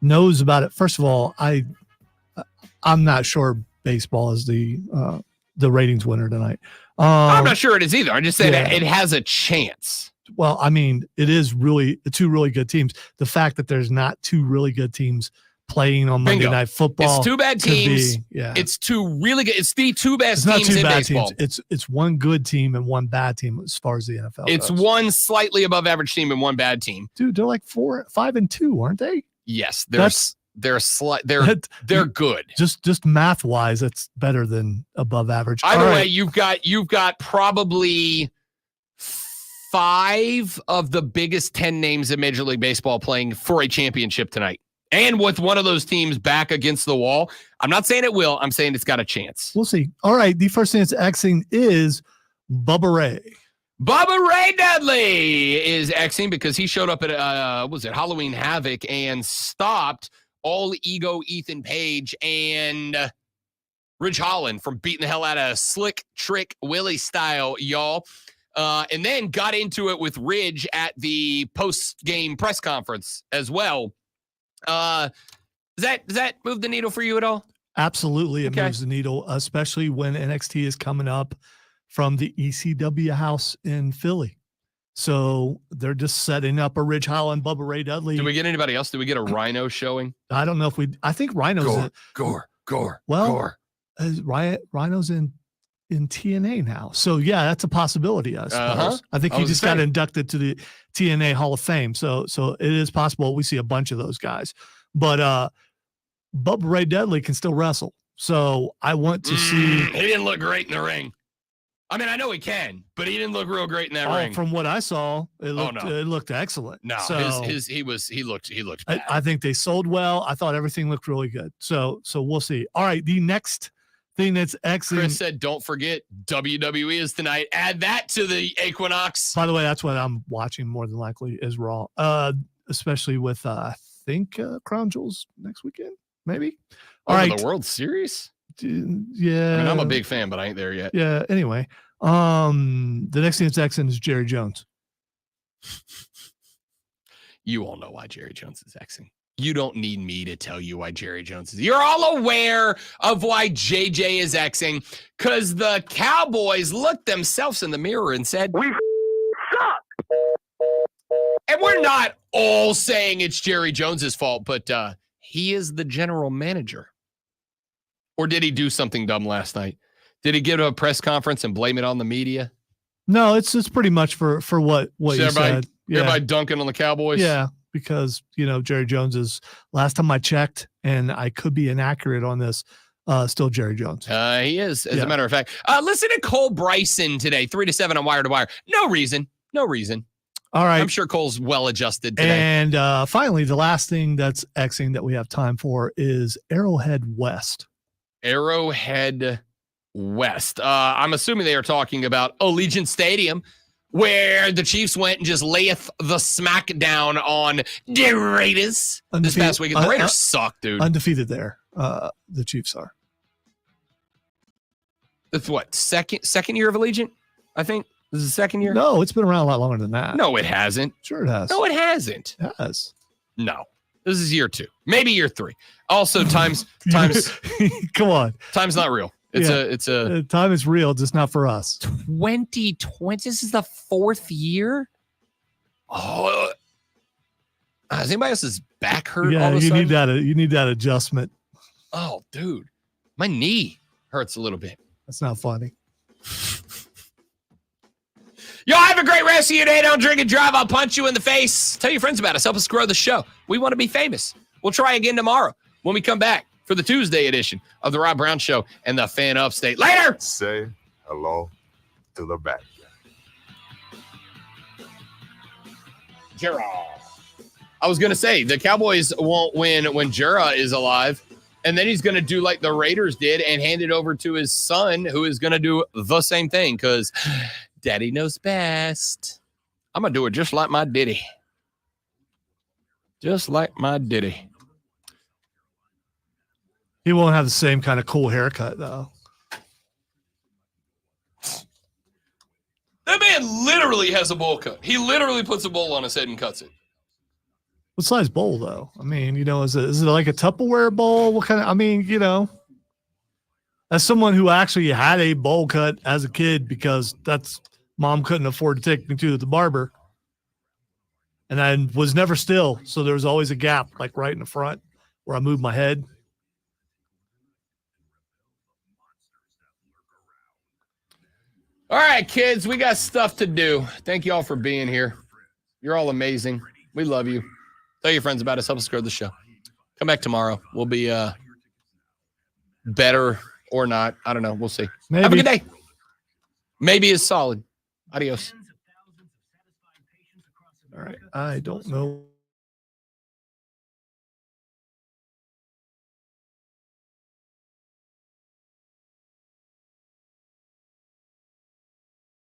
Speaker 2: knows about it. First of all, I'm not sure baseball is the ratings winner tonight.
Speaker 1: I'm not sure it is either. I just said it has a chance.
Speaker 2: Well, I mean, it is really 2 really good teams. The fact that there's not 2 really good teams playing on Monday Night Football.
Speaker 1: It's 2 bad teams. It's 2 really good. It's the 2 best teams in baseball.
Speaker 2: It's 1 good team and 1 bad team as far as the NFL
Speaker 1: It's
Speaker 2: goes.
Speaker 1: 1 slightly above average team and 1 bad team.
Speaker 2: Dude, they're like 4, 5, and 2, aren't they?
Speaker 1: Yes,
Speaker 2: that's
Speaker 1: They're they're good.
Speaker 2: Just math wise, it's better than above average.
Speaker 1: Either
Speaker 2: All
Speaker 1: way,
Speaker 2: right.
Speaker 1: you've got probably 5 of the biggest 10 names in Major League Baseball playing for a championship tonight. And with one of those teams back against the wall, I'm not saying it will. I'm saying it's got a chance.
Speaker 2: We'll see. All right. The first thing that's Xing is Bubba Ray.
Speaker 1: Bubba Ray Dudley is Xing because he showed up at Halloween Havoc and stopped All Ego Ethan Page and Ridge Holland from beating the hell out of Slick Trick Willie style, y'all. And then got into it with Ridge at the post-game press conference as well. Does that move the needle for you at all?
Speaker 2: Absolutely. It moves the needle, especially when NXT is coming up from the ECW house in Philly. So they're just setting up a Ridge Holland, Bubba Ray Dudley.
Speaker 1: Did we get anybody else? Did we get a Rhino showing?
Speaker 2: I don't know if I think Rhino's
Speaker 1: Gore.
Speaker 2: Rhino's in TNA now. So yeah, that's a possibility, I suppose.
Speaker 1: Uh-huh.
Speaker 2: I think
Speaker 1: I
Speaker 2: he
Speaker 1: was
Speaker 2: just
Speaker 1: gonna
Speaker 2: got
Speaker 1: say.
Speaker 2: inducted to the TNA Hall of Fame. So it is possible we see a bunch of those guys. But Bubba Ray Dudley can still wrestle. So I want to see.
Speaker 1: He didn't look great in the ring. I mean, I know he can, but he didn't look real great in that ring.
Speaker 2: From what I saw, it looked excellent.
Speaker 1: No,
Speaker 2: so
Speaker 1: he looked bad.
Speaker 2: I think they sold well. I thought everything looked really good. So we'll see. All right, the next thing that's excellent.
Speaker 1: Chris said, "Don't forget WWE is tonight. Add that to the Equinox."
Speaker 2: By the way, that's what I'm watching more than likely is Raw, especially with I think Crown Jewels next weekend, maybe. All right,
Speaker 1: the World Series.
Speaker 2: Yeah,
Speaker 1: I mean, I'm a big fan, but I ain't there yet.
Speaker 2: Yeah. Anyway, the next thing that's excellent is Jerry Jones.
Speaker 1: You all know why Jerry Jones is Xing. You don't need me to tell you why Jerry Jones is. You're all aware of why JJ is Xing because the Cowboys looked themselves in the mirror and said, "We suck." And we're not all saying it's Jerry Jones's fault, but he is the general manager. Or did he do something dumb last night? Did he give a press conference and blame it on the media?
Speaker 2: No, it's pretty much for what you said.
Speaker 1: Everybody dunking on the Cowboys?
Speaker 2: Yeah, because Jerry Jones is, last time I checked, and I could be inaccurate on this, still Jerry Jones.
Speaker 1: He is, as a matter of fact. Listen to Cole Bryson today, 3 to 7 on Wire to Wire. No reason.
Speaker 2: All right.
Speaker 1: I'm sure Cole's well adjusted today.
Speaker 2: And finally, the last thing that's Xing that we have time for is Arrowhead West.
Speaker 1: Arrowhead West. I'm assuming they are talking about Allegiant Stadium, where the Chiefs went and just layeth the smackdown on the Raiders this past weekend. The Raiders suck, dude.
Speaker 2: Undefeated there. The Chiefs are.
Speaker 1: That's what, second year of Allegiant? I think this is the second year.
Speaker 2: No, it's been around a lot longer than that.
Speaker 1: No, it hasn't.
Speaker 2: Sure, it has.
Speaker 1: No, it hasn't.
Speaker 2: It has.
Speaker 1: No, this is year 2, maybe year 3. Also, times.
Speaker 2: Come on.
Speaker 1: Time's not real. It's a
Speaker 2: time is real, just not for us.
Speaker 1: 2020. This is the 4th year. Oh, is anybody else's back hurt?
Speaker 2: Yeah,
Speaker 1: all of a sudden?
Speaker 2: You need that adjustment.
Speaker 1: Oh, dude, my knee hurts a little bit.
Speaker 2: That's not funny.
Speaker 1: Y'all have a great rest of your day. Don't drink and drive. I'll punch you in the face. Tell your friends about us. Help us grow the show. We want to be famous. We'll try again tomorrow when we come back for the Tuesday edition of the Rob Brown Show and the Fan Upstate. Later.
Speaker 12: Say hello to the back.
Speaker 1: Jura. I was going to say, the Cowboys won't win when Jura is alive. And then he's going to do like the Raiders did and hand it over to his son, who is going to do the same thing because daddy knows best. I'm going to do it just like my Diddy. Just like my Diddy.
Speaker 2: He won't have the same kind of cool haircut, though.
Speaker 1: That man literally has a bowl cut. He literally puts a bowl on his head and cuts it.
Speaker 2: What size bowl, though? I mean, is it like a Tupperware bowl? What kind of, I mean, as someone who actually had a bowl cut as a kid because mom couldn't afford to take me to the barber. And I was never still. So there was always a gap, like right in the front where I moved my head.
Speaker 1: All right, kids, we got stuff to do. Thank you all for being here. You're all amazing. We love you. Tell your friends about us. Help us grow the show. Come back tomorrow. We'll be better or not. I don't know. We'll see.
Speaker 2: Maybe.
Speaker 1: Have a good day. Maybe is solid. Adios.
Speaker 2: All right. I don't know.